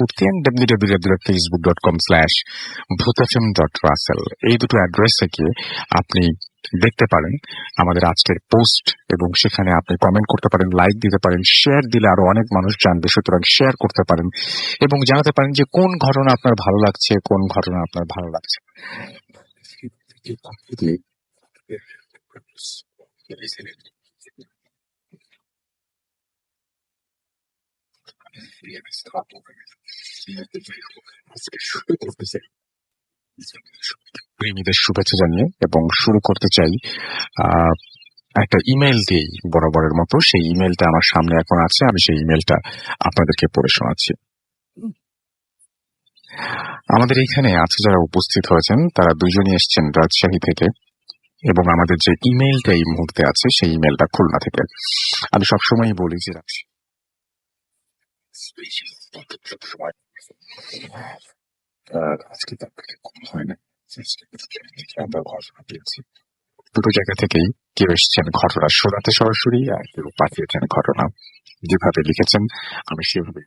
ফুর্তি and www.facebook.com/bhutfm.russell এই দুটো অ্যাড্রেসে গিয়ে আপনি দেখতে পারেন আমাদের আজকের পোস্ট, এবং সেখানে আপনি কমেন্ট করতে পারেন, লাইক দিতে পারেন, শেয়ার দিলে আরো অনেক মানুষ জানবে, সুতরাং শেয়ার করতে পারেন এবং জানাতে পারেন যে কোন ঘটনা আপনার ভালো লাগছে, কোন ঘটনা আপনার ভালো লাগছে। প্রেমীদের শুভেচ্ছা জানিয়ে এবং শুরু করতে চাই একটা ইমেল দিয়েই বরাবরের মতো। সেই ইমেলটা আমার সামনে এখন আছে, আমি সেই ইমেলটা আপনাদেরকে পড়ে শোনাচ্ছি। আমাদের এইখানে আছে যারা উপস্থিত হয়েছেন তারা দুজনই এসছেন রাজশাহী থেকে, এবং আমাদের যে ইমেলটা এই মুহূর্তে আছে সেই ইমেলটা খুলনা থেকে। আমি সবসময়ই বলি যে আজকে কম হয় না, আমরা ঘটনা পেয়েছি দুটো জায়গা থেকেই। কেউ এসছেন ঘটনা শোনাতে সরাসরি, আর কেউ পাঠিয়েছেন ঘটনা। যেভাবে লিখেছেন আমি সেভাবে।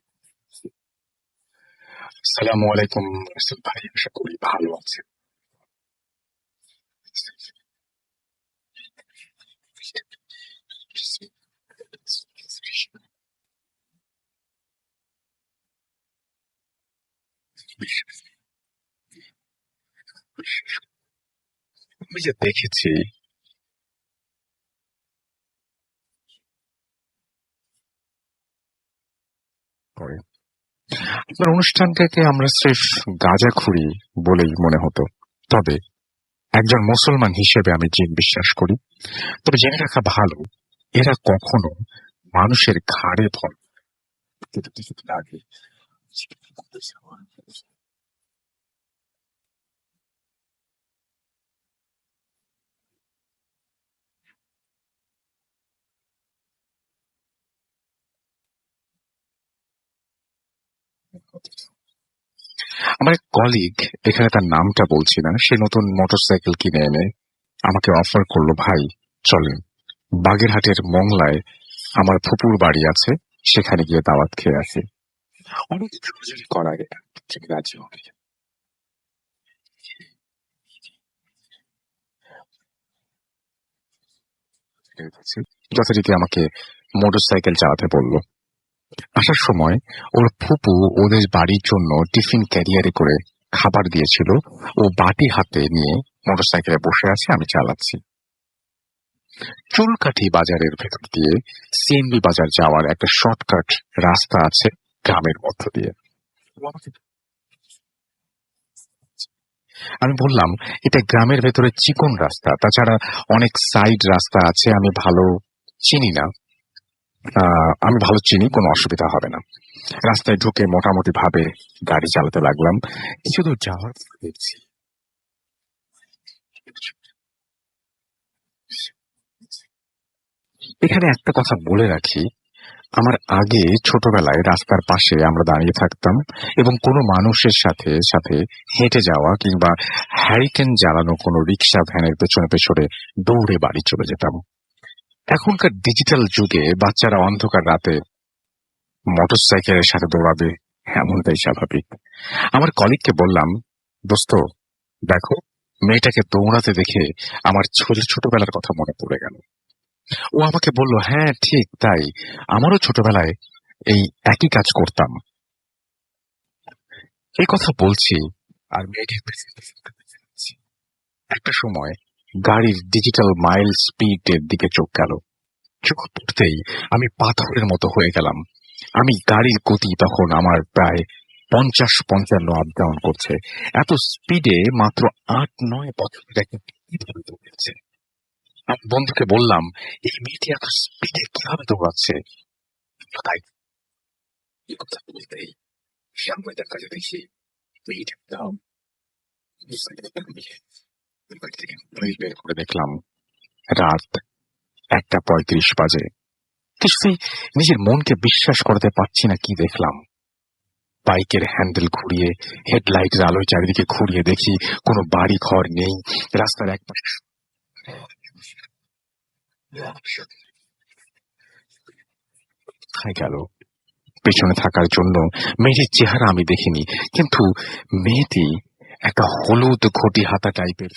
আসসালামু আলাইকুম রাসেল ভাই, আশা করি ভালো আছেন। আমি যে দেখেছি আপনার অনুষ্ঠানটাকে আমরা স্রেফ গাঁজাখুরি বলেই মনে হতো, তবে একজন মুসলমান হিসেবে আমি জিন বিশ্বাস করি। তবে জেনে রাখা ভালো, এরা কখনো মানুষের ঘাড়ে ধরে আগে আমার এক কলিগ, এখানে তার নামটা বলছি না, সে নতুন মোটরসাইকেল কিনে এনে আমাকে অফার করলো, ভাই চলেন বাগেরহাটের মংলায় আমার ফুপুর বাড়ি আছে, সেখানে গিয়ে দাওয়াত খেয়ে আসি। অনেক জোরাজুরি করা আগে রাজি হবে। যথারীতি আমাকে মোটরসাইকেল চালাতে বলল। আসার সময় ওর ফুপু ওদের বাড়ির জন্য টিফিন ক্যারিয়ারে করে খাবার দিয়েছিল, ও বাটি হাতে নিয়ে মোটরসাইকেলে বসে আছে, আমি চালাচ্ছি। চুলকাঠি বাজারের ভেতর দিয়ে সিএনবি বাজার যাওয়ার একটা শর্টকাট রাস্তা আছে গ্রামের মধ্য দিয়ে। আমি বললাম, এটা গ্রামের ভেতরে চিকন রাস্তা, তাছাড়া অনেক সাইড রাস্তা আছে, আমি ভালো চিনি, কোনো অসুবিধা হবে না। রাস্তায় ঢুকে মোটামুটি ভাবে গাড়ি চালাতে লাগলাম। কিছু দূর যাওয়ার দেখছি এখানে একটা কথা বলে রাখি, আমার আগে ছোটবেলায় রাস্তার পাশে আমরা দাঁড়িয়ে থাকতাম এবং কোনো মানুষের সাথে সাথে হেঁটে যাওয়া কিংবা হ্যারিকেন জ্বালানো কোনো রিক্সা ভ্যানের পেছনে পেছনে দৌড়ে বাড়ি চলে যেতাম। এখনকার ডিজিটাল যুগে বাচ্চারা অন্ধকার রাতে মোটরসাইকেলের সাথে দৌড়াবে, এমনটাই স্বাভাবিক। আমার কলিগকে বললাম, দোস্ত দেখো, মেয়েটাকে দৌড়াতে দেখে আমার ছোটবেলার কথা মনে পড়ে গেল। ও আমাকে বলল, হ্যাঁ ঠিক তাই, আমারও ছোটবেলায় এই একই কাজ করতাম। এই কথা বলছি আর মেয়েকে একটা সময় গাড়ির ডিজিটাল মাইল স্পিডের দিকে চোখ গেল। চোখ পড়তেই আমি পাথরের মতো হয়ে গেলাম। আমি গাড়ির গতি তখন আমার প্রায় 50-55 আপ ডাউন করছে। এত স্পিডে মাত্র 8-9 বছরের একটা কিভাবে দৌড়েছে। আমি বন্ধুকে বললাম, এই মেয়েটি এত স্পিডে কিভাবে দৌড়াচ্ছে। তাই এই কথা বলতেই সামনে দেখা যায় দেখি বের করে দেখলাম রাত 1:35 বাজে। কিছুতেই নিজের মনকে বিশ্বাস করতে পারছি না কি দেখলাম। বাইকের হ্যান্ডেল ঘুরিয়ে হেডলাইটের আলোয় চারিদিকে ঘুরিয়ে দেখি কোনো বাড়ি ঘর নেই। রাস্তার এক পাশে কোথায় গেল পেছনে থাকার জন্য মেয়েটির চেহারা আমি দেখিনি, কিন্তু মেয়েটি একটা হলুদ ঘটি হাতা টাইপের।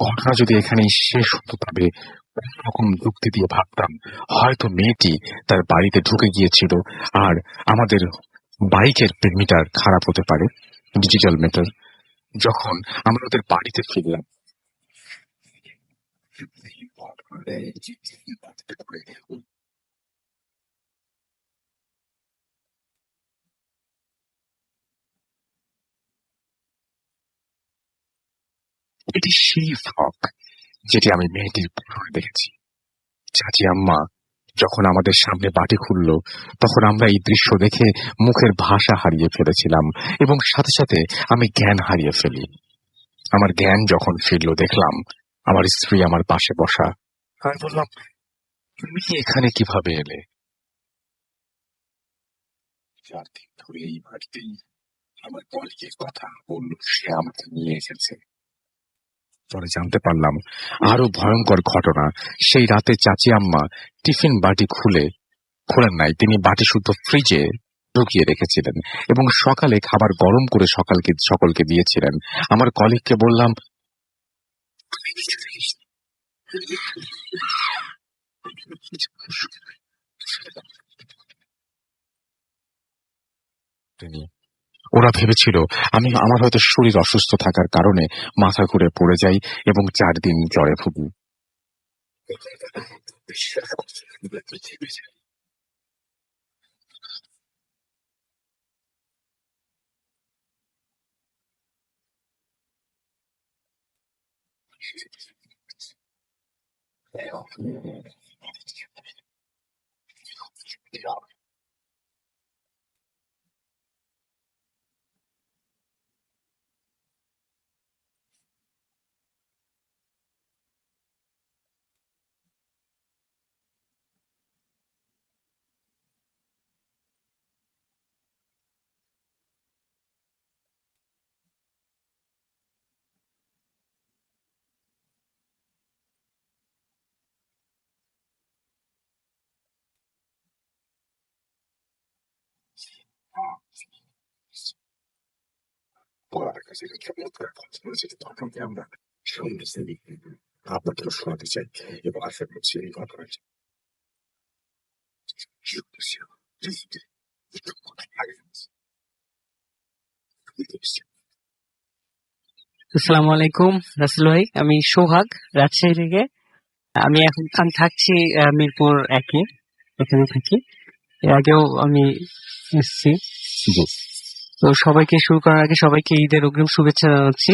ঘটনা যদি এখানেই শেষ হতো, তবে অন্যরকম যুক্তি দিয়ে ভাবতাম হয়তো মেয়েটি তার বাড়িতে ঢুকে গিয়েছিল আর আমাদের বাইকের মিটার খারাপ হতে পারে, ডিজিটাল মিটার। যখন আমরা ওদের বাড়িতে ফিরলাম, এটি সেই ফ্রক যেটি আমি মেয়েটির পরনে দেখেছি। চাচি আম্মা যখন আমাদের সামনে বাটি খুলল, তখন আমরা এই দৃশ্য দেখে মুখের ভাষা হারিয়ে ফেলেছিলাম এবং সাথে সাথে আমি জ্ঞান হারিয়ে ফেলি। আমার জ্ঞান যখন ফিরল, দেখলাম আমার স্ত্রী আমার পাশে বসা। আমি বললাম, তুমি এখানে কিভাবে এলে? 4 দিন ধরে এই বাড়িতেই আমার কলিগের কথা বলল, সে আমাকে নিয়ে এসেছে। পরে জানতে পারলাম আরো ভয়ঙ্কর ঘটনা। সেই রাতে চাচি আম্মা টিফিন বাটি খোলেন নাই, তিনি বাটি শুদ্ধ ফ্রিজে ঢুকিয়ে রেখেছিলেন এবং সকালে খাবার গরম করে সকলকে দিয়েছিলেন। আমার কলিগকে বললাম, ওরা ভেবেছিল আমার হয়তো শরীর অসুস্থ থাকার কারণে মাথা ঘুরে পড়ে যাই এবং 4 দিন জ্বরে ভুগি। আমরা আপনাকেও শোনাতে চাই এবং আশা করছি এই ঘটনাটি আসসালামু আলাইকুম রাসেল ভাই, আমি সোহাগ, রাজশাহী থেকে। আমি থাকছি মিরপুর 1-এ, এখানে থাকি। এর আগেও আমি এসেছি। তো সবাইকে শুরু করার আগে সবাইকে ঈদের অগ্রিম শুভেচ্ছা জানাচ্ছি।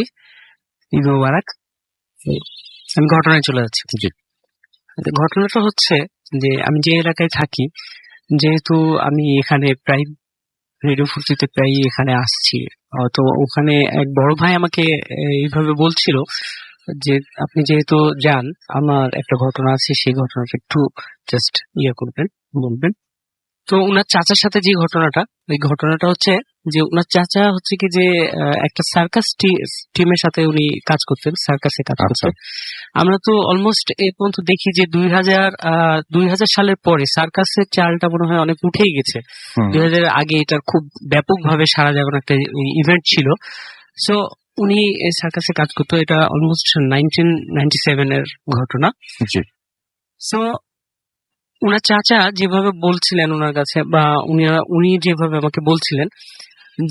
ঈদ মোবারক। আমি ঘটনায় চলে যাচ্ছি। ঘটনাটা হচ্ছে যে আমি যে এলাকায় থাকি, যেহেতু আমি এখানে প্রায় রেডিও ফুর্তিতে প্রায় এখানে আসছি, তো ওখানে এক বড় ভাই আমাকে এইভাবে বলছিল যে আপনি যেহেতু যান, আমার একটা ঘটনা আছে, সেই ঘটনাটা একটু জাস্ট করবেন, বলবেন। তো উনার চাচার সাথে যে ঘটনাটা, ওই ঘটনাটা হচ্ছে যে উনার চাচা হচ্ছে কি যে একটা সার্কাস টিমের সাথে উনি কাজ করতেন, সার্কাসে কাজ করতেন। আমরা তো অলমোস্ট এ পর্যন্ত দেখি যে 2000 সালের পরে সার্কাসের চালটা মনে হয় অনেক উঠেই গেছে। 2000 আগে এটার খুব ব্যাপকভাবে সারা জাগানো একটা ইভেন্ট ছিল। সো উনি সার্কাসে কাজ করতো, এটা অলমোস্ট 1997 এর ঘটনা। সো উনার চাচা যেভাবে বলছিলেন ওনার কাছে, বা উনি যেভাবে আমাকে বলছিলেন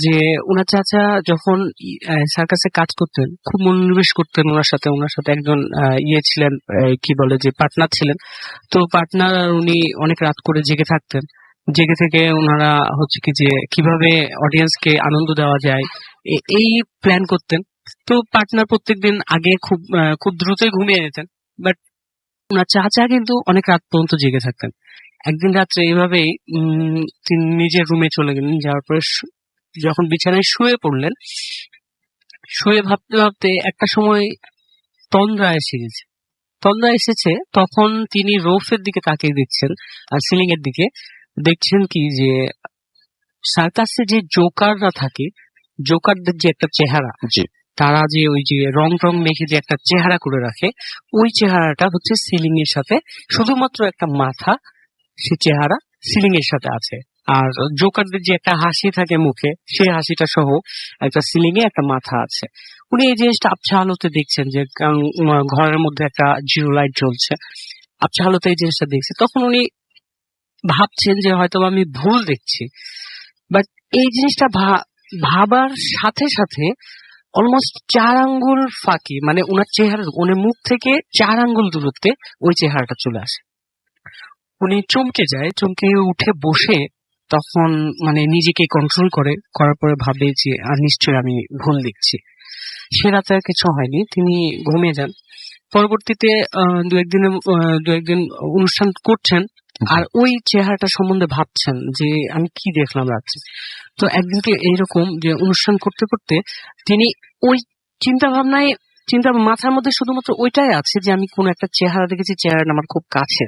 যে উনার চাচা যখন সার্কাসে কাজ করতেন, খুব মনোনিবেশ করতেন ওনার সাথে একজন ছিলেন, কি বলে যে পার্টনার ছিলেন। তো পার্টনার উনি অনেক রাত করে জেগে থাকতেন, জেগে থেকে ওনারা হচ্ছে কি যে কিভাবে অডিয়েন্সকে আনন্দ দেওয়া যায় এই প্ল্যান করতেন। তো পার্টনার প্রত্যেকদিন আগে খুব দ্রুতই ঘুমিয়ে যেতেন, বাট ওনার চাচা কিন্তু অনেক রাত পর্যন্ত জেগে থাকতেন। একদিন রাত্রে এইভাবেই তিনি নিজের রুমে চলে গেলেন। যাওয়ার পরে যখন বিছানায় শুয়ে পড়লেন, শুয়ে ভাবতে ভাবতে একটা সময় তন্দ্রা এসেছে। তখন তিনি রৌফের দিকে তাকিয়ে দেখছেন, আর সিলিং এর দিকে দেখছেন কি যে সার্কাসে যে জোকাররা থাকে, জোকারদের যে একটা চেহারা, জি। তারা যে ওই যে রং টং মেখে যে একটা চেহারা করে রাখে, ওই চেহারাটা হচ্ছে সিলিং এর সাথে, শুধুমাত্র একটা মাথা, সে চেহারা সিলিং এর সাথে আছে। আর জোকারদের যে একটা হাসি থাকে মুখে, সেই হাসিটা সহ একটা সিলিং এ একটা মাথা আছে। উনি এই জিনিসটা আবছা আলোতে দেখছেন, যে ঘরের মধ্যে একটা জিরো লাইট জ্বলছে, আবছা আলোতে এই জিনিসটা দেখছে। তখন উনি ভাবছেন যে হয়তো আমি ভুল দেখছি, বাট এই জিনিসটা ভাবার সাথে সাথে অলমোস্ট 4 আঙ্গুল ফাঁকি, মানে ওনার চেহারা, ওনার মুখ থেকে 4 আঙ্গুল দূরত্বে ওই চেহারাটা চলে আসে। উনি চমকে যায়, চমকে উঠে বসে তখন মানে নিজেকে কন্ট্রোল করার পরে ভাবে যে নিশ্চয়ই আমি ভুল দেখছি। সে রাতে আর কিছু হয়নি, তিনি ঘুমিয়ে যান। পরবর্তীতে দু একদিন অনুষ্ঠান করছেন, আর ওই চেহারাটা সম্বন্ধে ভাবছেন যে আমি কি দেখলাম রাত্রে। তো একদিনকে এইরকম যে অনুষ্ঠান করতে করতে তিনি ওই চিন্তা মাথার মধ্যে শুধুমাত্র ওইটাই আছে যে আমি কোন একটা চেহারা দেখেছি, চেহারাটা আমার খুব কাছে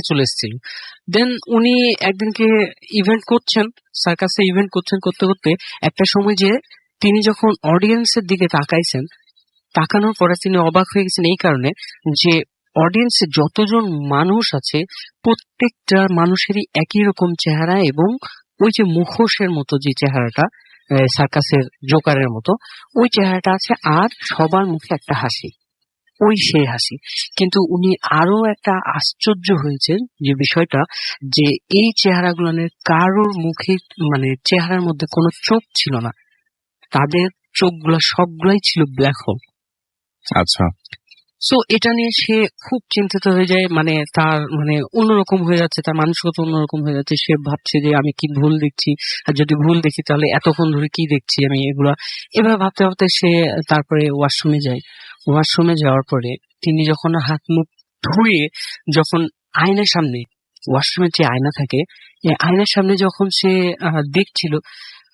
চলে এসেছিল। দেন উনি একদিনকে ইভেন্ট করছেন, সার্কাসে ইভেন্ট করছেন, করতে করতে একটা সময় যে তিনি যখন অডিয়েন্সের দিকে তাকাইছেন, তাকানোর পরে তিনি অবাক হয়ে গেছেন এই কারণে যে অডিয়েন্সে যতজন মানুষ আছে প্রত্যেকটা মানুষেরই একই রকম চেহারা, এবং ওই যে মুখোশের মতো যে চেহারাটা সার্কাসের জোকারের মতো ওই চেহারাটা আছে, আর সবার মুখে একটা হাসি, ওই সেই হাসি। কিন্তু উনি আরো একটা আশ্চর্য হয়েছেন যে বিষয়টা, যে এই চেহারাগুলোর কারোর মুখে মানে চেহারার মধ্যে কোনো চোখ ছিল না, তাদের চোখগুলো সবগুলাই ছিল ব্ল্যাক হোল। আচ্ছা। সো এটা নিয়ে সে খুব চিন্তিত হয়ে যায়, মানে তার মানে অন্যরকম হয়ে যাচ্ছে, তার মানসিকতা অন্যরকম হয়ে যাচ্ছে। সে ভাবছে যে আমি কি ভুল দেখছি, আর যদি ভুল দেখি তাহলে এতক্ষণ ধরে কি দেখছি আমি এগুলা। এভাবে ভাবতে ভাবতে সে তারপরে ওয়াশরুমে যায়। ওয়াশরুমে যাওয়ার পরে তিনি যখন হাত মুখ ধুয়ে যখন আয়নার সামনে, ওয়াশরুমের যে আয়না থাকে, এই আয়নার সামনে যখন সে দেখছিল,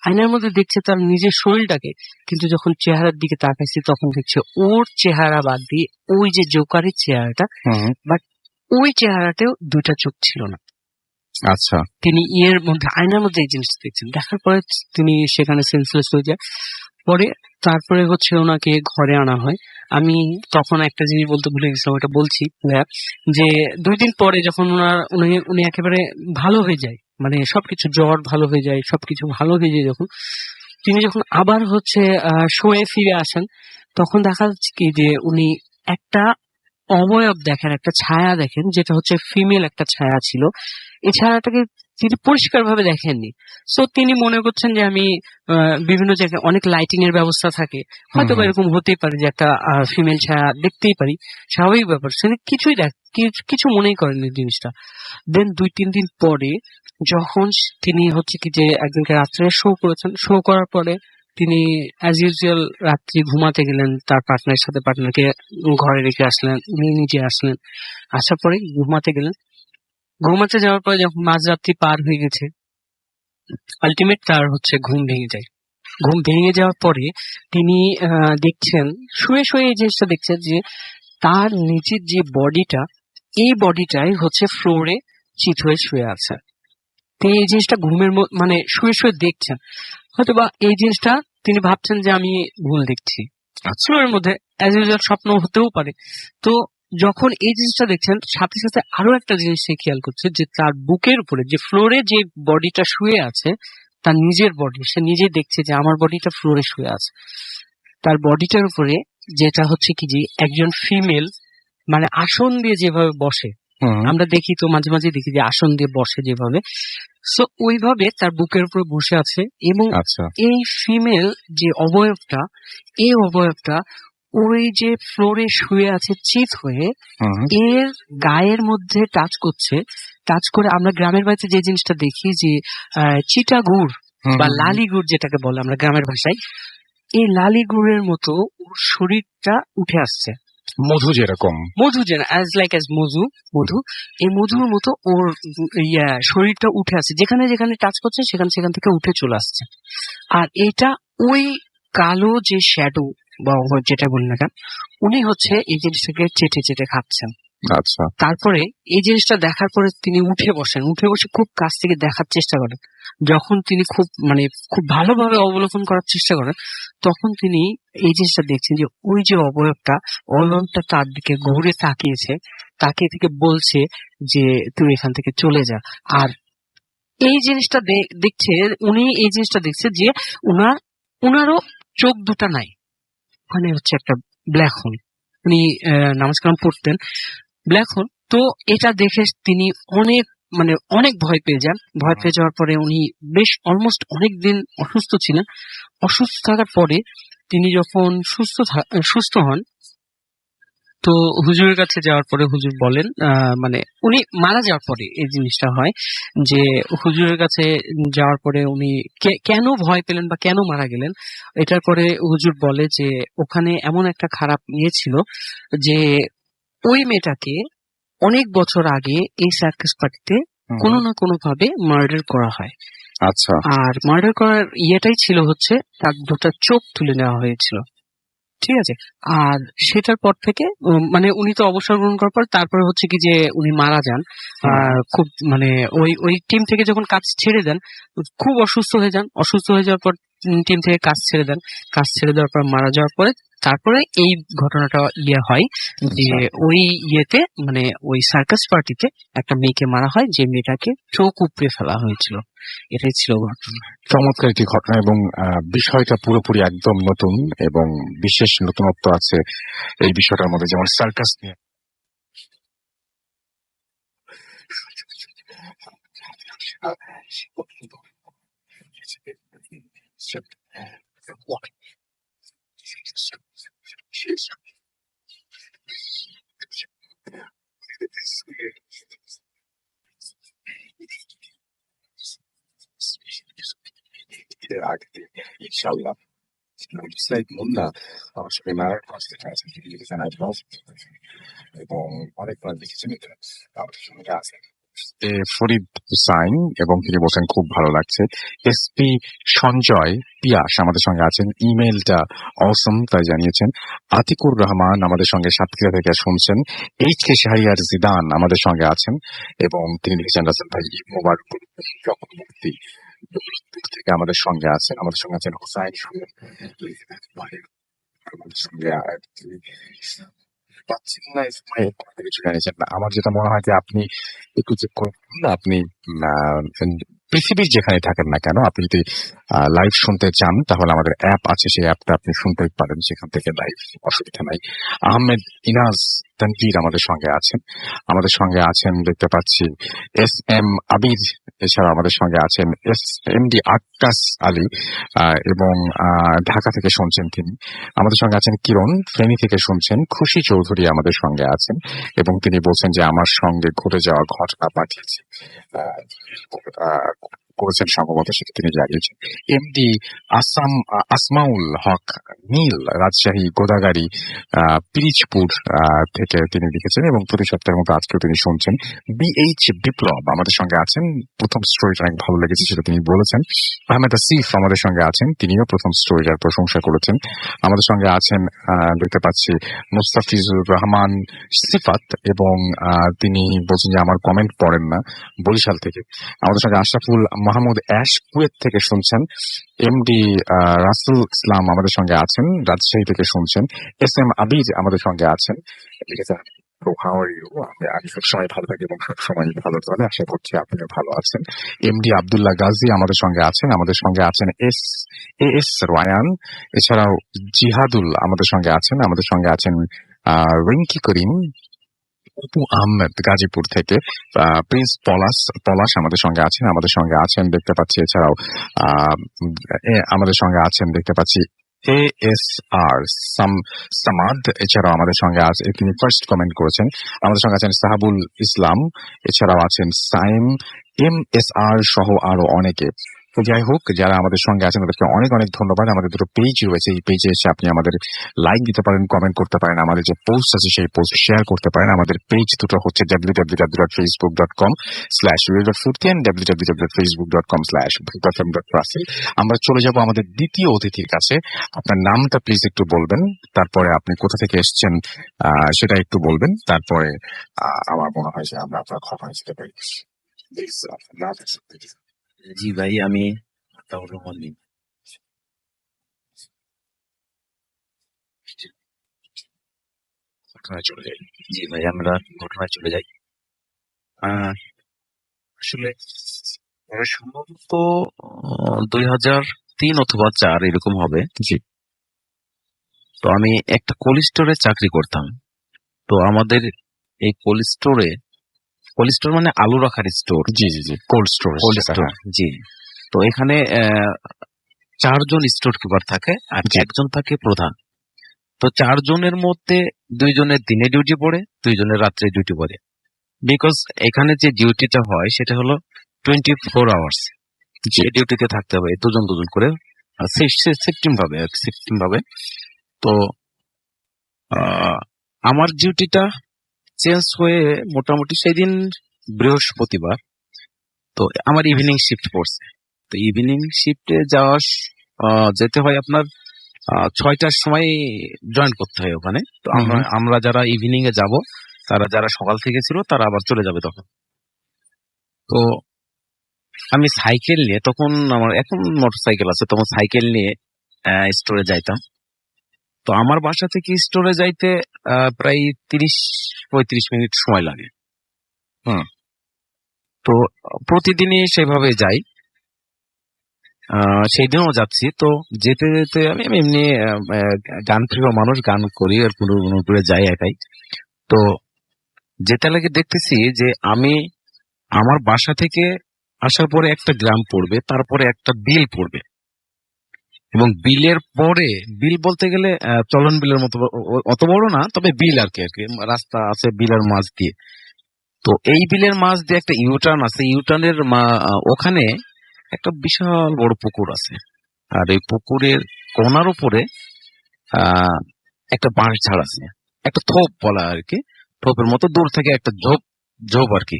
আয়নার মধ্যে দেখছে তার নিজের শরীরটাকে, কিন্তু যখন চেহারার দিকে তাকাইছে তখন দেখছে ওর চেহারা বাদ দিয়ে ওই যে জোকারের চেহারাটা, বাট ওই চেহারাতেও দুইটা চোখ ছিল না। আচ্ছা। তিনি আয়নার মধ্যে এই জিনিসটা দেখছেন, দেখার পরে তিনি সেখানে সেন্সলেস হয়ে যায়। তারপরে হচ্ছে ওনাকে ঘরে আনা হয়। আমি তখন একটা জিনিস বলতে ভুলে গেছিলাম, ওটা বলছি ভাইয়া, যে 2 দিন পরে যখন উনি একেবারে ভালো হয়ে যায়, মানে সবকিছু জ্বর ভালো হয়ে যায়, সবকিছু ভালো হয়ে যায়, যখন তিনি যখন আবার হচ্ছে শোয়ে ফিরে আসেন, তখন দেখা যাচ্ছে কি যে উনি একটা অবয়ব দেখেন, একটা ছায়া দেখেন, যেটা হচ্ছে ফিমেল একটা ছায়া ছিল। এই ছায়াটাকে তিনি পরিষ্কার ভাবে দেখেননি। সো তিনি মনে করছেন যে আমি বিভিন্ন জায়গায় অনেক লাইটিং এর ব্যবস্থা থাকে, হয়তো বা এরকম হতেই পারে যে একটা ফিমেল ছায়া দেখতেই পারি, স্বাভাবিক ব্যাপার। তিনি কিছু মনেই করেননি জিনিসটা। দেন 2-3 দিন পরে যখন তিনি হচ্ছে কি যে একদিনকে রাত্রে শো করেছেন, শো করার পরে তিনি অ্যাজ ইউজুয়াল রাত্রি ঘুমাতে গেলেন, তার পার্টনারের সাথে, পার্টনারকে ঘরে রেখে আসলেন, উনি নিজে আসলেন, আসার পরে ঘুমাতে গেলেন। ঘুমাতে যাওয়ার পরে যখন মাঝরাত্রি পার হয়ে গেছে, আলটিমেট তার হচ্ছে ঘুম ভেঙে যায়। ঘুম ভেঙে যাওয়ার পরে তিনি দেখছেন, শুয়ে শুয়ে এই জিনিসটা দেখছেন যে তার নিচের যে বডিটা, এই বডিটাই হচ্ছে ফ্লোরে চিত হয়ে শুয়ে আছে। তিনি এই জিনিসটা মানে শুয়ে শুয়ে দেখছেন, হয়তোবা এই জিনিসটা তিনি ভাবছেন যে আমি ভুল দেখছি, ফ্লোরের মধ্যে অ্যাজ ইউজুয়াল স্বপ্ন হতেও পারে। তো যখন এই জিনিসটা দেখছেন, সাথে সাথে আরো একটা জিনিস সে খেয়াল করছে যে তার বুকের উপরে যে ফ্লোরে যে বডিটা শুয়ে আছে, তার নিজের বডি, সে নিজে দেখছে যে আমার বডিটা ফ্লোরে শুয়ে আছে। তার বডিটার উপরে যেটা হচ্ছে কি যে একজন ফিমেল, মানে আসন দিয়ে যেভাবে বসে, আমরা দেখি তো মাঝে মাঝে দেখি যে আসন দিয়ে বসে যেভাবে, সো ওইভাবে তার বুকের উপরে বসে আছে। এবং এই ফিমেল যে অবয়বটা, এই অবয়বটা ওই যে ফ্লোরে শুয়ে আছে চিত হয়ে, এর গায়ের মধ্যে টাচ করছে। টাচ করে আমরা গ্রামের বাড়িতে যে জিনিসটা দেখি যে চিটা গুড় বা লালি গুড় যেটাকে বলে আমরা গ্রামের ভাষায়, এই লালি গুড়ের মতো ওর শরীরটা উঠে আসছে। মধু যেরকম, মধু, এই মধুর মতো ওর শরীরটা উঠে আসছে, যেখানে যেখানে টাচ করছে সেখান থেকে উঠে চলে আসছে। আর এটা ওই কালো যে শ্যাডো বা যেটা বলি না কেন, উনি হচ্ছে এই জিনিসটাকে চেটে চেটে খাচ্ছেন। আচ্ছা। তারপরে এই জিনিসটা দেখার পরে তিনি উঠে বসেন, উঠে বসে খুব কাছ থেকে দেখার চেষ্টা করেন। যখন তিনি খুব ভালোভাবে অবলোকন করার চেষ্টা করেন, তখন তিনি এই জিনিসটা দেখছেন যে ওই যে অবয়বটা তার দিকে ঘুরে তাকিয়েছে, তাকিয়ে থেকে বলছে যে তুই এখান থেকে চলে যা। আর এই জিনিসটা দেখছে, উনি এই জিনিসটা দেখছে যে উনারও চোখ দুটা নাই, মানে হচ্ছে একটা ব্ল্যাক হোল। উনি নামাজ কালাম পড়তেন, ব্ল্যাক হোল। তো এটা দেখে তিনি অনেক ভয় পেয়ে যান। ভয় পেয়ে যাওয়ার পরে উনি বেশ অলমোস্ট অনেক দিন অসুস্থ ছিলেন। অসুস্থ থাকার পরে তিনি যখন সুস্থ হন, তো হুজুরের কাছে যাওয়ার পরে হুজুর বলেন, উনি মারা যাওয়ার পরে এই জিনিসটা হয় যে হুজুরের কাছে যাওয়ার পরে উনি কেন ভয় পেলেন বা কেন মারা গেলেন, এটার পরে হুজুর বলে যে ওখানে এমন একটা খারাপ ইয়ে ছিল যে ওই মেয়েটাকে অনেক বছর আগে এই সার্কাস পার্টিতে কোনো না কোনো ভাবে মার্ডার করা হয়। আচ্ছা। আর মার্ডার করার ইয়েটাই ছিল হচ্ছে তার দুটা চোখ তুলে নেওয়া হয়েছিল, ঠিক আছে। আর সেটার পর থেকে উনি তো অবসর গ্রহণ করার পর তারপরে হচ্ছে কি যে উনি মারা যান। খুব ওই টিম থেকে যখন কাজ ছেড়ে দেন, খুব অসুস্থ হয়ে যান। অসুস্থ হয়ে যাওয়ার পর টিম থেকে কাজ ছেড়ে দেন। কাজ ছেড়ে দেওয়ার পর মারা যাওয়ার পরে তারপরে এই ঘটনাটা হয় যে ওই ইয়েতে ওই সার্কাস পার্টিতে একটা মেয়েকে মারা হয়, যে মেয়েটাকে চোখ উপড়ে ফেলা হয়েছিল। এটাই ছিল ঘটনা। চমৎকার একটি ঘটনা, এবং বিষয়টা পুরোপুরি একদম নতুন এবং বিশেষ নতুনত্ব আছে এই বিষয়টার মধ্যে, যেমন সার্কাস নিয়ে। ইনশাআল্লাহ আমার সঙ্গে নারায়ণ আছে লিখেছেন এবং অনেকবার লিখেছেন এটা আমাদের সঙ্গে আছে ফরিদ হুসাইন, এবং তিনি বলছেন খুব ভালো লাগছে। এসপি সঞ্জয় পিয়াস আমাদের সঙ্গে আছেন, ইমেলটা অসম তাই জানিয়েছেন। আতিকুর রহমান আমাদের সঙ্গে সাতক্ষীরা থেকে শুনছেন। এইচ কে শাহরিয়ার জিদান আমাদের সঙ্গে আছেন এবং তিনি লিখেছেন রাসেল ভাই মোবারকপুর চক্রবর্তী থেকে আমাদের সঙ্গে আছেন। আমাদের সঙ্গে আছেন হুসাইন আমাদের সঙ্গে পাচ্ছেন না কিছু জানিয়েছেন না। আমার যেটা মনে হয় যে আপনি একটু চেক করুন, আপনি পৃথিবীর যেখানে থাকেন না কেন, আপনি যদি লাইভ শুনতে চান তাহলে আমাদের অ্যাপ আছে, সেই অ্যাপটা আপনি শুনতে পারেন, সেখান থেকে লাইভ, অসুবিধা নাই। আহমেদ ইনাজ তানভীর আমাদের সঙ্গে আছেন। আমাদের সঙ্গে আছেন দেখতে পাচ্ছি এস এম আবির, এছাড়া আমাদের সঙ্গে আছেন S M D Akkas Ali, এবং ঢাকা থেকে শুনছেন তিনি। আমাদের সঙ্গে আছেন কিরণ, ফেনী থেকে শুনছেন। খুশি চৌধুরী আমাদের সঙ্গে আছেন এবং তিনি বলছেন যে আমার সঙ্গে ঘটে যাওয়া ঘটনা পাঠিয়েছি করেছেন সম্ভবত, সেটা তিনি জানিয়েছেন। এমডি আসমাউল হক নীল, রাজশাহী গোদাগাড়ি পিরিজপুর থেকে তিনি লিখেছেন এবং প্রতি সপ্তাহের মতো আজকেও তিনি শুনছেন। বিএইচ বিপ্লব আমাদের সঙ্গে আছেন, প্রথম স্টোরিটা অনেক ভালো লেগেছে সেটা তিনি বলেছেন। আহমেদ আসিফ আমাদের সঙ্গে আছেন, তিনিও প্রথম স্টোরিটার প্রশংসা করেছেন। আমাদের সঙ্গে আছেন দেখতে পাচ্ছি মুস্তাফিজুর রহমান সিফাত, এবং তিনি বলছেন যে আমার কমেন্ট পড়েন না, বরিশাল থেকে। আমাদের সঙ্গে আশরাফুল মাহমুদ অ্যাশ কুয়েত থেকে শুনছেন। এমডি রাসুল ইসলাম আমাদের সঙ্গে আছেন, রাজশাহী থেকে শুনছেন। এস এম আবির আমাদের সঙ্গে আছেন। আমি সবসময় ভালো থাকি এবং সবসময় ভালো চলে, আশা করছি আপনিও ভালো আছেন। এমডি আব্দুল্লাহ গাজী আমাদের সঙ্গে আছেন। আমাদের সঙ্গে আছেন এস রায়ান, এছাড়াও জিহাদুল আমাদের সঙ্গে আছেন। আমাদের সঙ্গে আছেন রিঙ্কি করিম, অপু আহমেদ গাজীপুর থেকে, প্রিন্স পলাশ আমাদের সঙ্গে আছেন। আমাদের সঙ্গে আছেন দেখতে পাচ্ছি, এছাড়াও আমাদের সঙ্গে আছেন দেখতে পাচ্ছি ASR সামাদ, এছাড়াও আমাদের সঙ্গে আছে, তিনি ফার্স্ট কমেন্ট করেছেন। আমাদের সঙ্গে আছেন সাহাবুল ইসলাম, এছাড়াও আছেন সাইম MSR সহ আরো অনেকে। তো যাই হোক, যারা আমাদের সঙ্গে আছেন তাদেরকে অনেক অনেক ধন্যবাদ। আমাদের দুটো পেজ রয়েছে, এই পেজে এসে আপনি আমাদের লাইক দিতে পারেন, কমেন্ট করতে পারেন, আমাদের যে পোস্ট আছে সেই পোস্ট শেয়ার করতে পারেন। আমাদের পেজ দুটো হচ্ছে www.facebook.com/real.ফুর্তি and www.facebook.com/bhutfm.russell। আমরা চলে যাব আমাদের দ্বিতীয় অতিথির কাছে। আপনার নামটা প্লিজ একটু বলবেন, তারপরে আপনি কোথা থেকে এসেছেন সেটা একটু বলবেন, তারপরে আমার মনে হয় যে আমরা আপনার কথা নিতে পারি। Please, আপনার নাম আছে, please। জি ভাই, আমি আতাউর রহমান মিম। ঘটনায় চলে যাই। জি ভাই, আমরা ঘটনায় চলে যাই। আসলে সম্ভবত 2003 অথবা 4 এরকম হবে। জি তো আমি একটা কোল্ড স্টোরে চাকরি করতাম। তো আমাদের এই কোল্ড স্টোর মানে আলু রাখার স্টোর। জি জি জি, কোল্ড স্টোরেজ। কোল্ড স্টোর, জি। তো এখানে 4 জন স্টোর কিপার থাকে আর জি। একজন থাকে প্রধান। তো 4 জনের মধ্যে 2 জনের দিনে ডিউটি পড়ে, 2 জনের রাত্রে ডিউটি পড়ে। বিকজ এখানে যে ডিউটিটা হয় সেটা হলো 24 আওয়ার্স। যে ডিউটিতে থাকতে হবে দুজন দুজন করে, সিস্টেম ভাবে। তো আমার ডিউটিটা চেঞ্জ হয়ে মোটামুটি সেই দিন বৃহস্পতিবার। তো আমার ইভিনিং শিফট পড়ছে। তো ইভিনিং শিফটে যেতে হয় আপনার 6টার সময় জয়েন করতে হয় ওখানে। তো আমরা যারা ইভিনিং এ যাব, তারা যারা সকাল থেকে ছিল তারা আবার চলে যাবে তখন। তো আমি সাইকেল নিয়ে, তখন আমার এখন মোটরসাইকেল আছে, তখন সাইকেল নিয়ে স্টোরে যাইতাম। তো আমার বাসা থেকে স্টোরে যাইতে প্রায় 30-35 মিনিট সময় লাগে। তো প্রতিদিনই সেভাবে যাই, সেই দিনও যাচ্ছি। তো যেতে যেতে আমি এমনি গান প্রিয় মানুষ, গান করি আর কোনো করে যাই একাই। তো যেতে লাগে দেখতেছি যে আমি আমার বাসা থেকে আসার পরে একটা গ্রাম পড়বে, তারপরে একটা বিল পড়বে, এবং বিলের পরে বিল বলতে গেলে চলন বিলের মতো অত বড় না, তবে বিল আর কি রাস্তা আছে বিলের মাঝ দিয়ে। তো এই বিলের মাঝ দিয়ে একটা ইউটার্ন আছে, ইউটার্নের ওখানে একটা বিশাল বড় পুকুর আছে। আর এই পুকুরের কোনার উপরে একটা বাঁশ ঝাড় আছে, একটা থোপ বলা আর কি, থোপের মতো দূর থেকে একটা ঝোপ আর কি।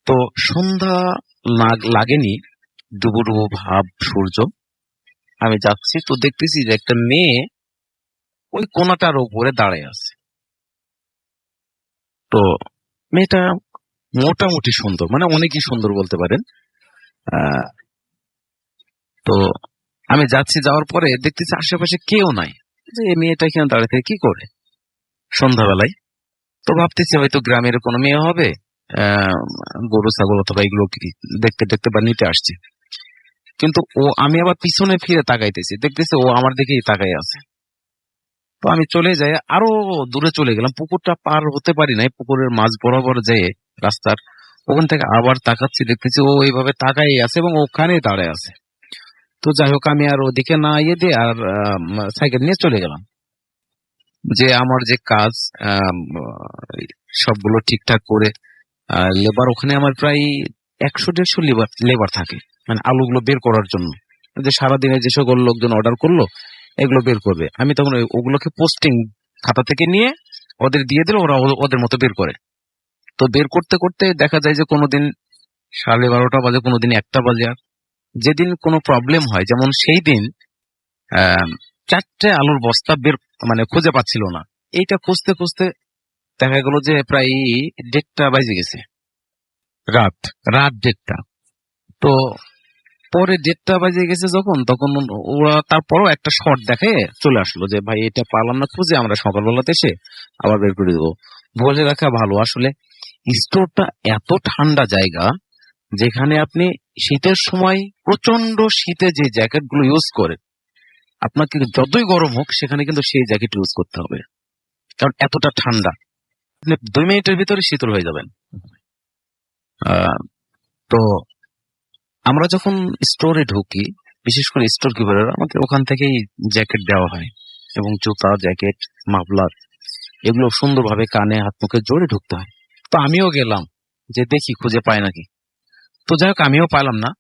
তো সন্ধ্যা লাগেনি, ডুবো ডুবো ভাব সূর্য। আমি যাচ্ছি, তো দেখতেছি যে একটা মেয়ে ওই কোনাটার উপরে দাঁড়ায় আছে। তো মেয়েটা মোটামুটি সুন্দর, মানে অনেকই সুন্দর বলতে পারেন। তো আমি যাচ্ছি, যাওয়ার পরে দেখতেছি আশেপাশে কেউ নাই, যে এই মেয়েটা এখানে দাঁড়িয়ে থেকে কি করে সন্ধ্যাবেলায়। তো ভাবতেছি হয়তো গ্রামের কোনো মেয়ে হবে, গরু ছাগল অথবা এগুলো দেখতে দেখতে বা নিতে আসছে। কিন্তু আমি আবার পিছনে ফিরে তাকাইতেছি, দেখতেছি ও আমার দিকেই তাকাই আছে। তো আমি চলে যাই, আরো দূরে চলে গেলাম, পুকুরটা পার হতে পারি নাই, পুকুরের মাঝ বরাবর যেয়ে রাস্তার ওখান থেকে আবার তাকাচ্ছি, দেখতেছি ও এইভাবে তাকাই আছে এবং ওখানেই দাঁড়ায় আছে। তো যাই হোক, আমি আর ওদিকে না ইয়ে দিয়ে আর সাইকেল নিয়ে চলে গেলাম। যে আমার যে কাজ সবগুলো ঠিকঠাক করে, লেবার ওখানে আমার প্রায় 100-150 লেবার থাকে, মানে আলুগুলো বের করার জন্য। যে সারাদিনে যে সকল লোকজন অর্ডার করলো এগুলো বের করবে, আমি তখন ওগুলোকে পোস্টিং খাতা থেকে নিয়ে ওদের দিয়ে দিলে ওরা ওদের মতো বের করে। তো বের করতে করতে দেখা যায় যে কোনোদিন 12:30 বাজে, কোনোদিন 1টা বাজে। আর যেদিন কোনো প্রবলেম হয়, যেমন সেই দিন 4টে আলুর বস্তা মানে খুঁজে পাচ্ছিল না। এইটা খুঁজতে খুঁজতে দেখা গেল যে প্রায় 1:30 বাজে গেছে, রাত 1:30। তো পরে 1:30 বাজে গেছে যখন, তখন ওরা তারপরও একটা শর্ট দেখে চলে আসলো যে ভাই এটা পারলাম না খুঁজে, আমরা সকালবেলাতে এসে আবার বের করে দেবো। বলে রাখা ভালো, আসলে স্টোরটা এত ঠান্ডা জায়গা, যেখানে আপনি শীতের সময় প্রচন্ড শীতে যে জ্যাকেট গুলো ইউজ করে, আপনাকে যতই গরম হোক সেখানে কিন্তু সেই জ্যাকেট ইউজ করতে হবে, কারণ এতটা ঠান্ডা। আপনি 2 মিনিটের ভিতরে শীতল হয়ে যাবেন। তো আমরা যখন স্টোরে ঢুকি, বিশেষ করে স্টোর কিপাররা, আমাদের ওখান থেকেই জ্যাকেট দেওয়া হয়, এবং জুতা, জ্যাকেট, মাফলার এগুলো সুন্দরভাবে কানে হাত মুখে জোরে ঢুকতে হয়। তো আমিও গেলাম যে দেখি খুঁজে পাই নাকি। তো যাই হোক, আমিও পাইলাম না।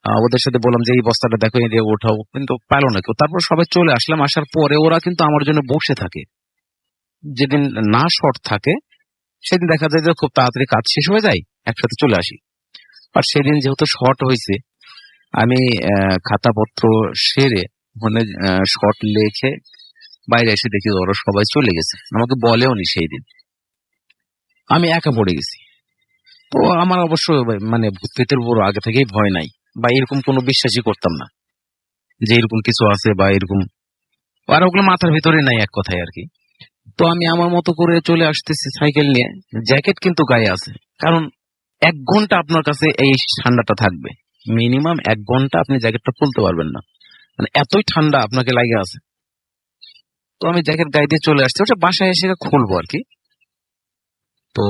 ওদের সাথে বললাম যে এই বস্তাটা দেখো, এই দিয়ে ওঠাও, কিন্তু পারলো না কেউ। তারপর সবাই চলে আসলাম, আসার পরে ওরা কিন্তু আমার জন্য বসে থাকে। যেদিন না শর্ট থাকে সেদিন দেখা যায় যে খুব তাড়াতাড়ি কাজ শেষ হয়ে যায়, একসাথে চলে আসি। আর সেদিন যেহেতু শর্ট হয়েছে, আমি খাতাপত্র সেরে ওখানে শর্ট লিখে বাইরে এসে দেখি ওরা সবাই চলে গেছে, আমাকে বলেও নি সেই দিন। আমি একা পড়ে গেছি। তো আমার অবশ্য মানে ভূত প্রেতের উপর আগে থেকেই ভয় নাই, বা এরকম কোনো বিশ্বাসই করতাম না যে এরকম কিছু আছে বা এরকম, আর ওগুলো মাথার ভিতরে নাই এক কথায় আর কি। তো আমি আমার মতো করে চলে আসতেছি সাইকেল নিয়ে, জ্যাকেট কিন্তু গায়ে আছে, কারণ 1 ঘন্টা আপনার কাছে এই ঠান্ডাটা থাকবে। মিনিমাম 1 ঘন্টা আপনি জ্যাকেটটা খুলতে পারবেন না, মানে এতই ঠান্ডা আপনাকে লাগে আছে। তো আমি জ্যাকেট গায়ে দিয়ে চলে আসছি, ওটা বাসায় এসে খুলবো আর কি। তো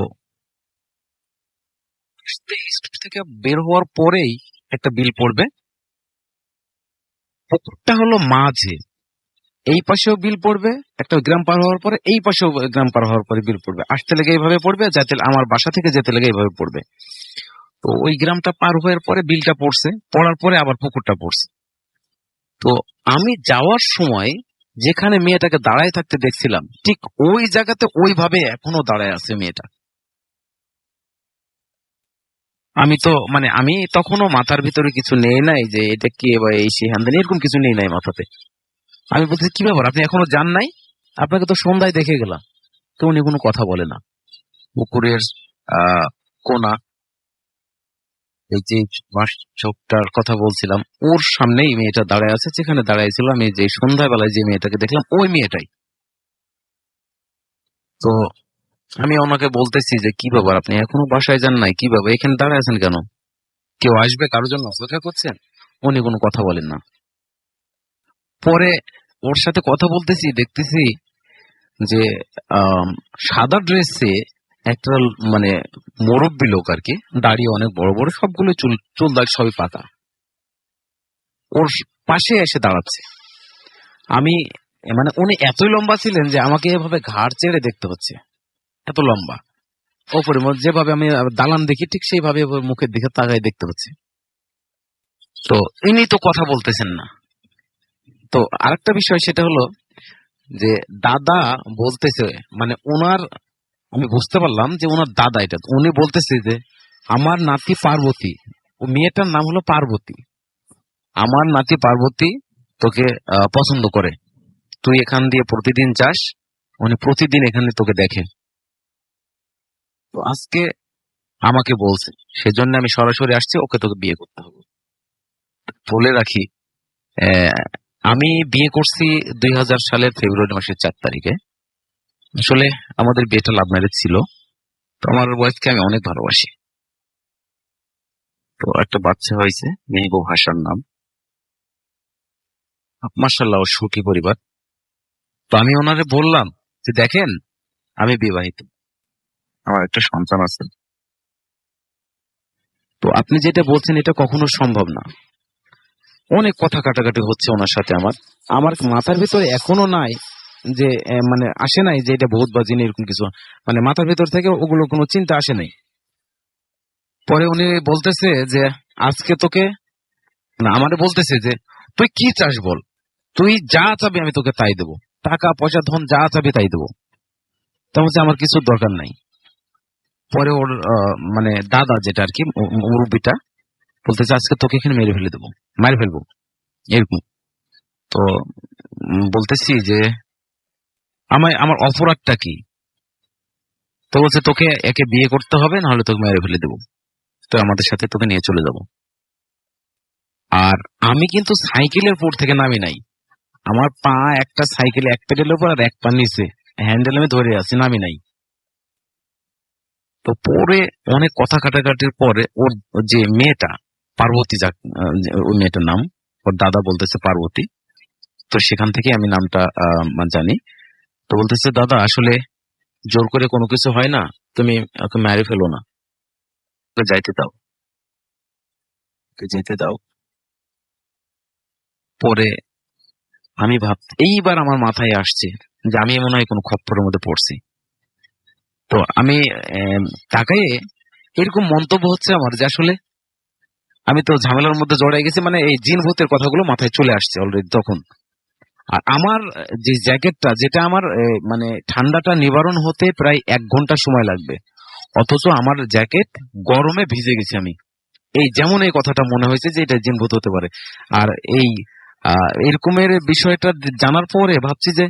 স্টোর থেকে বের হওয়ার পরেই একটা বিল পড়বে। পুকুরটা হলো মাঝে, এই পাশেও বিল পড়বে, একটা গ্রাম পার হওয়ার পরে এই পাশেও গ্রাম পার হওয়ার পরে বিল পড়বে। আসতে লেগে এইভাবে পড়বে, যাতে আমার বাসা থেকে যেতে লেগে এইভাবে পড়বে। তো ওই গ্রামটা পার হওয়ার পরে বিলটা পড়ছে, পড়ার পরে আবার পুকুরটা পড়ছে। তো আমি যাওয়ার সময় যেখানে মেয়েটাকে দাঁড়ায় থাকতে দেখছিলাম, ঠিক ওই জায়গাতে ওইভাবে এখনো দাঁড়ায় আছে মেয়েটা। আমি তো মানে আমি তখনও মাথার ভিতরে কিছু নেই নাই যে এটা কি বা এই সেই হ্যান ত্যান, এরকম কিছু নেই নাই মাথাতে। আমি বলছি কি ব্যাপার, আপনি এখনো যান নাই? আপনাকে তো সন্ধ্যায় দেখে গেলাম। তো উনি কোনো কথা বলে না। পুকুরের কোনা, এই যে বাঁশ চোখটার কথা বলছিলাম, ওর সামনেই মেয়েটা দাঁড়ায় আছে, যেখানে দাঁড়াইছিল আমি যে সন্ধ্যাবেলায় যে মেয়েটাকে দেখলাম ওই মেয়েটাই। তো আমি ওনাকে বলতেছি যে কি ব্যাপার, আপনি এখনো বাসায় যান নাই, কি ব্যাপার এখানে দাঁড়ায় আছেন কেন? কেউ আসবে, কারোর জন্য অপেক্ষা করছেন? উনি কোনো কথা বলেন না। পরে ওর সাথে কথা বলতেছি, দেখতেছি যে সাদা ড্রেসে একটা মানে মুরব্বী লোক আর কি, দাড়ি অনেক বড় বড়, সবগুলো চুল চুল দাড়ি সবই পাকা, ওর পাশে এসে দাঁড়াচ্ছে। আমি মানে উনি এতই লম্বা ছিলেন যে আমাকে এভাবে ঘাড় চেড়ে দেখতে হচ্ছে, এত লম্বা। ওপরে যেভাবে আমি দালান দেখি ঠিক সেইভাবে ওর মুখের দিকে তাকাই দেখতে হচ্ছে। তো ইনি তো কথা বলতেছেন না। তো আরেকটা বিষয় সেটা হলো যে দাদা বলতেছে, মানে ওনার, আমি বুঝতে পারলাম যে ওনার দাদা এটা। উনি বলতেছে যে আমার নাতি পার্বতী, ও মেয়েটার নাম হলো পার্বতী, আমার নাতি পার্বতী তোকে পছন্দ করে, তুই এখান দিয়ে প্রতিদিন যাস, উনি প্রতিদিন এখানে তোকে দেখে। তো আজকে আমাকে বলছে, সেজন্য আমি সরাসরি আসছি, ওকে তোকে বিয়ে করতে হবে। বলে রাখি, আহ, আমি বিয়ে করছি 2000 সালের ফেব্রুয়ারি মাসের 4 তারিখে। আসলে আমাদের বিয়েটা লাভ ম্যারেজ ছিল। তো আমার ওয়াইফকে আমি অনেক ভালোবাসি। তো একটা বাচ্চা হয়েছে, মেহবুব হাসান নাম। মাশাআল্লাহ, ওর সুখী পরিবার। তো আমি ওনারে বললাম যে দেখেন, আমি বিবাহিত, আমার একটা সন্তান আছে। তো আপনি যেটা বলছেন এটা কখনো সম্ভব না। অনেক কথা কাটাকাটি হচ্ছে ওনার সাথে। আমার আমার মাথার ভিতরে এখনো নাই যে মানে আসে নাই যে এটা ভূত বা জিন এরকম কিছু, মানে মাথার ভিতর থেকে ওগুলো কোনো চিন্তা আসে নাই। পরে উনি বলতেছে যে আজকে তোকে, না আমারে বলতেছে যে তুই কি চাস বল, তুই যা চাবি আমি তোকে তাই দেবো, টাকা পয়সা ধন যা চাবি তাই দেবো। তা বলছে আমার কিছুর দরকার নাই। পরে ওর মানে দাদা যেটা আর কি, মুরব্বিটা বলতেছে আজকে তোকে এখানে মেরে ফেলে দেবো, মেরে ফেলবো এরকম। তো বলতেছি যে আমার অপরাধটা কি? তো বলছে তোকে একে বিয়ে করতে হবে, নাহলে তোকে মেরে ফেলে দেবো, তো আমাদের সাথে তোকে নিয়ে চলে যাব। আর আমি কিন্তু সাইকেলের উপর থেকে নামি নাই, আমার পা একটা সাইকেলে এক পেডেলের উপর আর এক পা নিচে, হ্যান্ডেল আমি ধরে আছি, নামি নাই। তো পরে অনেক কথা কাটাকাটির পরে ওর যে মেয়েটা পার্বতী, ওই মেয়েটার নাম, ওর দাদা বলতেছে পার্বতী। তো সেখান থেকে আমি নামটা জানি। তো বলতেছে দাদা আসলে জোর করে কোনো কিছু হয় না, তুমি ওকে মেরে ফেলো না, ওকে যাইতে দাও, ওকে যেতে দাও। পরে আমি এইবার আমার মাথায় আসছে যে আমি মনে হয় কোনো খপ্পরের মধ্যে পড়ছি। তো আমি তাকাই, এরকম মন্তব্য হচ্ছে আমার যে আসলে আমি তো ঝামেলার মধ্যে জড়াই গেছি, মানে এই জিন ভূতের কথাগুলো মাথায় চলে আসছে অলরেডি তখন। আর আমার যে জ্যাকেটটা, যেটা আমার মানে ঠান্ডাটা নিবারণ হতে প্রায় 1 ঘন্টা সময় লাগবে, অথচ আমার জ্যাকেট গরমে ভিজে গেছি আমি। এই যেমন এই কথাটা মনে হয়েছে যে এটা জিন ভূত হতে পারে। আর এই এরকমের বিষয়টা জানার পরে ভাবছি যে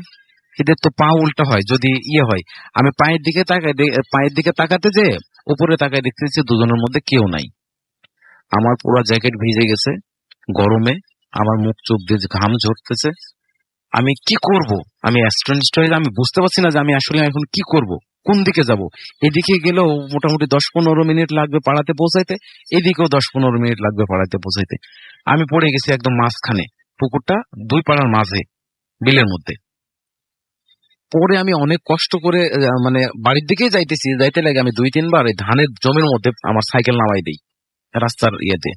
এদের তো পা উল্টা হয়, যদি ইয়ে হয়। আমি পায়ের দিকে তাকাতে যে উপরে তাকায় দেখতেছি দুজনের মধ্যে কেউ নাই। আমার পুরো জ্যাকেট ভিজে গেছে গরমে, আমার মুখ চোখ দিয়ে ঘাম ঝরতেছে। আমি কি করব? আমি অ্যাস্ট্রনিস্ট হয়ে আমি বুঝতে পারছি না যে আমি আসলে এখন কি করব, কোন দিকে যাব। এদিকে গেলেও মোটামুটি 10-15 মিনিট লাগবে পাড়াতে পৌঁছাইতে, এদিকেও 10-15 মিনিট লাগবে পাড়াতে পৌঁছাইতে। আমি পড়ে গেছি একদম মাঝখানে, পুকুরটা 2 পাড়ার মাঝে, বিলের মধ্যে। পরে আমি অনেক কষ্ট করে মানে বাড়ির দিকেই যাইতে লাগে আমি 2-3 বার এই ধানের জমির মধ্যে আমার সাইকেল নামাই দিই রাস্তার ইয়েতে।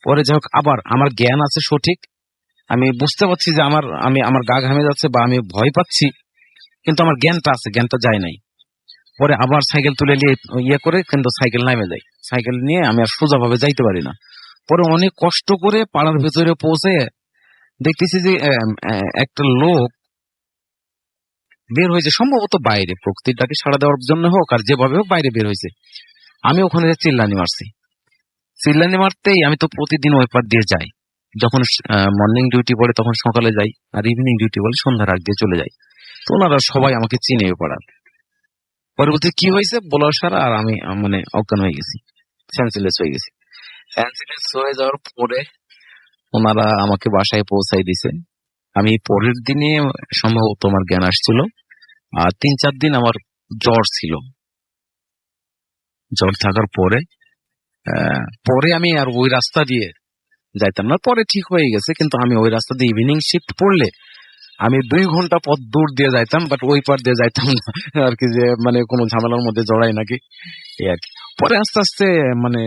পরে যাই হোক, আবার আমার জ্ঞান আছে সঠিক, আমি বুঝতে পারছি যে আমার গা ঘামে যাচ্ছে বা আমি ভয় পাচ্ছি, কিন্তু আমার জ্ঞানটা আছে, জ্ঞানটা যায় নাই। পরে আবার সাইকেল তুলে নিয়ে ইয়ে করে কিন্তু সাইকেল নামে যায়, সাইকেল নিয়ে আমি আর সোজাভাবে যাইতে পারি না। পরে অনেক কষ্ট করে পাড়ার ভেতরে পৌঁছে দেখতেছি যে একটা লোক বের হয়েছে, সম্ভবত বাইরে প্রকৃতিটাকে সাড়া দেওয়ার জন্য হোক আর যেভাবে হোক বাইরে বের হয়েছে। আমি ওখানে চিল্লানি মারছি। চিল্লানি মারতেই, আমি তো প্রতিদিন ওই পার দিয়ে যাই, যখন মর্নিং ডিউটি পড়ে তখন সকালে যাই, আর ইভিনিং ডিউটি বলে সন্ধ্যার আগ দিয়ে চলে যাই। তো ওনারা সবাই আমাকে চিনে পড়ান। পরবর্তী কি হয়েছে বলার সারা, আর আমি মানে অজ্ঞান হয়ে গেছি, সেন্সলেস হয়ে গেছি। সেন্সলেস হয়ে যাওয়ার পরে ওনারা আমাকে বাসায় পৌঁছাই দিছে। আমি পরের দিনে সম্ভবত আমার জ্ঞান আসছিল। আর 3-4 দিন আমার জ্বর ছিল। জ্বর থাকার পরে পরে আমি আর ওই রাস্তা দিয়ে যাইতাম না, পরে ঠিক হয়ে গেছে। কিন্তু আমি ওই রাস্তা দিয়ে ইভিনিং শিফট পড়লে আমি 2 ঘন্টা পথ দূর দিয়ে যাইতাম, বাট ওই পার দিয়ে যাইতাম না আর কি, যে মানে কোনো ঝামেলার মধ্যে জড়াই নাকি, এই আর কি। পরে আস্তে আস্তে মানে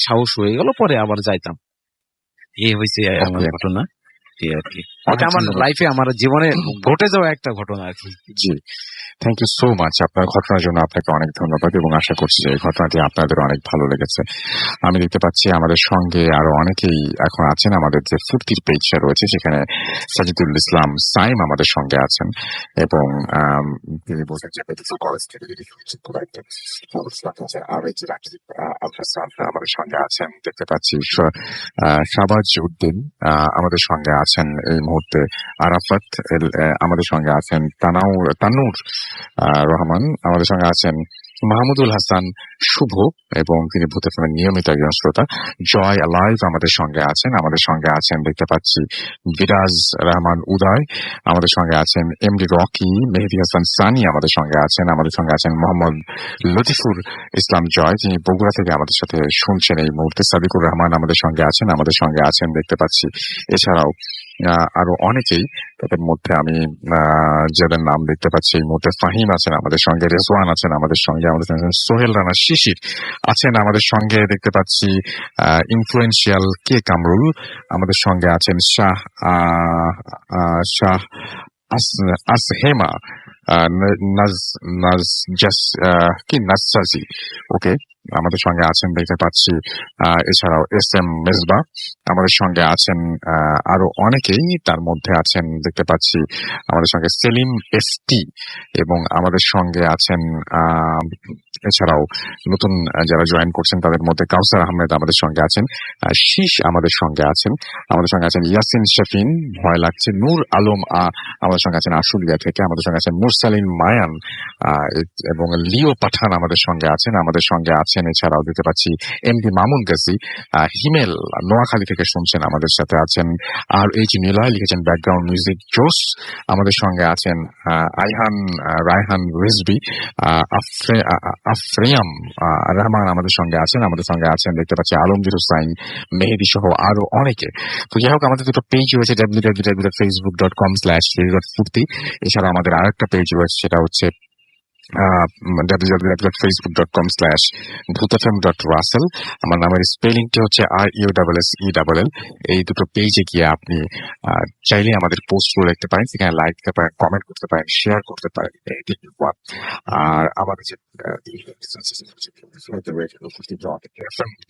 সাহস হয়ে গেল, পরে আবার যাইতাম। এই হয়েছে আমার ওকে, ঘটনা, এই আর কি। অনেক এটা আমার ধন্যবাদ। লাইফে, আমার জীবনে ঘটে যাওয়া একটা ঘটনা আর কি। জি, থ্যাংক ইউ সো মাচ। আপনার ঘটনার জন্য আপনাকে অনেক ধন্যবাদ এবং আশা করছি যে এই ঘটনাটি আপনাদের অনেক ভালো লেগেছে। আমি দেখতে পাচ্ছি আমাদের সঙ্গে আরো অনেকেই এখন আছেন। আমাদের যে ফুর্তির পেজটা রয়েছে সেখানে সাজিদুল ইসলাম সাইম আমাদের সঙ্গে আছেন এবং তিনি বলছেন যে মেডিকেল কলেজ থেকে যদি আর এই যে রাকিব আলহাসান আমাদের সঙ্গে আছেন। দেখতে পাচ্ছি শাহবাজ উদ্দিন আমাদের সঙ্গে আছেন এই মুহূর্তে। আরাফাত আমাদের সঙ্গে আছেন। তানুর রহমান আমাদের সঙ্গে আছেন। মাহমুদুল হাসান শুভ এবং তিনি ভূত এফএম এর নিয়মিত একজন শ্রোতা। জয় লাইভ আমাদের সঙ্গে আছেন। আমাদের সঙ্গে আছেন দেখতে পাচ্ছি বিরাজ রহমান উদয়, আমাদের সঙ্গে আছেন এমডি রকি, মেহেদী হাসান সানি আমাদের সঙ্গে আছেন। আমাদের সঙ্গে আছেন মোহাম্মদ লতিফুর ইসলাম জয়, যিনি বগুড়া থেকে আমাদের সাথে শুনছেন এই মুহূর্তে। সাদিকুর রহমান আমাদের সঙ্গে আছেন। আমাদের সঙ্গে আছেন দেখতে পাচ্ছি এছাড়াও আরো অনেকেই। তাদের মধ্যে আমি যাদের নাম দেখতে পাচ্ছি এই মুহূর্তে, ফাহিম আছেন আমাদের সঙ্গে, রেজওয়ান আছেন আমাদের সঙ্গে, আমাদের সঙ্গে সোহেল রানা শিশির আছেন আমাদের সঙ্গে। দেখতে পাচ্ছি ইনফ্লুয়েন্সিয়াল কে কামরুল আমাদের সঙ্গে আছেন। শাহ আসহেমা নাজাজি, ওকে, আমাদের সঙ্গে আছেন দেখতে পাচ্ছি। এছাড়াও এস এম মেজবা আমাদের সঙ্গে আছেন। আরো অনেকেই, তার মধ্যে আছেন দেখতে পাচ্ছি আমাদের সঙ্গে সেলিম এসটি এবং আমাদের সঙ্গে আছেন এছাড়াও নতুন যারা জয়েন করছেন তাদের মধ্যে কাউসার আহমেদ আমাদের সঙ্গে আছেন। শীষ আমাদের সঙ্গে আছেন। আমাদের সঙ্গে আছেন ইয়াসিন শাফিন, ভয় লাগছে। নূর আলম আমাদের সঙ্গে আছেন আশুলিয়া থেকে। আমাদের সঙ্গে আছেন মুরসালিন মায়ান এবং লিও পাঠান আমাদের সঙ্গে আছেন। আমাদের সঙ্গে আছেন এছাড়াও দেখতে পাচ্ছি এমডি মামুন গাজী, হিমেল নোয়াখালী থেকে শুনছেন আমাদের সাথে আছেন। আর এই যে নিলয় লিখেছেন ব্যাকগ্রাউন্ড মিউজিক জোস। আমাদের সঙ্গে আছেন আইহান রায়হান রিজবি, আফরিয়াম রহমান আমাদের সঙ্গে আছেন। আমাদের সঙ্গে আছেন দেখতে পাচ্ছি আলমগীর হুসাইন, মেহেদী সহ আরো অনেকে। তো যাই হোক, আমাদের দুটো পেজ রয়েছে, www.facebook.com/ফুর্তি। এছাড়া আমাদের আরেকটা পেজ রয়েছে, সেটা হচ্ছে www.facebook.com/bhutfm.russell। আমার নামের স্পেলিংটি হচ্ছে RUSSELL। এই দুটো পেজে গিয়ে আপনি চাইলে আমাদের পোস্টগুলো দেখতে পারেন, সেখানে লাইক দিতে পারেন, কমেন্ট করতে পারেন, শেয়ার করতে পারেন। আর আমাদের যে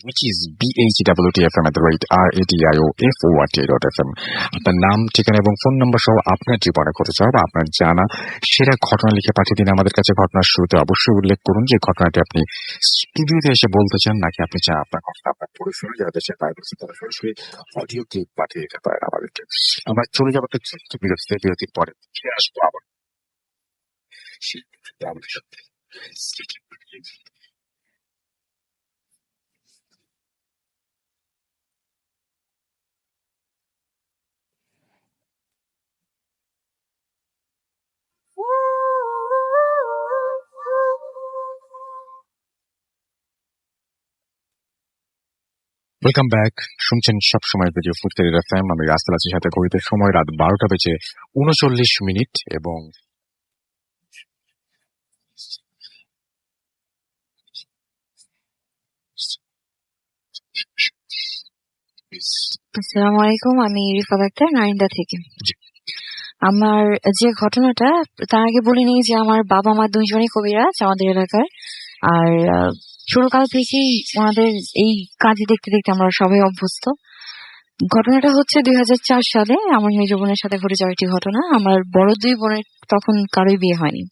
which is BHWTFM@RADIOFORT.FM। আপনার নাম, ঠিকানা এবং ফোন নাম্বার সহ আপনার জীবনে ঘটে যাওয়া বা আপনার জানা সেরা ঘটনা লিখে পাঠিয়ে দিন আমাদের কাছে। ঘটনার শুরুতে অবশ্যই উল্লেখ করুন যে ঘটনাটি আপনি স্টুডিওতে এসে বলতে চান, নাকি আপনি চান আপনার ঘটনা আপনার পরিসরে যারা দেশের বাইরে আছে তারা সরাসরি অডিও ক্লিপ পাঠিয়ে দিতে পারেন আমাদেরকে। আমরা চলে যাবো একটা ছোট্ট বিরতিতে, বিরতির পরে ফিরে আসবো আবার সেই মুহূর্তে আমাদের সাথে। Welcome back. শুনছেন সবসময় রেডিও ফুরফুরা এফএম। আমি রাস্তাল আছি, সাথে ঘড়িতে সময় রাত 12:39 এবং আসসালামু আলাইকুম, আমি রিফাত আক্তার, নারিন্দা থেকে। আমার যে ঘটনাটা, তার আগে বলিনি যে আমার বাবা মা দুইজনই কবিরাজ আমাদের এলাকার। আর ছোটকাল থেকেই ওনাদের এই কাজ দেখতে দেখতে আমরা সবাই অভ্যস্ত। ঘটনাটা হচ্ছে 2004 সালে আমার মেজ বোনের সাথে ঘটে যাওয়া একটি ঘটনা। আমার বড় দুই বোনের তখন কারোই বিয়ে হয়নি।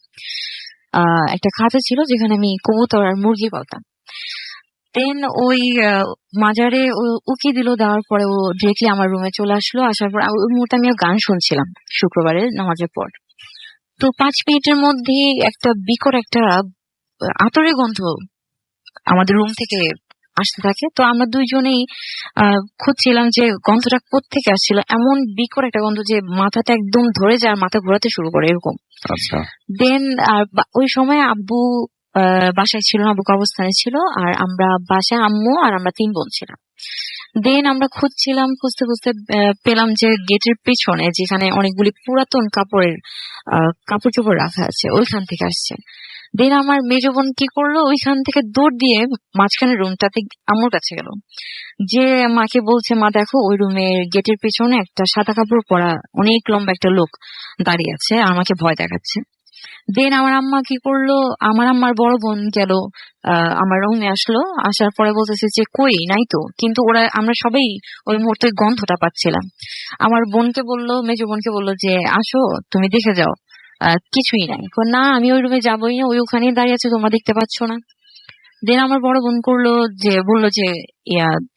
একটা খাঁচা ছিল যেখানে আমি কবুতর আর মুরগি পালতাম। দেন ওই মাজারে উকি দিল, দেওয়ার পরে ও ডিরেক্টলি আমার রুমে চলে আসলো। আসার পর ওই মুহূর্তে আমি গান শুনছিলাম শুক্রবারের নামাজের পর। তো 5 মিনিটের মধ্যে একটা বিকট একটা আতরের গন্ধ আমাদের রুম থেকে আসতে থাকে। তো আমরা দুইজনেই খুঁজছিলাম যে গন্ধটা কোত্থেকে আসছিল। এমন বিকট একটা গন্ধ যে মাথাটা একদম ধরে যায়, মাথা ঘোরাতে শুরু করে এরকম। আচ্ছা। দেন ওই সময় আব্বু বাসায় ছিল না, আব্বু কবরস্থানে ছিল। আর আমরা বাসায় আম্মু আর আমরা 3 বোন ছিলাম। দেন আমরা খুঁজছিলাম, খুঁজতে খুঁজতে পেলাম যে গেটের পেছনে যেখানে অনেকগুলি পুরাতন কাপড় চোপড় রাখা আছে, ওইখান থেকে আসছে। দেন আমার মেজ বোন কি করলো, ওইখান থেকে দৌড় দিয়ে মাঝখানের রুমটাতে আম্মুর কাছে গেল, যে মাকে বলছে, মা দেখো ওই রুমের গেটের পেছনে একটা সাদা কাপড় পরা অনেক লম্বা একটা লোক দাঁড়িয়ে আছে, আমাকে ভয় দেখাচ্ছে। দেন আমার আম্মা কি করলো, আমার আম্মার বড় বোন গেল আমার রুমে আসলো। আসার পরে বলতেছে যে কই নাই তো, কিন্তু আমরা সবাই ওই মুহূর্তে গন্ধটা পাচ্ছিলাম। আমার বোনকে বললো, মেজো বোনকে বললো যে আসো তুমি দেখে যাও, কিছুই নাই। না, আমি ওই রুমে যাবোই না, ওই ওখানেই দাঁড়িয়ে আছে, তোমরা দেখতে পাচ্ছ না। দেন আমার বড় বোন বললো যে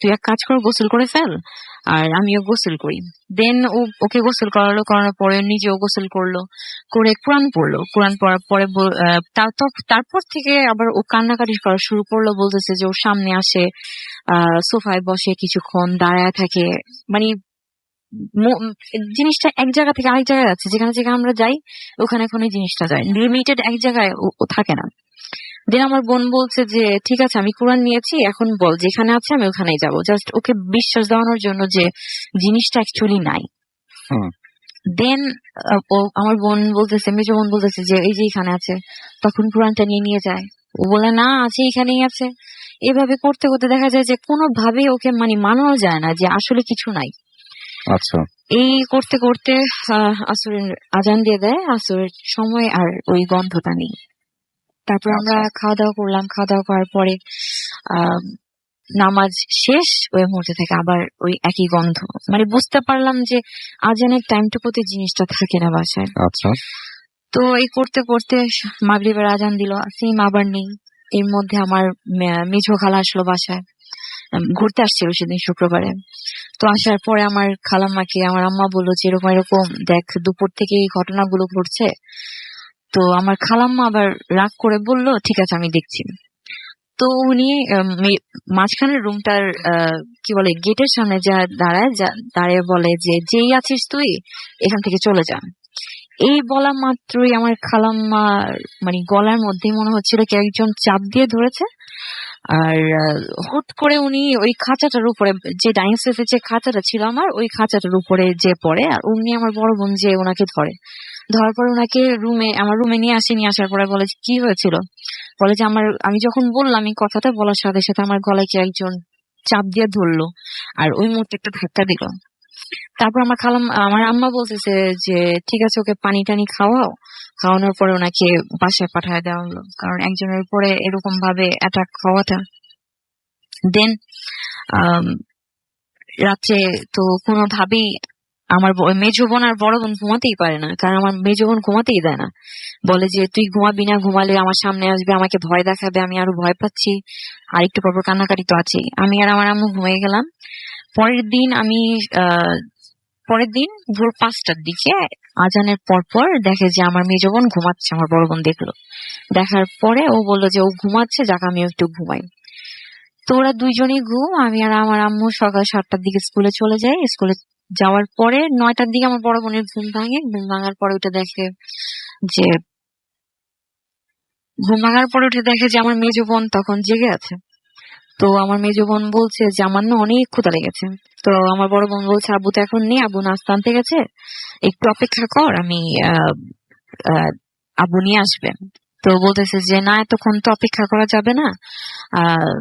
তুই এক কাজ কর, গোসল করে ফেল আর আমিও গোসল করি। দেন ওকে গোসল করানোর পরে নিজেও গোসল করলো, করে কোরআন পড়লো। কোরআন পড়ার পরে তারপর থেকে আবার ও কান্নাকাটি করা শুরু করলো, বলতেছে যে ওর সামনে আসে, সোফায় বসে কিছুক্ষণ দাঁড়ায় থাকে। মানে জিনিসটা এক জায়গা থেকে আরেক জায়গায় আছে, যেখানে যেখানে আমরা যাই ওখানে এখন এই জিনিসটা যায়, লিমিটেড এক জায়গায় ও থাকে না। দেন আমার বোন বলছে যে ঠিক আছে, আমি কোরআন নিয়েছি, এখন বল যেখানে আছে আমি ওখানেই যাবো, জাস্ট ওকে বিশ্বাস দেওয়ানোর জন্য যে জিনিসটা অ্যাকচুয়ালি নাই। দেন আমার বোন বলতেছে, মেজো বোন বলতেছে যে এই যে এখানে আছে, তখন কোরআনটা নিয়ে যায়। ও বলে না, আছে, এখানেই আছে। এভাবে করতে করতে দেখা যায় যে কোনোভাবেই ওকে মানানো যায় না যে আসলে কিছু নাই। আচ্ছা। এই করতে করতে আসরের আজান দিয়ে দেয়, আসরের সময় আর ওই গন্ধটা নেই। তারপর আমরা খাওয়া দাওয়া করলাম। খাওয়া দাওয়া করার পরে নামাজ শেষ, ওই মুহূর্তে থেকে আবার ওই একই গন্ধ। বুঝতে পারলাম যে আজানের টাইমটুকুতে জিনিসটা থাকে না বাসায়। আচ্ছা। তো এই করতে করতে মাগরিবের আজান দিল, সেম আবার নেই। এর মধ্যে আমার মেঝো খালা আসলো বাসায়, ঘুরতে আসছিল সেদিন শুক্রবারে। তো আসার পরে আমার খালাম্মাকে আমার আম্মা বললো যে এরকম এরকম দেখ, দুপুর থেকে এই ঘটনাগুলো ঘটছে। তো আমার খালাম্মা আবার রাগ করে বলল ঠিক আছে আমি দেখছি। তো উনি মাঝখানের রুমটার কি বলে গেটের সামনে যা দাঁড়িয়ে বলে যে যেই আছিস তুই এখান থেকে চলে যা। এই বলা মাত্রই আমার খালাম্মার গলার মধ্যে মনে হচ্ছিল কি একজন চাপ দিয়ে ধরেছে। আর হুট করে উনি ওই খাঁচাটার উপরে, যে ডাইনিং সেটের যে খাঁচাটা ছিল আমার, ওই খাঁচাটার উপরে যে পড়ে, আর উনি আমার বড় বোন যে ওনাকে ধরে। ধরার পর ওনাকে আমার রুমে নিয়ে আসার পরে বলে যে, কি হয়েছিল? বলে যে আমি যখন বললাম এই কথাটা বলার সাথে সাথে আমার গলায় কি একজন চাপ দিয়ে ধরলো, আর ওই মুহূর্তে একটা ধাক্কা দিল। তারপর আমার আম্মা বলতেছে যে ঠিক আছে, ওকে পানি টানি খাওয়ানোর পরে ওনাকে বাসায় পাঠায় দেওয়া হলো, কারণ একজনের উপরে এরকম ভাবে অ্যাটাক হওয়াটা। দেন রাত্রে তো কোনোভাবেই আমার মেজো বোন আর বড় বোন ঘুমাতেই পারে না, কারণ আমার মেজো বোন ঘুমাতেই দেয় না। বলে যে তুই ঘুমাবি না, ঘুমালে আমার সামনে আসবে, আমাকে ভয় দেখাবে, আমি আরো ভয় পাচ্ছি, আর একটু পর কান্নাকাটি তো আছেই। আমি আর আমার আম্মু ঘুমিয়ে গেলাম। পরের দিন ভোর 5টার দিকে আজানের পর দেখে যে আমার মেজো বোন ঘুমাচ্ছে। আমার বড় বোন দেখলো, দেখার পরে ও বললো যে ও ঘুমাচ্ছে, যাক আমি একটু ঘুমাই। তো ওরা দুইজনই ঘুম। আমি আর আমার আম্মু সকাল 7টার দিকে স্কুলে চলে যাই। স্কুলে যাওয়ার পরে 9টার দিকে আমার বড় বোনের ঘুম ভাঙে। ঘুম ভাঙার পরে উঠে দেখে যে আমার মেজো বোন তখন জেগে আছে। তো আমার মেজো বোন বলছে যে আমার না অনেক ক্ষুধা লেগেছে। তো আমার বড় বোন বলছে আব্বু তো এখন নেই, আব্বু নাস্তা আনতে গেছে, একটু অপেক্ষা কর, আমি আব্বু নিয়ে আসবে। তো বলতেছে যে না, এতক্ষণ তো অপেক্ষা করা যাবে না। আহ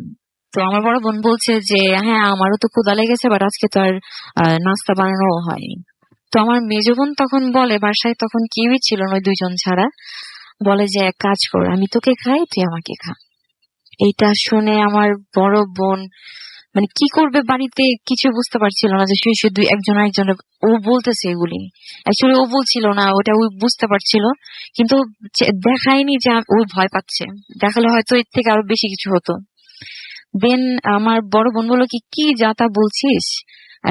তো আমার বড় বোন বলছে যে হ্যাঁ আমারও তো ক্ষুধা লেগেছে, বাট আজকে তো আর নাস্তা বানানো হয়নি। তো আমার মেজো বোন তখন বলে, বাসায় তখন কেউই ছিল না, ওই দুইজন ছাড়া, বলে যে এক কাজ কর, আমি তোকে খাই, তুই আমাকে খা। এইটা শুনে আমার বড় বোন মানে কি করবে বাড়িতে কিছু বুঝতে পারছিল না, যে শুয়ে শুয়ে একজন আরেকজনের ও বলতেছে এগুলি। অ্যাকচুয়ালি ও বলছিল না, ওটা ওই বুঝতে পারছিল, কিন্তু দেখায়নি যে ওই ভয় পাচ্ছে। দেখালে হয়তো এর থেকে আরো বেশি কিছু হতো। দেন আমার বড় বোন বললো কি যা তা বলছিস,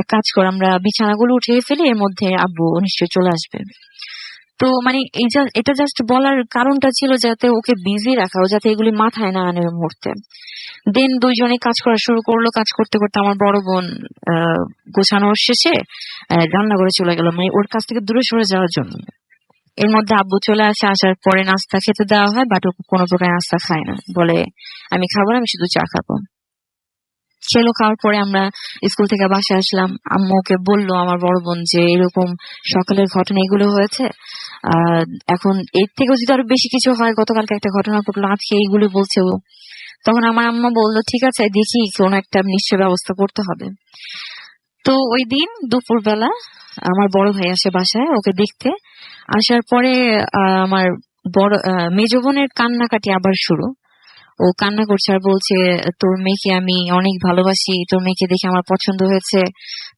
এক কাজ কর, আমরা বিছানাগুলো উঠিয়ে ফেলি, এর মধ্যে আব্বু নিশ্চয়ই চলে আসবে। তো মানে এটা জাস্ট বলার কারণটা ছিল যাতে ওকে বিজি রাখা, ও যাতে এগুলি মাথায় না আনে ওই মুহূর্তে। দেন দুইজনে কাজ করা শুরু করলো। কাজ করতে করতে আমার বড় বোন গোছানোর শেষে রান্নাঘরে চলে গেল, মানে ওর কাছ থেকে দূরে সরে যাওয়ার জন্য। এর মধ্যে আব্বু চলে আসে। আসার পরে নাস্তা খেতে দেওয়া হয়, বাট ও কোনো প্রকার নাস্তা খায় না, বলে আমি খাবো না, আমি শুধু চা খাবো। খেলো, খাওয়ার পরে আমরা স্কুল থেকে বাসায় আসলাম। আম্মুকে বললো আমার বড় বোন যে এরকম সকালের ঘটনা এগুলো হয়েছে, এখন এর থেকেও যদি আরো বেশি কিছু হয়, গতকালকে একটা ঘটনা ঘটলো, আজকে এইগুলো বলছে ও। তখন আমার আম্মা বললো ঠিক আছে, দেখি কোনো একটা নিশ্চয় ব্যবস্থা করতে হবে। তো ওই দিন দুপুরবেলা আমার বড় ভাই আসে বাসায় ওকে দেখতে। আসার পরে আমার মেজো বোনের কান্নাকাটি আবার শুরু। ও কান্না করছে আর বলছে তোর মেয়েকে আমি অনেক ভালোবাসি, তোর মেয়েকে দেখে আমার পছন্দ হয়েছে,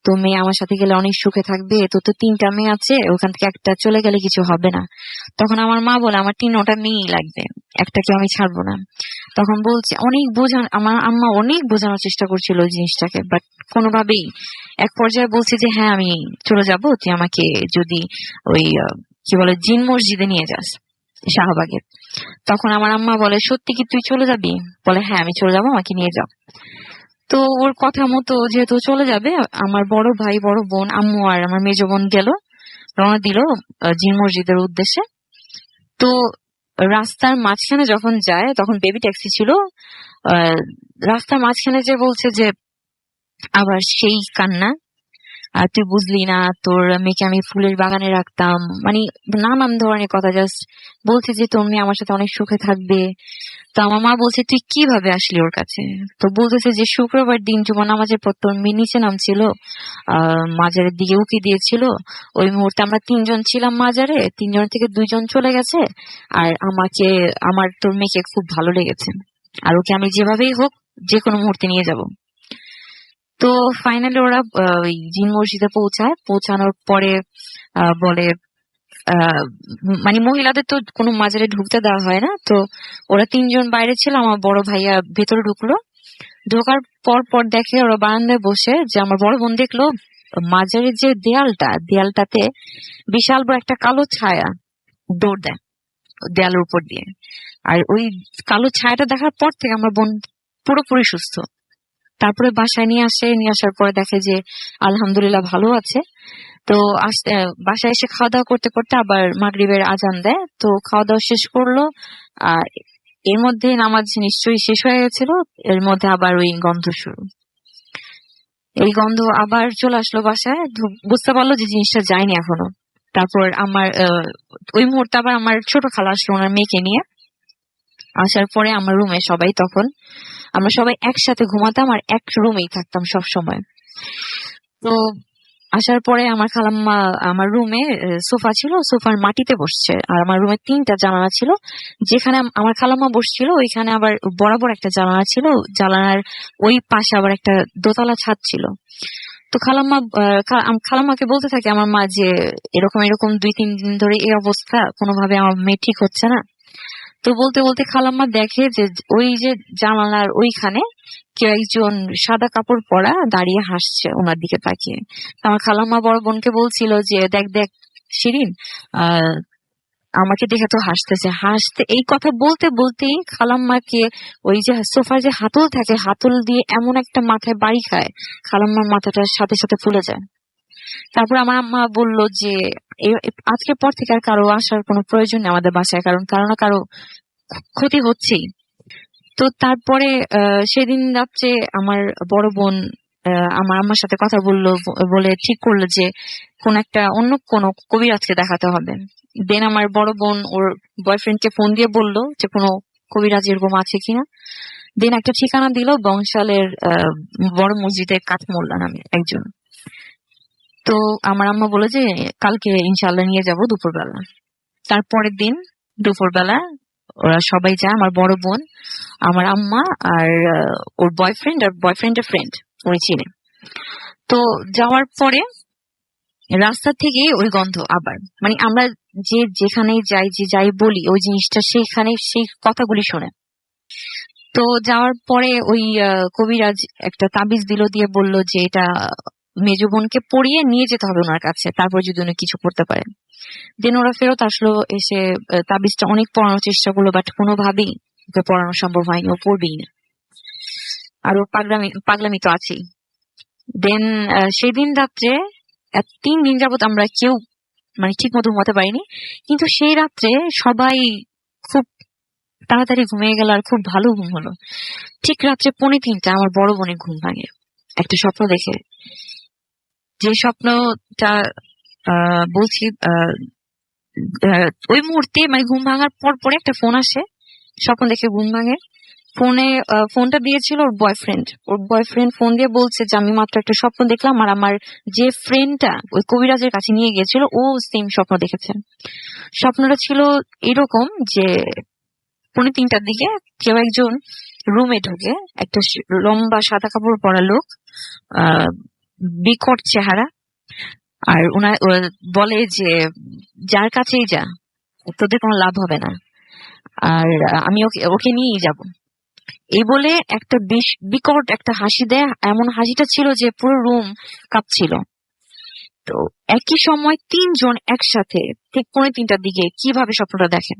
তোর মেয়ে আমার সাথে গেলে অনেক সুখে থাকবে, তোর তো 3টা মেয়ে আছে, ওখান থেকে একটা চলে গেলে কিছু হবে না। তখন আমার মা বলে আমার 3টা মেয়েই লাগবে, একটাকে আমি ছাড়বো না। তখন বলছে আমার আম্মা অনেক বোঝানোর চেষ্টা করছিল ওই জিনিসটাকে, বাট কোনোভাবেই। এক পর্যায়ে বলছে যে হ্যাঁ আমি চলে যাব, তুই আমাকে যদি ওই কি বলে জিন মসজিদে নিয়ে যাস, শাহবাগে। তখন আমার আম্মা বলে সত্যি কি তুই চলে যাবি? বলে হ্যাঁ আমি চলে যাবো, আমাকে নিয়ে যাও। তো ওর কথা মতো যেহেতু চলে যাবে, আমার বড় ভাই, বড় বোন, আম্মু আর আমার মেজো বোন রওনা দিল জিন মসজিদের উদ্দেশ্যে। তো রাস্তার মাঝখানে যখন যায়, তখন বেবি ট্যাক্সি ছিল। রাস্তার মাঝখানে যে বলছে যে আবার সেই কান্না, আর তুই বুঝলি না, তোর মেয়েকে আমি ফুলের বাগানে রাখতাম, মানে নানান ধরনের কথা জাস্ট বলছে যে তোর মেয়ে আমার সাথে অনেক সুখে থাকবে। তো আমার মা বলছে তুই কিভাবে আসলি ওর কাছে? তো বলতেছে যে শুক্রবার দিন জুমা নামাজের পর তোর মেয়ে নিচে নামছিল, মাজারের দিকে উকি দিয়েছিল, ওই মুহূর্তে আমরা 3জন ছিলাম মাজারে, 3জন থেকে 2জন চলে গেছে, আর আমার তোর মেয়েকে খুব ভালো লেগেছে, আর ওকে আমি যেভাবেই হোক যে কোনো মুহূর্তে নিয়ে যাব। তো ফাইনালি ওরা ওই জিন মসজিদে পৌঁছানোর পরে বলে মানে মহিলাদের তো কোনো মাজারে ঢুকতে দেওয়া হয় না। তো ওরা 3জন বাইরে ছিল, আমার বড় ভাইয়া ভেতরে ঢুকলো। ঢোকার পর দেখে ওরা বারান্দায় বসে, যে আমার বড় বোন দেখলো মাজারের যে দেয়ালটাতে বিশাল বড় একটা কালো ছায়া দৌড় দেয় দেয়ালের উপর দিয়ে। আর ওই কালো ছায়াটা দেখার পর থেকে আমার বোন পুরোপুরি সুস্থ। তারপরে বাসায় নিয়ে আসার পরে দেখে যে আলহামদুলিল্লাহ ভালো আছে। তো বাসায় এসে খাওয়া দাওয়া করতে করতে আবার মাগরিবের আজান দেয়। তো খাওয়া দাওয়া শেষ করলো, আর এর মধ্যে নামাজ নিশ্চয়ই শেষ হয়ে গেছিল। এর মধ্যে আবার ওই গন্ধ শুরু। এই গন্ধ আবার চলে আসলো বাসায়, বুঝতে পারলো যে জিনিসটা যায়নি এখনো। তারপর আমার ওই মুহূর্তে আবার আমার ছোট খালা আসলো ওনার মেয়েকে নিয়ে। আসার পরে আমার রুমে সবাই, তখন আমরা সবাই একসাথে ঘুমাতাম আর এক রুমেই থাকতাম সব সময়। তো আসার পরে আমার খালাম্মা আমার রুমে সোফা ছিল, সোফার মাটিতে বসছে, আর আমার রুমে 3টা জানালা ছিল। যেখানে আমার খালাম্মা বসছিল ওইখানে আবার বরাবর একটা জানালা ছিল, জানালার ওই পাশে আবার একটা দোতলা ছাদ ছিল। তো খালাম্মাকে বলতে থাকে আমার মা যে এরকম এরকম 2-3 দিন ধরে এই অবস্থা, কোনোভাবে আমার মেয়ে ঠিক হচ্ছে না। তো বলতে বলতে খালাম্মা দেখে যে ওই যে জানালার ওইখানে কেউ একজন সাদা কাপড় পরা দাঁড়িয়ে হাসছে ওনার দিকে তাকিয়ে। আমার খালাম্মা বড় বোনকে বলছিল যে দেখ দেখ শিরিন, আমাকে দেখে তো হাসতেছে। এই কথা বলতে বলতেই খালাম্মাকে ওই যে সোফার যে হাতল থাকে, হাতল দিয়ে এমন একটা মাথায় বাড়ি খায়, খালাম্মার মাথাটা সাথে সাথে ফুলে যায়। তারপর আমার আম্মা বলল যে আজকের পর থেকে আর কারো আসার কোনো প্রয়োজন নেই আমাদের বাসায়, কারণ কারো না কারো ক্ষতি হচ্ছেই। তো তারপরে সেদিন রাত্রে আমার বড় বোন আমার আম্মার সাথে কথা বলে ঠিক করলো যে অন্য কোনো কবিরাজকে দেখাতে হবে। দেন আমার বড় বোন ওর বয়ফ্রেন্ডকে ফোন দিয়ে বললো যে কোনো কবিরাজ এরকম আছে কিনা। দেন একটা ঠিকানা দিল বংশালের বড় মসজিদের কাঠমোল্লা নামে একজন। তো আমার আম্মা বলে যে কালকে ইনশাল্লাহ নিয়ে যাব দুপুরবেলা। তারপরের দিন দুপুরবেলা ওরা সবাই যায়, আমার বড় বোন, আমার আম্মা আর ওর বয়ফ্রেন্ড আর বয়ফ্রেন্ডের ফ্রেন্ড, উনি ছিলেন। তো যাওয়ার পরে রাস্তা থেকে ওই গন্ধ আবার, মানে আমরা যেখানেই যাই, যে যাই বলি ওই জিনিসটা সেইখানে সেই কথাগুলি শোনে। তো যাওয়ার পরে ওই কবিরাজ একটা তাবিজ দিল, দিয়ে বলল যে এটা মেজো বোনকে পড়িয়ে নিয়ে যেতে হবে ওনার কাছে, তারপর যদি উনি কিছু করতে পারেন। দেন ওরা ফেরত আসলো, এসে তাবিজটা অনেক পড়ানোর চেষ্টা করলো, বাট কোনোভাবেই ওকে পড়ানো সম্ভব হয়নি, ও পড়বেই না। আর ও পাগলামি তো আছেই। দেন সেদিন রাত্রে 3 দিন যাবত আমরা কেউ মানে ঠিক মতো ঘুমাতে পারিনি, কিন্তু সেই রাত্রে সবাই খুব তাড়াতাড়ি ঘুমিয়ে গেল আর খুব ভালো ঘুম হলো। ঠিক রাত্রে 2:45 আমার বড় বোনের ঘুম ভাঙে একটা স্বপ্ন দেখে। যে স্বপ্নটা বলছি, ওই মুহূর্তে মানে ঘুম ভাঙার পর পরে একটা ফোন আসে, স্বপ্ন দেখে ঘুম ভাঙে। ফোনটা দিয়েছিল ওর বয়ফ্রেন্ড ফোন দিয়ে বলছে যে আমি মাত্র একটা স্বপ্ন দেখলাম, আর আমার যে ফ্রেন্ডটা ওই কবিরাজের কাছে নিয়ে গিয়েছিল ও সেম স্বপ্ন দেখেছে। স্বপ্নটা ছিল এরকম যে 3:45 দিকে কেউ একজন রুমে ঢুকে, একটা লম্বা সাদা কাপড় পরা লোক, বিকট চেহারা, আর বলে যে যার কাছেই যা, তোদের কোনো লাভ হবে না, আর আমি ওকে নিয়েই যাব। এই বলে একটা বিকট একটা হাসি দেয়, এমন হাসিটা ছিল যে পুরো রুম কাঁপছিল। তো একই সময় 3 জন একসাথে ঠিক 3:45 দিকে কিভাবে স্বপ্নটা দেখেন,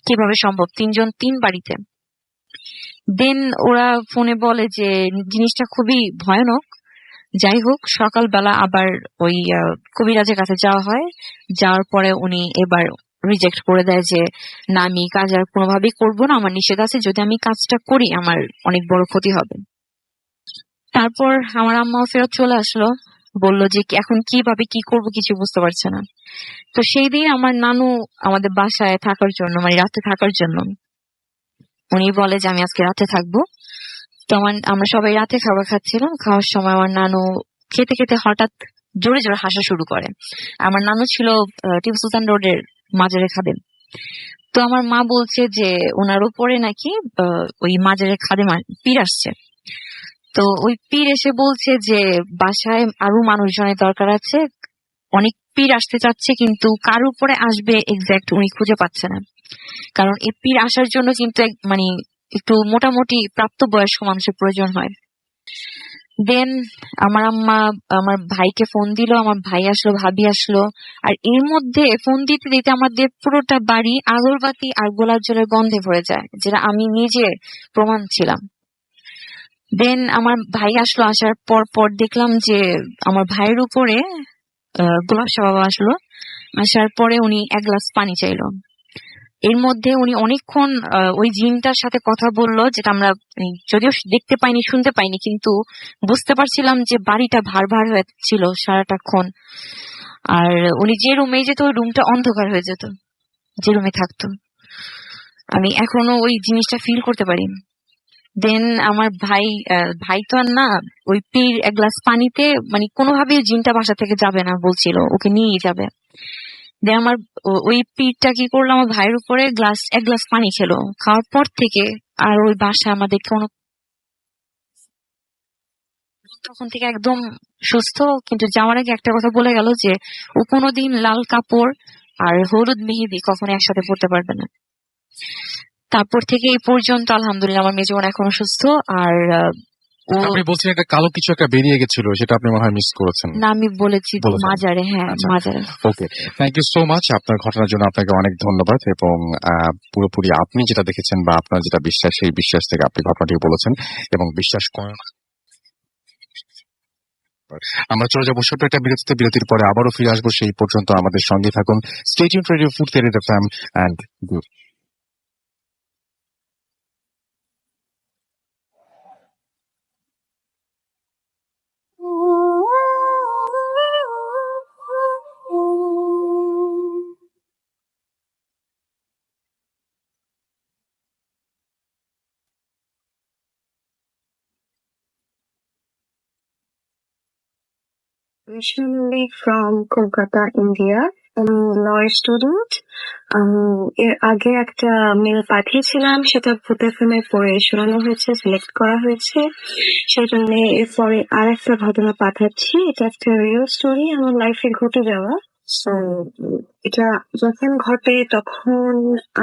কিভাবে সম্ভব 3 জন 3 বাড়িতে। দেন ওরা ফোনে বলে যে জিনিসটা খুবই ভয়ানক। যাই হোক, সকালবেলা আবার ওই কবিরাজের কাছে যাওয়া হয়। যাওয়ার পরে উনি এবার রিজেক্ট করে দেয় যে না, আমি কাজ আর কোনোভাবেই করবো না, আমার নিষেধ আছে, যদি আমি কাজটা করি আমার অনেক বড় ক্ষতি হবে। তারপর আমার আম্মাও ফেরত চলে আসলো, বললো যে এখন কিভাবে কি করব কিছু বুঝতে পারছে না। তো সেই দিন আমার নানু আমাদের বাসায় থাকার জন্য, মানে রাতে থাকার জন্য, উনি বলে যে আমি আজকে রাতে থাকবো। তো আমরা সবাই রাতে খাবার খাচ্ছিলাম, খাওয়ার সময় আমার নানু খেতে খেতে হঠাৎ জোরে জোরে হাসা শুরু করে। আমার নানু ছিল টিপু সুলতান রোডের মাজারে খাদেম। তো আমার মা বলছে যে ওনার উপরে নাকি ওই মাজারে খাদেম পীর আসছে। তো ওই পীর এসে বলছে যে বাসায় আরো মানুষজনের দরকার আছে, অনেক পীর আসতে চাচ্ছে, কিন্তু কার উপরে আসবে এক্সাক্ট উনি খুঁজে পাচ্ছে না, কারণ এই পীর আসার জন্য কিন্তু মানে একটু মোটামুটি প্রাপ্তবয়স্ক মানুষের প্রয়োজন হয়। দেন আমার আম্মা আমার ভাইকে ফোন দিল, আমার ভাই আসলো, ভাবি আসলো, আর এর মধ্যে ফোন দিতে দিতে আমাদের পুরোটা বাড়ি আগরবাতি আর গোলাপ জলের গন্ধে ভরে যায়, যেটা আমি নিজে প্রমাণ ছিলাম। দেন আমার ভাই আসলো, আসার পর দেখলাম যে আমার ভাইয়ের উপরে গোলাপ শাহ বাবা আসলো। আসার পরে উনি 1 গ্লাস পানি চাইলো। এর মধ্যে উনি অনেকক্ষণ ওই জিনটার সাথে কথা বললো, যেটা আমরা যদিও দেখতে পাইনি, শুনতে পাইনি, কিন্তু বুঝতে পারছিলাম যে বাড়িটা ভার ভার হয়েছিল সারাটাক্ষণ। আর উনি যে রুমে যেত ওই রুমটা অন্ধকার হয়ে যেত, যে রুমে থাকতো। আমি এখনো ওই জিনিসটা ফিল করতে পারি। দেন আমার ভাই তো আর না, ওই পীর এক গ্লাস পানিতে মানে কোনোভাবে জিনটা বাসা থেকে যাবে না বলছিল, ওকে নিয়েই যাবে। দেন আমার ওই পীরটা কি করলো, আমার ভাইয়ের উপরে এক গ্লাস পানি খেলো। খাওয়ার পর থেকে আর ওই বাসা আমাদের কোনো, তখন থেকে একদম সুস্থ। কিন্তু যাওয়ার আগে একটা কথা বলে গেল যে ও কোনোদিন লাল কাপড় আর হলুদ মেহেদি কখনো একসাথে পরতে পারবে না। তারপর থেকে এই পর্যন্ত আলহামদুলিল্লাহ আমার মেজবোন এখনো সুস্থ। আর ও, আপনি বলছেন একটা কালো কিছু একটা বেরিয়ে গেছিল, সেটা আপনি মনে হয় মিস করেছেন। না আমি বলেছি তো বলেছেন। মাজারে, হ্যাঁ আচ্ছা। মাজারে। ওকে, থ্যাংক ইউ সো মাচ। আপনার ঘটনার জন্য আপনাকে অনেক ধন্যবাদ। এবং পুরোপুরি আপনি যেটা দেখেছেন বা আপনার যেটা বিশ্বাস, সেই বিশ্বাস থেকে আপনি ঘটনাটি বলেছেন এবং বিশ্বাস করেন। আমরা চলে যাবো ছোট্ট একটা বিরতিতে। বিরতির পরে আবারও ফিরে আসবো। সেই পর্যন্ত আমাদের সঙ্গে থাকুন। স্টে টিউনড রেডিও ফুড তেরিদ FM and good. Originally from Kolkata, India. আমি ল স্টুডেন্ট। এর আগে একটা মেল পাঠিয়েছিলাম, সেটা ভূতে ফিল্মে পড়ে শোনানো হয়েছে, সিলেক্ট করা হয়েছে। সেই জন্য এরপরে আর একটা ঘটনা পাঠাচ্ছি। এটা একটা রিয়েল স্টোরি, আমার লাইফে ঘটে যাওয়া। সো এটা যখন ঘটে তখন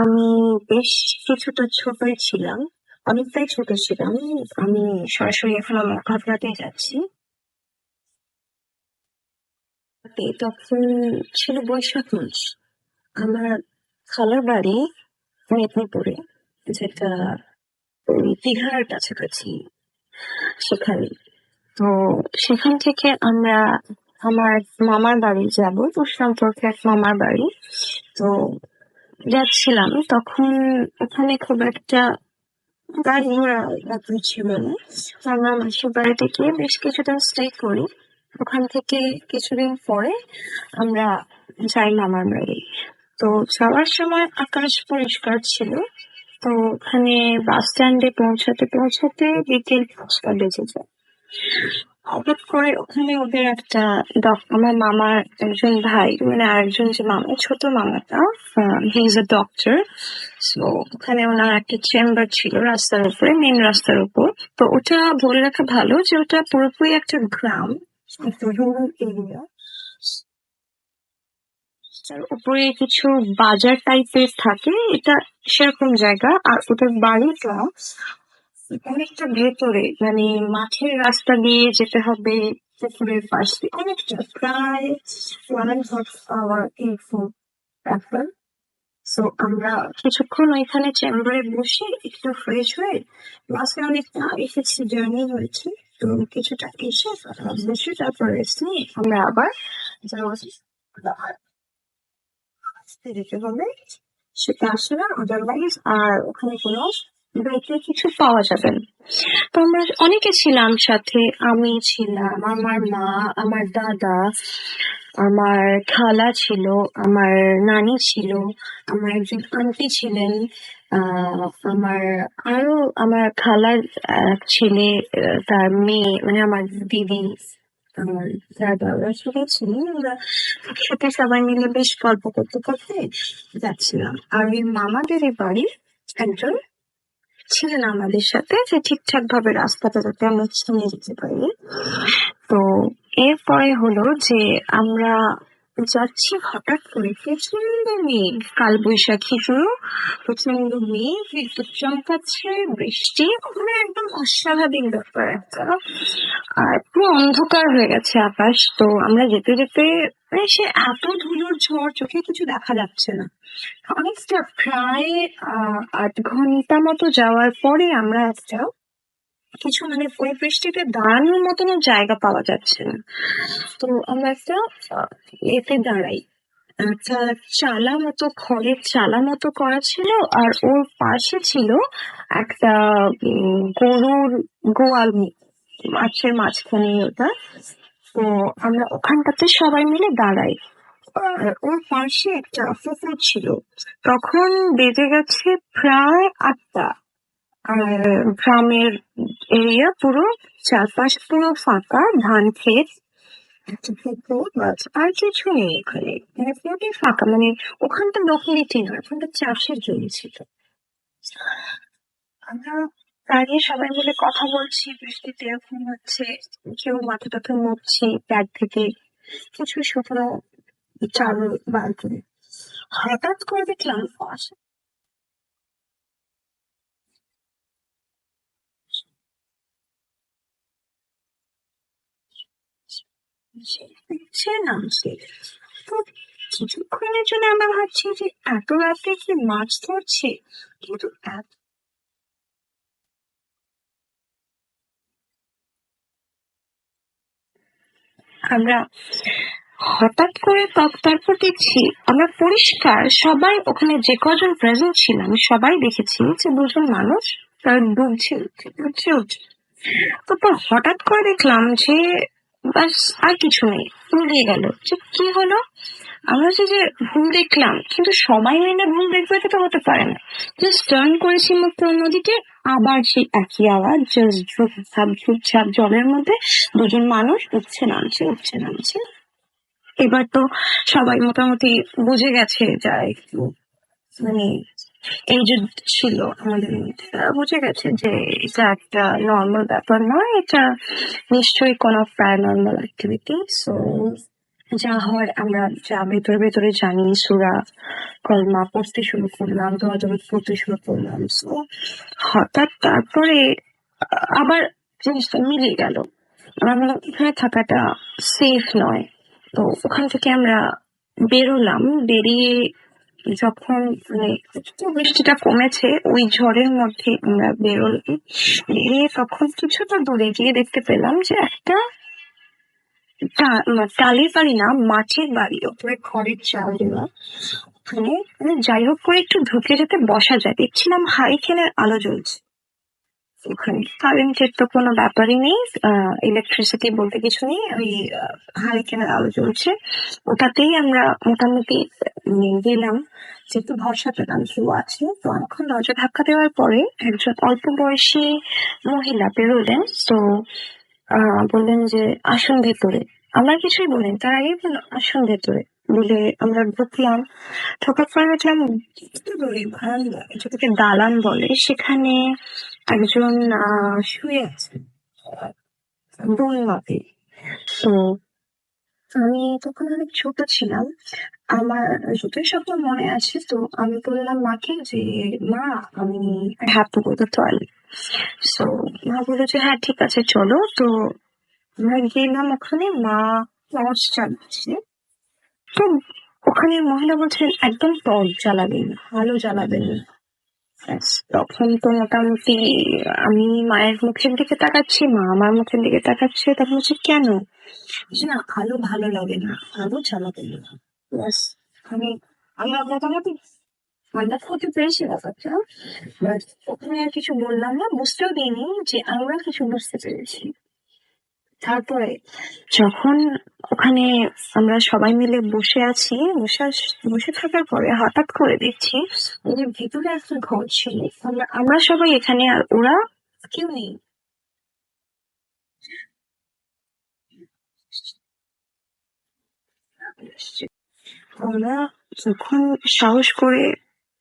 আমি বেশ কিছুটা ছোটই ছিলাম, অনেকটাই ছোট ছিলাম। আমি সরাসরি এখন আমার ঘটনাতেই যাচ্ছি। তখন ছিল বৈশাখ মাস। আমার খালার বাড়ি মেদিনীপুরে, যেটা ওই দীঘার কাছাকাছি সেখানে। তো সেখান থেকে আমরা আমার মামার বাড়ি যাব, তো সম্পর্কে এক মামার বাড়ি। তো যাচ্ছিলাম, তখন ওখানে খুব একটা গাড়ি ঘোড়া ব্যাপার ছিল না। তো আমরা মাসির বাড়িতে গিয়ে বেশ কিছুদিন স্টে করি। ওখান থেকে কিছুদিন পরে আমরা যাই মামার বাড়ি। তো যাওয়ার সময় আকাশ পরিষ্কার ছিল। তো ওখানে বাস স্ট্যান্ডে পৌঁছাতে বিকেল 5টা বেজে যায়। হঠাৎ করে ওখানে ওদের একটা আমার মামার একজন ভাই, মানে আরেকজন যে মামা, ছোট মামাটা, he is a doctor. So ওখানে ওনার একটা চেম্বার ছিল রাস্তার উপরে, মেন রাস্তার উপর। তো ওটা বলে রাখা ভালো যে ওটা পুরোপুরি একটা গ্রাম, একটা রুরাল এরিয়া। তার উপরে কিছু বাজার টাইপের থাকে, এটা সেরকম জায়গা। আর ওদের বাড়িটা অনেকটা ভেতরে, মানে মাঠের রাস্তা দিয়ে যেতে হবে, পুকুরের পাশ দিয়ে অনেকটা, প্রায় 1.5 hour ব্যাপার। সো আমরা কিছুক্ষণ ওইখানে চেম্বারে বসে একটু ফ্রেশ হয়ে, বাসে অনেকটা এসেছি, জার্নি হয়েছে, তো কিছুটা এসে বসে তারপর রেস্ট নিয়ে আমরা আবার যাওয়া যেতে হবে, সেটা আসলে আদারওয়াইজ আর ওখানে কোনো ব্রেকে কিছু পাওয়া যাবে না। তো আমরা অনেকে ছিলাম সাথে, আমি ছিলাম, আমার মা, আমার দাদা, আমার খালা ছিল, আমার নানি ছিল, আমার একজন আন্টি ছিলেন, আমার আরো আমার খালার ছেলে, তার মেয়ে, মানে আমার দিদি, আমার দাদা, ওরা সবাই ছিলেন। আমরা একসাথে সবাই মিলে বেশ গল্প করতে করতে যাচ্ছিলাম। আর ওই মামাদের বাড়ি একজন ছিলেন আমাদের সাথে, যে ঠিকঠাক ভাবে রাস্তাটা যাতে আমরা চিনে যেতে পারি। তো এরপরে হলো যে আমরা যাচ্ছি, হঠাৎ করে প্রচন্ড মেঘ, কালবৈশাখী শুরু, প্রচন্ড মেঘ, বিদ্যুৎ চমকাচ্ছে, বৃষ্টি, মানে একদম অস্বাভাবিক ব্যাপার একটা। আর পুরো অন্ধকার হয়ে গেছে আকাশ। তো আমরা যেতে যেতে, মানে সে এত ধুলোর ঝড়, চোখে কিছু দেখা যাচ্ছে না। অনেকটা প্রায় 8 ঘন্টা মতো যাওয়ার পরে আমরা একটা কিছু, মানে ওই বৃষ্টিতে দাঁড়ানোর মতনও জায়গা পাওয়া যাচ্ছে না। তো আমরা একটা এতে দাঁড়াই, একটা চালা মতো, খড়ের চালা মতো করা ছিল। আর ওর পাশে ছিল একটা গরুর গোয়াল, মাছের মাঝখানে ওটা। তো আমরা ওখানটাতে সবাই মিলে দাঁড়াই। আর ওর পাশে একটা পুকুর ছিল। তখন বেজে গেছে প্রায় 8টা। আর গ্রামের এরিয়া পুরো, চারপাশ পুরো ফাঁকা, ধান ক্ষেত, একটা পুকুর, বাস আর কিছু নেই ওখানে, মানে পুরোটাই ফাঁকা। মানে ওখানটা লোকালিটি নয়, ওখানটা চাষের জমি ছিল। আমরা দাঁড়িয়ে সবাই মিলে কথা বলছি, বৃষ্টিতে এরকম হচ্ছে, কেউ মাথা টাথা মুছছি, ব্যাগ থেকে কিছু শুকনো চাল বার করে। হঠাৎ করে দেখলাম পাশে নিচে নামছে। তো কিছুক্ষণের জন্য আমরা ভাবছি যে এত রাতে কি মাছ ধরছে, কিন্তু আমরা হঠাৎ করে তারপর দেখছি, আমরা পরিষ্কার সবাই ওখানে যে কজন প্রেজেন্ট ছিলাম সবাই দেখেছি যে দুজন মানুষ তার ডুবছে উঠছে। তো হঠাৎ করে দেখলাম যে বাস আর কিছু নেই, মিলিয়ে গেল যে কি হলো। আমরা যে ভুল দেখলাম, কিন্তু সবাই মিলে ভুল দেখবে এটা তো হতে পারে না। জাস্ট টার্ন করেছি মুখটা অন্যদিকে, আবার সেই একই আওয়াজ, জাস্ট ঝুপঝাপ জলের মধ্যে দুজন মানুষ উঠছে নামছে। এবার তো সবাই মোটামুটি বুঝে গেছে যা একটু, মানে এই যে ছিল আমাদের মধ্যে, তারা বুঝে গেছে যে এটা একটা নর্মাল ব্যাপার নয়, এটা নিশ্চয়ই কোনো প্যারানর্মাল অ্যাক্টিভিটি। সো যা হয় আমরা যা ভেতরে ভেতরে জানি, সূরা কলমা পড়তে শুরু করলাম, দোয়া পড়তে শুরু করলাম। সো হঠাৎ তারপরে আবার জিনিসটা মিলিয়ে গেল। আমরা বললাম এখানে থাকাটা সেফ নয়। তো ওখান থেকে আমরা বেরোলাম। বেরিয়ে যখন মানে একটু বৃষ্টিটা কমেছে, ওই ঝড়ের মধ্যে আমরা বেরোলাম। বেরিয়ে তখন কিছুটা দূরে গিয়ে দেখতে পেলাম যে একটা টালির বাড়ি না, মাটির বাড়ি, ওপরে খড়ের চাল দেওয়া। ওখানে মানে যাই হোক করে একটু ঢুকে যেতে বসা যায়। দেখছিলাম হারিকেনের আলো জ্বলছে ওখানে। কারেন্টের তো কোনো ব্যাপারই নেই, ইলেকট্রিসিটি বলতে কিছু নেই, ওই হারিকেনের আলো জ্বলছে। ওটাতেই আমরা মোটামুটি গেলাম, যেহেতু ভরসা পেলাম কেউ আছে। তো অনেকক্ষণ দরজা ধাক্কা দেওয়ার পরে একজন অল্প বয়সী মহিলা বেরোলেন। তো বললেন যে আসুন ভেতরে। আমরা কিছুই বলিনি, তার আগেই বললো আসুন ভেতরে বলে আমরা ঢুকলাম। ঢোকার পরে দেখলাম একটু দূরে বারান্দা, যেটাকে দালান বলে, সেখানে একজন শুয়ে আছে দোলনাতে। তো আমি তখন অনেক ছোট ছিলাম, আমার যতই স্বপ্ন মনে আছে। তো আমি বললাম মাকে যে মা, আমি have to go to toilet. So মা বললো যে হ্যাঁ ঠিক আছে চলো। তো আমরা গেলাম ওখানে, মা টর্চ চালাচ্ছে। তো ওখানে মহিলা বলছেন একদম টর্চ জ্বালাবেন, আলো জ্বালাবেন না। ব্যাস, তখন তো মোটামুটি আমি মায়ের মুখের দিকে তাকাচ্ছি, মা আমার মুখের দিকে তাকাচ্ছে। তখন হচ্ছে কেন, বলছে, না আলো ভালো লাগে না, আলো জ্বালাবেন না। ব্যাস, আমি আমরা মোটামুটি আন্দাজ করতে পেরেছি ব্যাপারটা। বাট ওখানে আর কিছু বললাম না, বুঝতেও দিইনি যে আমরা কিছু বুঝতে পেরেছি। তারপরে যখন ওখানে আমরা সবাই মিলে বসে আছি, বসে থাকার পরে হঠাৎ করে দেখছি ওদের ভিতরে একটা ঘর ছিল। আমরা সবাই এখানে, আর ওরা কেউ নেই। ওরা যখন সাহস করে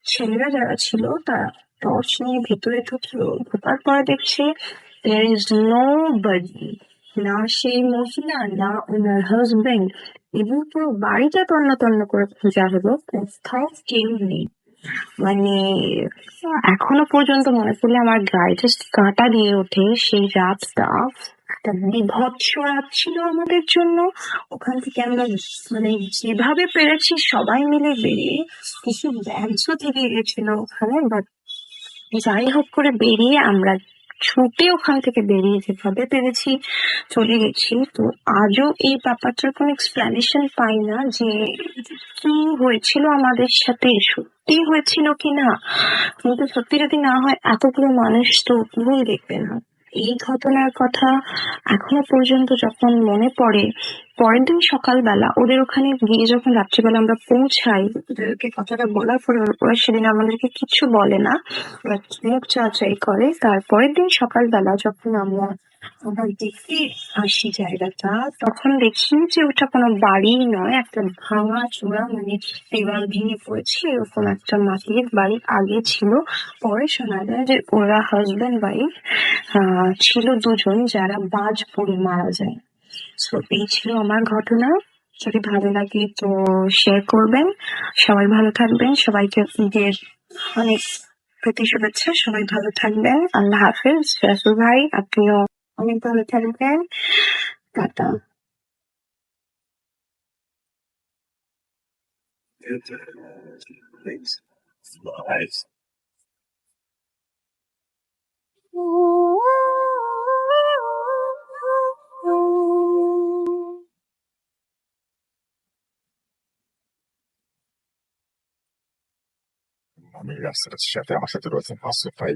ছেলেরা যারা ছিল তারা টর্চ নিয়ে ভেতরে ঢুকলো, ঢোকার পরে দেখছে there is nobody, না সেই মহিলা না ওনার হাজবেন্ড, এবং পুরো বাড়িটা তন্ন তন্ন করে খোঁজা হলো, কোথাও কেউ নেই। মানে এখনো পর্যন্ত মনে পড়লে আমার গায়ে জাস্ট কাঁটা দিয়ে ওঠে। সেই রাতটা একটা বীভৎস রাত ছিল আমাদের জন্য। ওখান থেকে আমরা মানে যেভাবে পেরেছি সবাই মিলে বেরিয়ে, কিছু ব্যাগও থেকে গেছিল ওখানে, বাট যাই হোক করে বেরিয়ে আমরা ছুটে ওখান থেকে বেরিয়ে যেভাবে পেরেছি চলে গেছি। তো আজও এই ব্যাপারটার কোনো এক্সপ্লেনেশন পাই না যে কি হয়েছিল আমাদের সাথে, সত্যি হয়েছিল কিনা। কিন্তু সত্যি যদি না হয় এতগুলো মানুষ তো ভুল দেখবে না। এই ঘটনার কথা এখনো পর্যন্ত যখন মনে পড়ে, পরের দিন সকালবেলা ওদের ওখানে গিয়ে যখন রাত্রিবেলা আমরা পৌঁছাই, ওদেরকে কথাটা বলার পরে ওরা সেদিন আমাদেরকে কিছু বলে না, ওরা মুখ চাওয়াচাই করে। তারপরের দিন সকালবেলা যখন আমরা আবার দেখতে আসি জায়গাটা, তখন দেখি যে ওটা কোনো বাড়ি নয়, একটা ভাঙা চূড়া, মানে দেওয়াল ভেঙে পড়েছে এরকম একটা মাটির বাড়ি আগে ছিল। পরে শোনা যায় যে ওরা হাজবেন্ড ওয়াইফ ছিল দুজন, যারা বাজ পড়ে মারা যায়। তো এই ছিল আমার ঘটনা। যদি ভালো লাগে তো শেয়ার করবেন। সবাই ভালো থাকবেন, সবাইকে ঈদের অনেক প্রীতি শুভেচ্ছা। সবাই ভালো থাকবেন, আল্লাহ হাফেজ। রাসুল ভাই আপনিও অনেক ভালো থাকবেন, টাটা। আমি রাস্তার সাথে আমার সাথে রয়েছেন আসিফ ভাই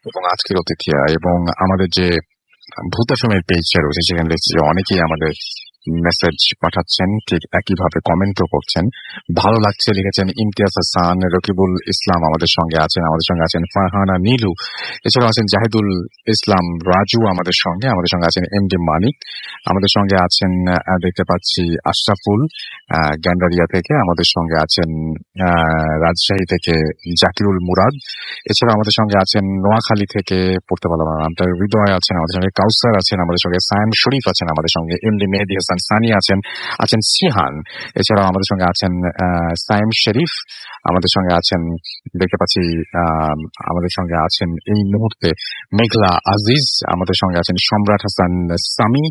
এবং আজকের অতিথিয়া, এবং আমাদের যে ভূত এফএমের পেজটা রয়েছে সেখানে দেখছি যে অনেকেই আমাদের মেসেজ পাঠাচ্ছেন, ঠিক একইভাবে কমেন্টও করছেন। ভালো লাগছে লিখেছেন ইমতিয়াজ হাসান, রকিবুল ইসলাম আমাদের সঙ্গে আছেন, আমাদের সঙ্গে আছেন ফারহানা নীলু, এছাড়াও আছেন জাহিদুল ইসলাম রাজু আমাদের সঙ্গে আছেন এমডি মানিক, আমাদের সঙ্গে আছেন দেখতে পাচ্ছি আশরাফুল গ্যান্ডারিয়া থেকে, আমাদের সঙ্গে আছেন রাজশাহী থেকে জাকিরুল মুরাদ, এছাড়াও আমাদের সঙ্গে আছেন নোয়াখালী থেকে, পড়তে পারলাম না নামটা, হৃদয় আছেন আমাদের সঙ্গে, কাউসার আছেন আমাদের সঙ্গে, সায়েম শরীফ আছেন আমাদের সঙ্গে, এমডি মেহেদী হাসান সানি আছেন সিহান, এছাড়াও আমাদের সঙ্গে আছেন সায়েম শরীফ, আমাদের সঙ্গে আছেন দেখতে পাচ্ছি আমাদের সঙ্গে আছেন এই মুহূর্তে মেঘলা আজিজ, আমাদের সঙ্গে আছেন সম্রাট হাসান সামি,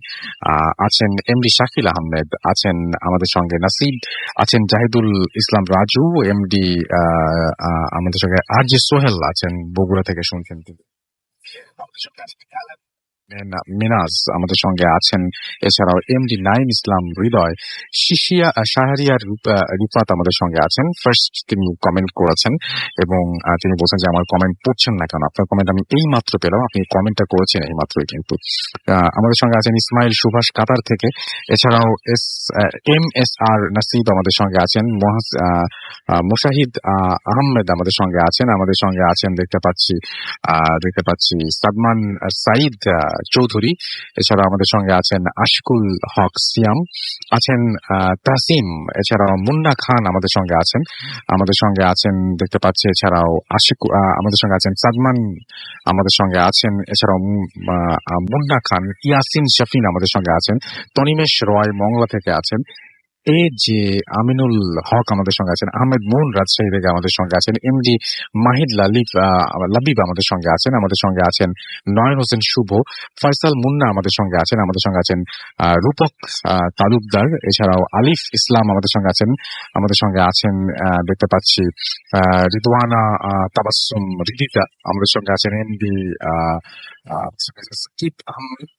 আছেন এমডি শাকিল আহমেদ, আছেন আমাদের সঙ্গে নাসিব, আছেন জাহিদুল ইসলাম রাজু, এমডি আমাদের সঙ্গে আরজে সোহেল আছেন, বগুড়া থেকে শুনছেন তিনি, আমাদের সঙ্গে আছেন মিনাজ আমাদের সঙ্গে আছেন, এছাড়াও এমডি নাইম ইসলাম হৃদয়, শাহরিয়ার রিফাত আমাদের সঙ্গে আছেন। ফার্স্ট তিনি কমেন্ট করেছেন এবং তিনি বলছেন যে আমার কমেন্ট পড়ছেন না কেন, আপনার কমেন্ট আমি এই মাত্র পেলাম, আপনি কমেন্টটা করেছেন এই মাত্রই। কিন্তু আমাদের সঙ্গে আছেন ইসমাইল সুভাষ কাতার থেকে, এছাড়াও MSR নাসিব আমাদের সঙ্গে আছেন, মুশাহিদ আহমেদ আমাদের সঙ্গে আছেন দেখতে পাচ্ছি সাদমান সাইদ চৌধুরী, এছাড়াও আমাদের সঙ্গে আছেন আশকুল হক সিয়াম, আছেন তাসিম, এছাড়াও মুন্না খান আমাদের সঙ্গে আছেন দেখতে পাচ্ছি, এছাড়াও আমাদের সঙ্গে আছেন সাদমান আমাদের সঙ্গে আছেন, এছাড়াও মুন্না খান, ইয়াসিন শাফিন আমাদের সঙ্গে আছেন, তনিমেশ রয় মংলা থেকে আছেন, যে আমিনুল হক আমাদের সঙ্গে আছেন, আহমেদ মুন রাজশাহী থেকে আমাদের সঙ্গে আছেন, এমডি মাহিদ লাবিব আমাদের সঙ্গে আছেন নয়ন হোসেন শুভ, ফয়সাল মুন্না আমাদের সঙ্গে আছেন রূপক তালুকদার, এছাড়াও আলিফ ইসলাম আমাদের সঙ্গে আছেন দেখতে পাচ্ছি রিদওয়ানা তাবাসসুম রিদিতা আমাদের সঙ্গে আছেন, এমডি সাকিব আহমেদ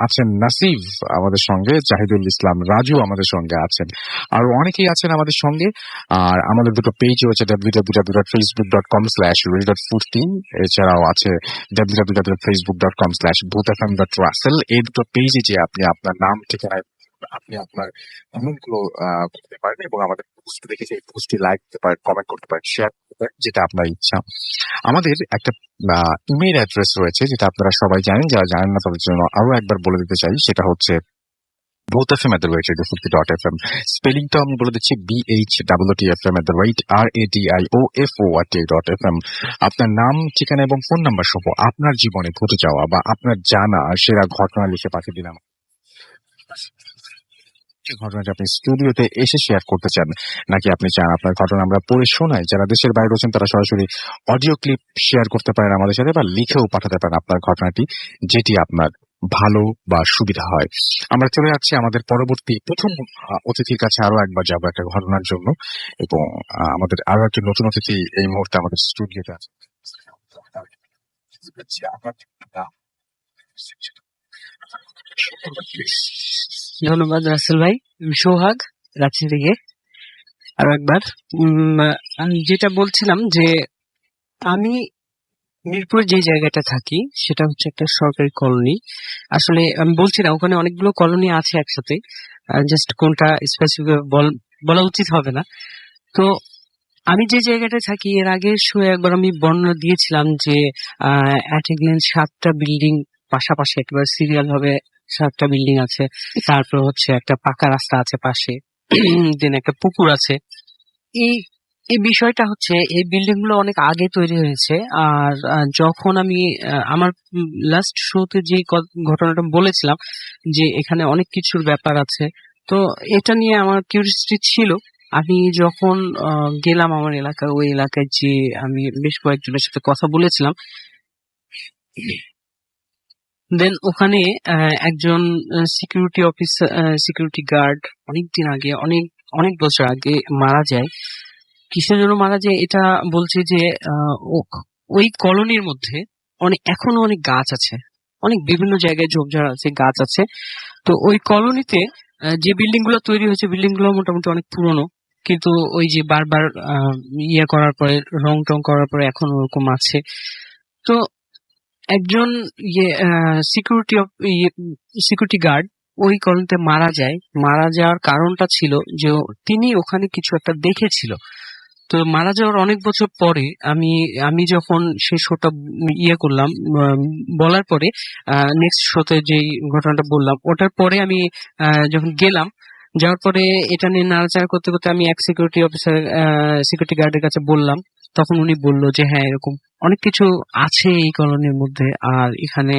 আছেন, নাসিব আমাদের সঙ্গে, জাহিদুল ইসলাম রাজু আমাদের সঙ্গে আছেন, আর অনেকেই আছেন আমাদের সঙ্গে। আর আমাদের দুটো পেজ রয়েছে www.facebook.com/read.14, এছাড়াও আছে www.facebook.com/bhutfm.russell। এই দুটো পেজে যে আপনি আপনার নাম ঠিকানায় আপনি আপনার কমেন্টগুলো করতে পারেন এবং আমাদের পোস্ট দেখে সেই পোস্টটি লাইক করতে পারেন, কমেন্ট করতে পারেন, শেয়ার করতে পারেন, যেটা আপনার ইচ্ছা। আমাদের একটা ইমেইল অ্যাড্রেস রয়েছে, যেটা আপনারা সবাই জানেন, যারা জানেন না তাদের জন্য আরো একবার বলে দিতে চাই, সেটা হচ্ছে bothfm@radio50.fm। স্পেলিংটা আমি বলে দিচ্ছি, BHTFM@RADIOFORT.FM। আপনার নাম, ঠিকানা এবং ফোন নাম্বার সহ আপনার জীবনে ঘটে যাওয়া বা আপনার জানা সেরা ঘটনা লিখে পাঠিয়ে দিলাম। যে ঘটনাটা আপনি স্টুডিওতে এসে শেয়ার করতে চান, নাকি আপনি চান আপনার ঘটনা আমরা পড়ে শোনাই, যারা দেশের বাইরে রয়েছেন তারা সরাসরি অডিও ক্লিপ শেয়ার করতে পারেন আমাদের সাথে, বা লিখেও পাঠাতে পারেন আপনার ঘটনাটি, যেটি আপনার ভালো বা সুবিধা হয়। আমরা চলে যাচ্ছি আমাদের পরবর্তী প্রথম অতিথির কাছে, আরো একবার যাবো একটা ঘটনার জন্য, এবং আমাদের আরো একটি নতুন অতিথি এই মুহূর্তে আমাদের স্টুডিওতে আছে। ধন্যবাদ রাসেল ভাই। সোহাগ রাঁচি থেকে আরো একবার। আমি যেটা বলছিলাম যে আমি মিরপুরে যে জায়গাটা থাকি সেটা হচ্ছে একটা সরকারি কলোনি। আসলে আমি বলছি না, ওখানে অনেকগুলো কলোনি আছে একসাথে, জাস্ট কোনটা স্পেসিফিক বলা উচিত হবে না। তো আমি যে জায়গাটায় থাকি এর আগে একবার আমি বর্ণনা দিয়েছিলাম যে অ্যাট এ গ্ল্যান্স 7টা বিল্ডিং পাশাপাশি একেবারে সিরিয়াল ভাবে 7টা বিল্ডিং আছে। তারপর হচ্ছে একটা পাকা রাস্তা আছে পাশে, দেন একটা পুকুর আছে। এই এই বিষয়টা হচ্ছে এই বিল্ডিং গুলো অনেক আগে তৈরি হয়েছে। আর যখন আমি আমার লাস্ট শোতে যে ঘটনাটা বলেছিলাম যে এখানে অনেক কিছুর ব্যাপার আছে, তো এটা নিয়ে আমার কিউরিয়াসিটি ছিল। আমি যখন গেলাম আমার এলাকায়, ওই এলাকায় যে আমি বেশ কয়েকজনের সাথে কথা বলেছিলাম, দেন ওখানে একজন সিকিউরিটি অফিসার, সিকিউরিটি গার্ড অনেকদিন আগে, অনেক অনেক বছর আগে মারা যায়। কিসের জন্য মারা যায় এটা বলছে যে ওই কলোনির মধ্যে এখনো অনেক গাছ আছে, অনেক বিভিন্ন জায়গায় ঝোপঝাড় আছে, গাছ আছে। তো ওই কলোনিতে যে বিল্ডিং গুলো তৈরি হয়েছে, বিল্ডিং গুলো মোটামুটি অনেক পুরনো, কিন্তু ওই যে বারবার ইয়ে করার পরে, রং টং করার পরে এখন ওরকম আছে। তো একজন ইয়ে সিকিউরিটি সিকিউরিটি গার্ড ওই কলোনিতে মারা যায়। মারা যাওয়ার কারণটা ছিল যে তিনি ওখানে কিছু একটা দেখেছিল। তো মারা যাওয়ার অনেক বছর পরে আমি আমি যখন সেই শোটা ইয়ে করলাম, বলার পরে নেক্সট শোতে যে ঘটনাটা বললাম ওটার পরে আমি যখন গেলাম, যাওয়ার পরে এটা নিয়ে নাড়াচাড়া করতে করতে আমি এক সিকিউরিটি অফিসার, সিকিউরিটি গার্ডের কাছে বললাম। তখন উনি বলল যে হ্যাঁ, এরকম অনেক কিছু আছে এই কলোনির মধ্যে, আর এখানে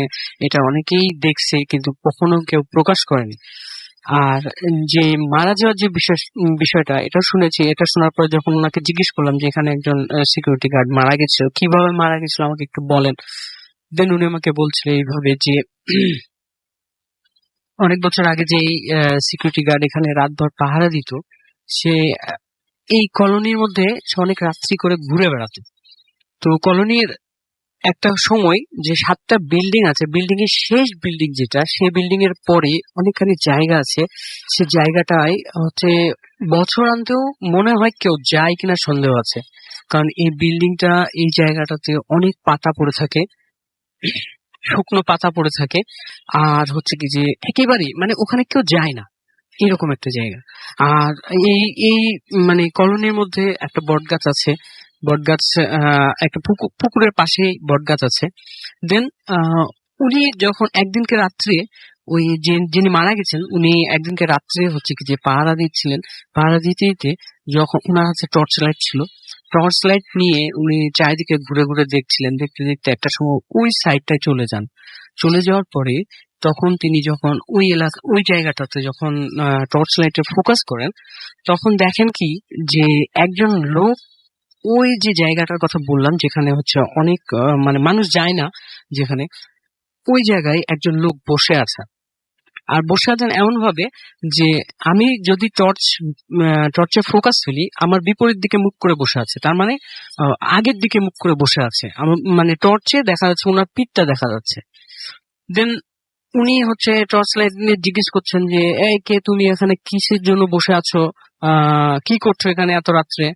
এটা অনেকেই দেখছে কিন্তু কখনো কেউ প্রকাশ করেনি। আর যে মারা যাওয়ার যে বিষয়টা এটা শুনেছি, এটা শোনার পর যখন ওনাকে জিজ্ঞেস করলাম যে এখানে একজন সিকিউরিটি গার্ড মারা গেছিল, কিভাবে মারা গেছিল আমাকে একটু বলেন, দেন উনি আমাকে বলছিল এইভাবে যে অনেক বছর আগে যে সিকিউরিটি গার্ড এখানে রাতভর পাহারা দিত, সে এই কলোনির মধ্যে সে অনেক রাত্রি করে ঘুরে বেড়াতো। তো কলোনির একটা সময় যে 7টা বিল্ডিং আছে, বিল্ডিং এর শেষ বিল্ডিং যেটা, সেই বিল্ডিং এর পরে অনেকখানি জায়গা আছে। সে জায়গাটায় হচ্ছে বছরান্তেও মনে হয় কেউ যায় কিনা সন্দেহ আছে, কারণ এই বিল্ডিংটা, এই জায়গাটাতে অনেক পাতা পড়ে থাকে, শুকনো পাতা পড়ে থাকে। আর হচ্ছে কি যে একেবারে মানে ওখানে কেউ যায় না, এরকম একটা জায়গা। আর এই এই মানে কলোনির মধ্যে একটা বট গাছ আছে, বটগাছ, একটা পুকুরের পাশেই বটগাছ আছে। দেন উনি যখন একদিনকে রাত্রে, ওই যিনি মারা গেছেন উনি একদিনকে রাত্রে হচ্ছে কি যে পাহারা দিচ্ছিলেন, পাহারা দিতে দিতে যখন ওনার হাতে টর্চ লাইট ছিল, টর্চ লাইট নিয়ে উনি চারিদিকে ঘুরে ঘুরে দেখছিলেন। দেখতে দেখতে একটা সময় ওই সাইডটায় চলে যান। চলে যাওয়ার পরে তখন তিনি যখন ওই এলাকা, ওই জায়গাটাতে যখন টর্চ লাইটে ফোকাস করেন, তখন দেখেন কি যে একজন লোক ওই যে জায়গাটার কথা বললাম যেখানে হচ্ছে অনেক মানে মানুষ যায় না, যেখানে ওই জায়গায় একজন লোক বসে আছে। আর বসে আছেন এমন ভাবে যে আমি যদি টর্চে ফোকাস ফেলি, আমার বিপরীত দিকে মুখ করে বসে আছে, তার মানে আগের দিকে মুখ করে বসে আছে। আমার মানে টর্চে দেখা যাচ্ছে ওনার পিঠটা দেখা যাচ্ছে। দেন উনি হচ্ছে টর্চ লাইট নিয়ে জিজ্ঞেস করছেন যে এই কে তুমি, এখানে কিসের জন্য বসে আছো, কি করছো এখানে এত রাত্রে?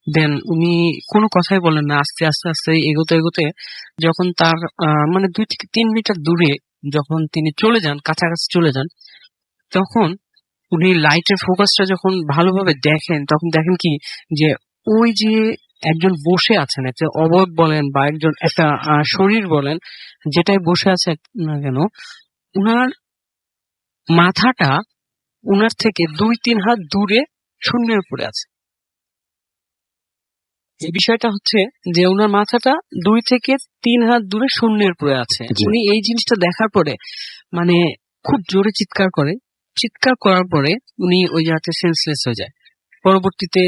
দেন উনি কোনো কথাই বলেন না, আস্তে আস্তে আস্তে এগোতে এগোতে যখন তার মানে 2 থেকে 3 মিটার দূরে যখন তিনি চলে যান, কাছাকাছি চলে যান, তখন উনি লাইটের ফোকাসটা যখন ভালোভাবে দেখেন, তখন দেখেন কি যে ওই যে একজন বসে আছেন, একটা অবয়ব বলেন বা একজন একটা শরীর বলেন, যেটাই বসে আছে না কেন, উনার মাথাটা উনার থেকে 2-3 হাত দূরে শূন্যের উপরে আছে। এই বিষয়টা হচ্ছে যে ওনার মাথাটা 2 থেকে 3 হাত দূরে শূন্যের উপরে আছে। জি। উনি এই জিনিসটা দেখার পরে মানে খুব জোরে চিৎকার করে, চিৎকার করার পরে উনি ওই জায়গাতে সেন্সলেস হয়ে যায়। পরবর্তীতে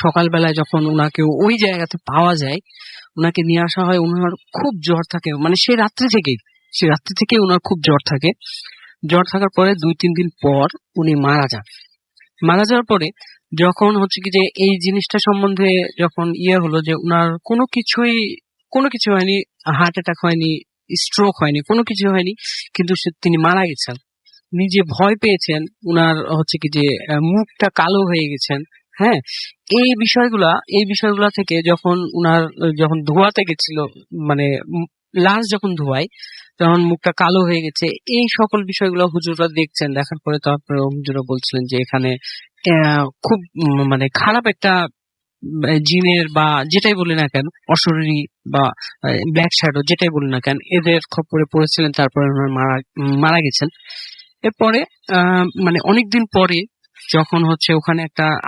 সকালবেলায় যখন ওনাকে ওই জায়গাতে পাওয়া যায়, ওনাকে নিয়ে আসা হয়, ওনার খুব জ্বর থাকে, মানে সে রাত্রি থেকেই ওনার খুব জ্বর থাকে। জ্বর থাকার পরে 2-3 দিন পর উনি মারা যান। মারা যাওয়ার পরে যখন হচ্ছে কি যে এই জিনিসটা সম্বন্ধে যখন হলো যে উনার কোনো কিছু হয়নি, হার্ট অ্যাটাক হয়নি, স্ট্রোক হয়নি, কোনো কিছু হয়নি, কিন্তু তিনি মারা গেছেন। উনি যে ভয় পেয়েছেন, উনার হচ্ছে কি যে মুখটা কালো হয়ে গেছেন, হ্যাঁ, এই বিষয়গুলা থেকে যখন উনার যখন ধোয়াতে গেছিল, মানে লাশ যখন ধোয়ায় তখন মুখটা কালো হয়ে গেছে, এই সকল বিষয়গুলো হুজুররা দেখছেন। দেখার পরে তারপরে হুজুররা বলছিলেন যে এখানে খুব মানে খারাপ একটা জিনের বা যেটাই বলি না কেন, অশরীরী বা ব্ল্যাক শ্যাডো যেটাই বলি না কেন, এদের খপ্পরে পড়েছিলেন। তারপরে ওনারা মারা গেছেন। এরপরে মানে অনেকদিন পরে যখন হচ্ছে ওখানে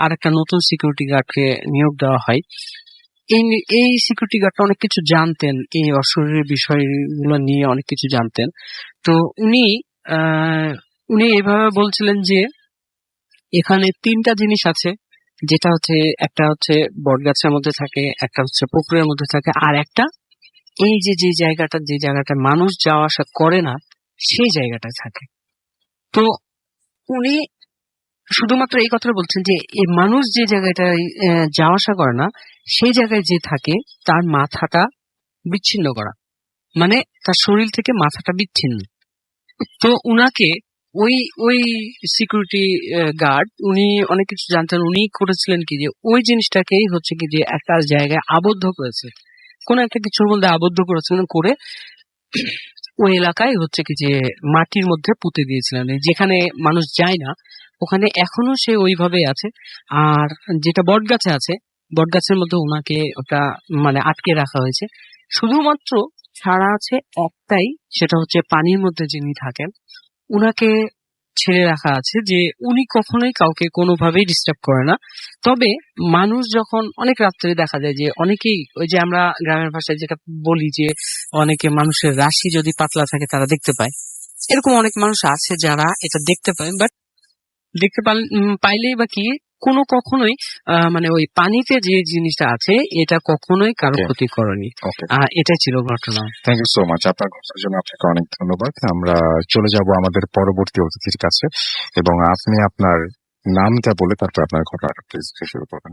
আরেকটা নতুন সিকিউরিটি গার্ডকে নিয়োগ দেওয়া হয়, এই সিকিউরিটি গার্ডটা অনেক কিছু জানতেন, এই অশরীরী বিষয়গুলো নিয়ে অনেক কিছু জানতেন। তো উনি উনি এভাবে বলছিলেন যে এখানে ৩টা জিনিস আছে, যেটা হচ্ছে একটা হচ্ছে বটগাছের মধ্যে থাকে, একটা হচ্ছে পুকুরের মধ্যে থাকে, আর একটা এই যে জায়গাটা মানুষ যাওয়া আসা করে না সেই জায়গাটায় থাকে। তো উনি শুধুমাত্র এই কথাটা বলছেন যে এই মানুষ যে জায়গাটায় যাওয়া আসা করে না সেই জায়গায় যে থাকে তার মাথাটা বিচ্ছিন্ন করা, মানে তার শরীর থেকে মাথাটা বিচ্ছিন্ন। তো উনাকে ওই ওই সিকিউরিটি গার্ড উনি অনেক কিছু জানতেন। উনি করেছিলেন কি যে ওই জিনিসটাকেই হচ্ছে কি যে একটা জায়গায় আবদ্ধ করেছে, কোন একটা কিছুর মধ্যে আবদ্ধ করেছিলেন, করে ওই এলাকায় হচ্ছে কি যে মাটির মধ্যে পুঁতে দিয়েছিলেন, যেখানে মানুষ যায় না ওখানে এখনো সে ওইভাবেই আছে। আর যেটা বটগাছে আছে, বটগাছের মধ্যে ওনাকে ওটা মানে আটকে রাখা হয়েছে। শুধুমাত্র ছাড়া আছে একটাই, সেটা হচ্ছে পানির মধ্যে যিনি থাকেন উনাকে ছেড়ে রাখা আছে, যে উনি কখনোই কাউকে কোনোভাবেই ডিস্টার্ব করে না। তবে মানুষ যখন অনেক রাত্রে দেখা যায় যে অনেকেই, ওই যে আমরা গ্রামের ভাষায় যেটা বলি যে অনেকে মানুষের রাশি যদি পাতলা থাকে তারা দেখতে পায়, এরকম অনেক মানুষ আছে যারা এটা দেখতে পায়। বাট পাইলেই বা কি কখনোই মানে ওই পানিতে যে জিনিসটা আছে এটা কখনোই কারো ওকে, ক্ষতি করেনি। ওকে। এটাই ছিল ঘটনা। Thank you so much. আপনার ঘটনার জন্য আপনাকে অনেক ধন্যবাদ। আমরা চলে যাব আমাদের পরবর্তী অতিথির কাছে, এবং আপনি আপনার নামটা বলে তারপর আপনার ঘটনাটা প্লিজ শুরু করবেন।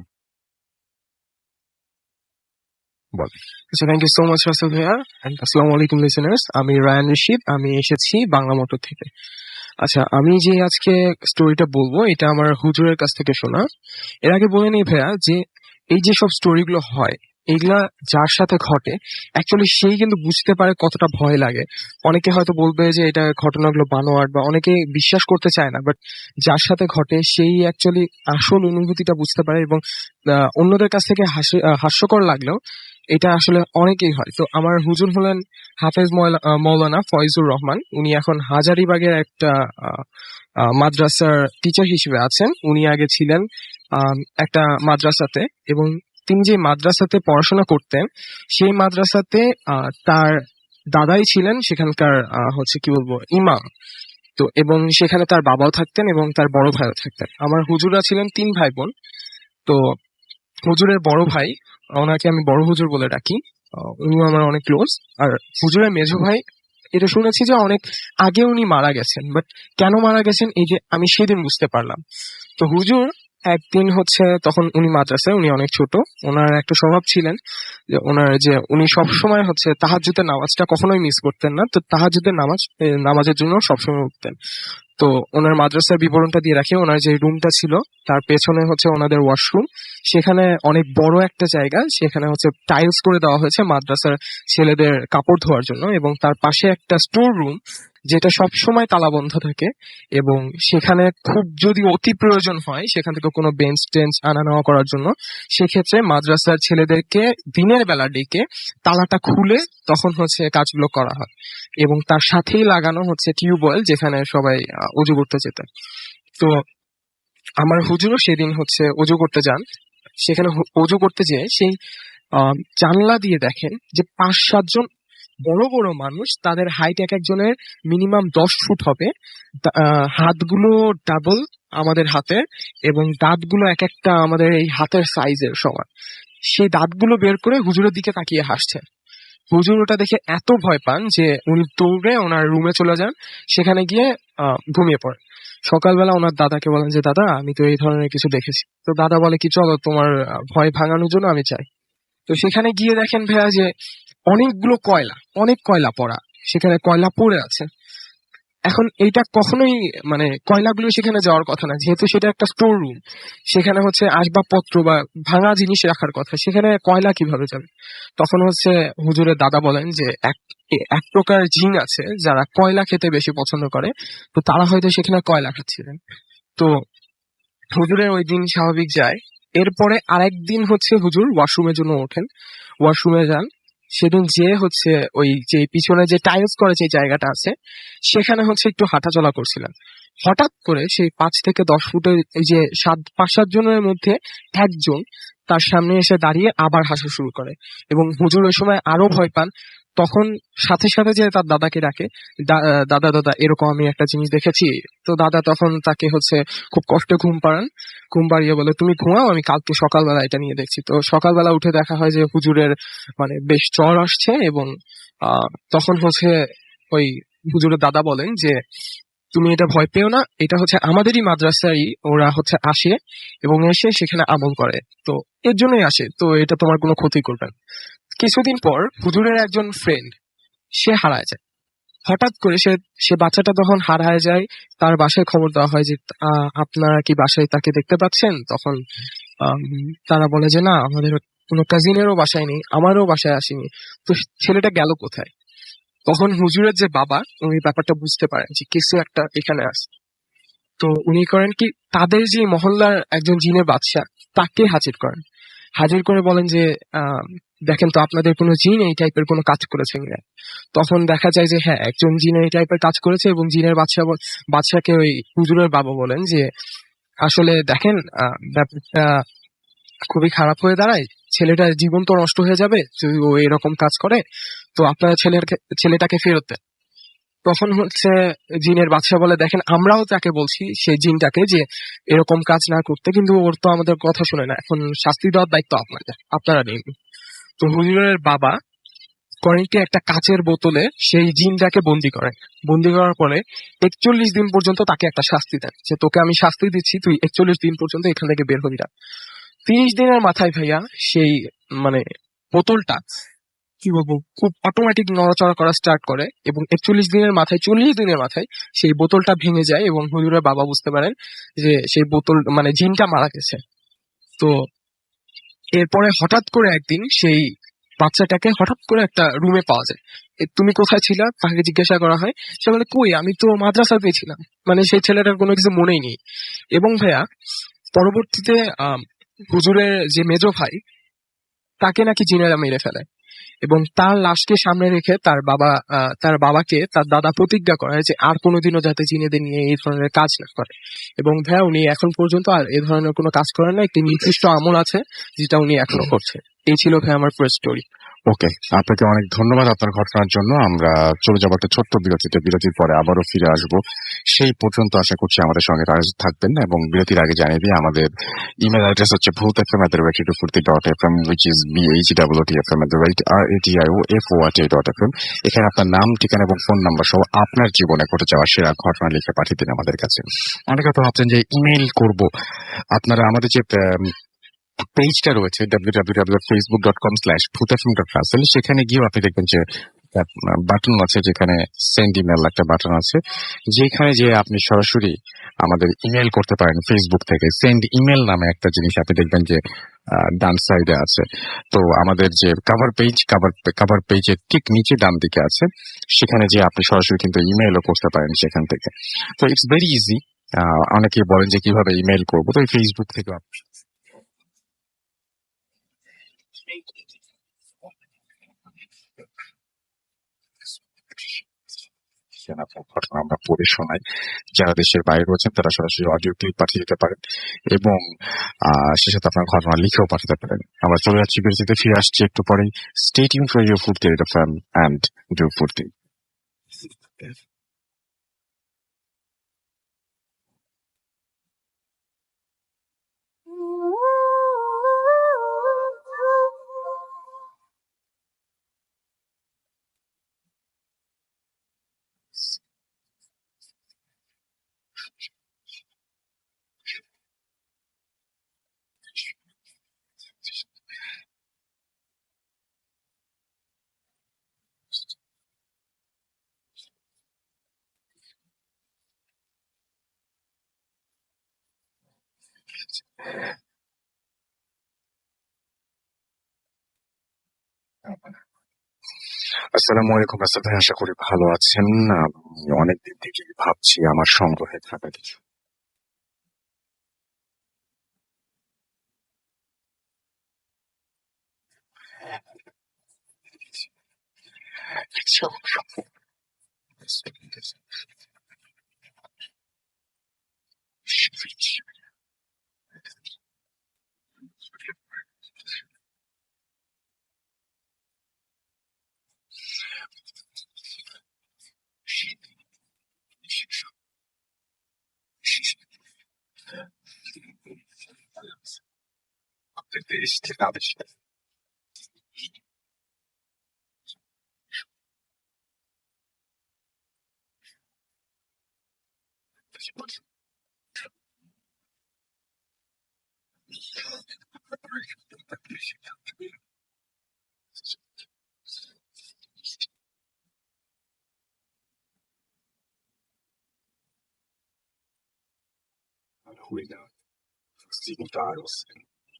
বলেন। আচ্ছা, thank you so much Rasel ভাইয়া, এন্ড আসসালামু আলাইকুম লিসেনার্স। আমি রায়ান রশিদ, আমি এসেছি বাংলা মোটর থেকে। আচ্ছা, আমি যে আজকে স্টোরিটা বলবো এটা আমার হুজুরের কাছ থেকে শোনা। এর আগে বলে নেই ভাইয়া যে এই যে সব স্টোরিগুলো হয় এগুলা যার সাথে ঘটে অ্যাকচুয়ালি সেই কিন্তু বুঝতে পারে কতটা ভয় লাগে। অনেকে হয়তো বলবে যে এটা ঘটনাগুলো বানোয়াট, বা অনেকে বিশ্বাস করতে চায় না, বাট যার সাথে ঘটে সেই অ্যাকচুয়ালি আসল অনুভূতিটা বুঝতে পারে। এবং অন্যদের কাছ থেকে হাস্যকর লাগলেও এটা আসলে অনেকেই হয়। তো আমার হুজুর হলেন হাফেজ মৌলানা ফয়জুর রহমান। উনি এখন হাজারীবাগের একটা মাদ্রাসার টিচার হিসেবে আছেন। উনি আগে ছিলেন একটা মাদ্রাসাতে, এবং তিনি যে মাদ্রাসাতে পড়াশোনা করতেন সেই মাদ্রাসাতে তার দাদাই ছিলেন সেখানকার হচ্ছে কি বলবো ইমাম। তো এবং সেখানে তার বাবাও থাকতেন এবং তার বড় ভাইও থাকতেন। আমার হুজুরা ছিলেন 3 ভাই বোন। তো হুজুরের বড় ভাই, ওনাকে আমি বড় হুজুর বলে ডাকি, উনিও আমার অনেক ক্লোজ। আর হুজুরের মেজো ভাই, এটা শুনেছি যে অনেক আগে উনি মারা গেছেন, বাট কেন মারা গেছেন এই যে আমি সেদিন বুঝতে পারলাম। তো হুজুর একদিন হচ্ছে, তখন উনি মাদ্রাসায়, উনি অনেক ছোট, ওনার একটা স্বভাব ছিলেন যে উনি সবসময় হচ্ছে তাহাজ্জুদের নামাজটা কখনোই মিস করতেন না। তো তাহাজ্জুদের নামাজের জন্য সবসময় উঠতেন। তো ওনার মাদ্রাসার বিবরণটা দিয়ে রাখি। ওনার যে রুমটা ছিল তার পেছনে হচ্ছে ওনাদের ওয়াশরুম, সেখানে অনেক বড় একটা জায়গা, সেখানে হচ্ছে টাইলস করে দেওয়া হয়েছে মাদ্রাসার ছেলেদের কাপড় ধোয়ার জন্য, এবং তার পাশে একটা স্টোর রুম যেটা সব সময় তালাবন্ধ থাকে। এবং সেখানে খুব যদি অতি প্রয়োজন হয় সেখান থেকে কোনো বেঞ্চ টেঞ্চ আনা নেওয়া করার জন্য, সেক্ষেত্রে মাদ্রাসার ছেলেদেরকে দিনের বেলা ডেকে তালাটা খুলে তখন হচ্ছে কাজগুলো করা হয়। এবং তার সাথেই লাগানো হচ্ছে টিউবওয়েল, যেখানে সবাই অজু করতে যেতেন। তো আমার হুজুরও সেদিন হচ্ছে অজু করতে যান। সেখানে অজু করতে যেয়ে সেই জানলা দিয়ে দেখেন যে 5-7 জন বড় বড় মানুষ, তাদের হাইট এক একজনের মিনিমাম 10 ফুট হবে, হাতগুলো ডাবল আমাদের হাতে, এবং দাঁতগুলো এক একটা আমাদের এই হাতের সাইজের সমান। সেই দাঁতগুলো বের করে হুজুরের দিকে তাকিয়ে হাসছেন। হুজুর ওটা দেখে এত ভয় পান যে উনি দৌড়ে ওনার রুমে চলে যান, সেখানে গিয়ে ঘুমিয়ে পড়েন। সকালবেলা ওনার দাদাকে বলেন যে দাদা, আমি তো এই ধরনের কিছু দেখেছি। তো দাদা বলে কি, চলো তোমার ভয় ভাঙানোর জন্য আমি চাই। তো সেখানে গিয়ে দেখেন ভাইয়া যে অনেক কয়লা পড়া, সেখানে কয়লা পড়ে আছে। এখন এইটা কখনোই মানে কয়লাগুলো সেখানে যাওয়ার কথা না, যেহেতু সেটা একটা স্টোর রুম। সেখানে হচ্ছে আসবাবপত্র বা ভাঙা জিনিস রাখার কথা, সেখানে কয়লা কিভাবে যাবে? তখন হচ্ছে হুজুরের দাদা বলেন যে এক প্রকার জিন আছে যারা কয়লা খেতে বেশি পছন্দ করে, তো তারা হয়তো সেখানে কয়লা খাচ্ছিলেন। তো হুজুরের ওই দিন স্বাভাবিক যায়। এরপরে আরেকদিন হচ্ছে হুজুর ওয়াশরুমের জন্য ওঠেন, ওয়াশরুমে যান। সেদিন যে হচ্ছে ওই যে পিছনে যে টাইলস করে যে জায়গাটা আছে, সেখানে হচ্ছে একটু হাঁটাচলা করছিলেন। হঠাৎ করে সেই 5 থেকে 10 ফুটের এই যে 5-7 জনের মধ্যে একজন তার সামনে এসে দাঁড়িয়ে আবার হাসা শুরু করে, এবং হুজুর ওই সময় আরো ভয় পান। তখন সাথে সাথে যে তার দাদাকে ডাকে, দাদা দাদা এরকম আমি একটা জিনিস দেখেছি। তো দাদা তখন তাকে হচ্ছে খুব কষ্টে ঘুম পাড়ান। ঘুম পাড়িয়ে বলে, তুমি ঘুমাও, আমি কালকে সকালবেলা এটা নিয়ে দেখছি। তো সকালবেলা উঠে দেখা হয় যে হুজুরের মানে বেশ জ্বর আসছে, এবং তখন হচ্ছে ওই হুজুরের দাদা বলেন যে তুমি এটা ভয় পেও না, এটা হচ্ছে আমাদেরই মাদ্রাসায় ওরা হচ্ছে আসে এবং এসে সেখানে আমল করে, তো এর জন্যই আসে, তো এটা তোমার কোনো ক্ষতি করবে না। কিছুদিন পর হুজুরের একজন ফ্রেন্ড সে হারায় যায়। হঠাৎ করে সে সে বাচ্চাটা তখন হারায় যায়। তার বাসায় খবর দেওয়া হয় যে আপনারা কি বাসায় তাকে দেখতে পাচ্ছেন? তখন আম, তারা বলে যে না, আমাদের কোনো কাজিনেরও বাসায় নেই, আমারও বাসায় আসেনি, তো ছেলেটা গেল কোথায়? তখন হুজুরের যে বাবা উনি ব্যাপারটা বুঝতে পারেন যে কিছু একটা এখানে আছে। তো উনি করেন কি, তাদের যে মহল্লার একজন জিনের বাদশা তাকে হাজির করেন। হাজির করে বলেন যে দেখেন তো আপনাদের কোনো জিন এই টাইপের কোনো কাজ করেছে কিনা। তখন দেখা যায় যে হ্যাঁ, একজন জিন এই টাইপের কাজ করেছে, এবং জিনের বাদশাকে ওই হুজুরের বাবা বলেন যে আসলে দেখেন ব্যাপারটা খুবই খারাপ হয়ে দাঁড়ায়, ছেলেটার জীবন তো নষ্ট হয়ে যাবে যদি ও এরকম কাজ করে, তো আপনারা ছেলেটাকে ফেরত দেন। তখন হচ্ছে জিনের বাদশা বলে, দেখেন আমরাও তাকে বলছি সেই জিনটাকে যে এরকম কাজ না করতে, কিন্তু ওর তো আমাদের কথা শুনে না, এখন শাস্তি দেওয়ার দায়িত্ব আপনাদের, আপনারা নিন। তো হুজুরের বাবা করেন কি, একটা কাচের বোতলে সেই জিনটাকে বন্দি করেন। বন্দি করার পরে 41 দিন পর্যন্ত তাকে একটা শাস্তি দেন যে তোকে আমি শাস্তি দিচ্ছি, তুই 41 দিন পর্যন্ত এখান থেকে বের হবি না। 30 দিনের মাথায় ভাইয়া সেই মানে বোতলটা কি বলবো খুব অটোমেটিক নড়াচড়া করা স্টার্ট করে, এবং 41 দিনের মাথায় 40 দিনের মাথায় সেই বোতলটা ভেঙে যায়, এবং হুজুরের বাবা বুঝতে পারেন যে সেই বোতল মানে জিনটা মারা গেছে। তো এরপরে হঠাৎ করে একদিন সেই বাচ্চাটাকে হঠাৎ করে একটা রুমে পাওয়া যায়। তুমি কোথায় ছিলা তাকে জিজ্ঞাসা করা হয়। সে বলে, কই আমি তো মাদ্রাসাতেই ছিলাম। মানে সেই ছেলেটার কোনো কিছু মনেই নেই। এবং ভাইয়া পরবর্তীতে হুজুরের যে মেজো ভাই তাকে নাকি জিনেরা মেরে ফেলে, এবং তার লাশকে সামনে রেখে তার বাবাকে তার দাদা প্রতিজ্ঞা করায় যে আর কোনোদিনও যাতে জিনেদের নিয়ে এই ধরনের কাজ না করে। এবং ভাইয়া উনি এখন পর্যন্ত আর এই ধরনের কোনো কাজ করেন না, একটি নির্দিষ্ট আমল আছে যেটা উনি এখনো করছে। এই ছিল ভাই আমার ফার্স্ট স্টোরি। ওকে, আপনাকে অনেক ধন্যবাদ আপনার ঘটনার জন্য। আমরা চলে যাবো একটা ছোট্ট বিরতিতে, বিরতির পরে আবারও ফিরে আসবো। সেই পর্যন্ত আশা করছি আমাদের সঙ্গে থাকবেন। এবং বিরতির আগে জানিয়ে দিই, আমাদের ইমেল অ্যাড্রেস হচ্ছে bhuthfm@240.fm, which is bhtfm@ratioFORT.fm। এখানে আপনার নাম, ঠিকানা এবং ফোন নাম্বার সহ আপনার জীবনে ঘটে যাওয়া সেরা ঘটনা লিখে পাঠিয়ে দিন আমাদের কাছে। অনেকে তো ভাবছেন যে ইমেল করব। আপনারা আমাদের যে পেজটা রয়েছে www.facebook.com/bhuthfm.russell, সেখানে গিয়েও আপনি দেখবেন যে বাটন আছে, যেখানে সেন্ড ইমেল একটা বাটন আছে, যেখানে যে আপনি সরাসরি আমাদের ইমেল করতে পারেন ফেসবুক থেকে। সেন্ড ইমেল নামে একটা জিনিস আপনি দেখবেন যে ডান সাইডে আছে। তো আমাদের যে কভার পেজের ঠিক নিচে ডান দিকে আছে, সেখানে যে আপনি সরাসরি কিন্তু ইমেলও করতে পারেন সেখান থেকে। তো ইটস ভেরি ইজি। অনেকে বলেন যে কিভাবে ইমেল করবো, তো ফেসবুক থেকে আপনার ঘটনা আমরা পড়ে শোনাই। যারা দেশের বাইরে রয়েছেন তারা সরাসরি অডিও ক্লিপ পাঠিয়ে দিতে পারেন, এবং সে সাথে আপনার ঘটনা লিখেও পাঠাতে পারেন। আমরা চলে যাচ্ছি বিরতিতে, ফিরে আসছি একটু পরেই। Stay tuned for your food FM and do food. আসসালামু আলাইকুম রাসেল ভাই, আশা করি ভালো আছেন। আমি অনেকদিন থেকে ভাবছি আমার সংগ্রহে থাকা কিছু কিছু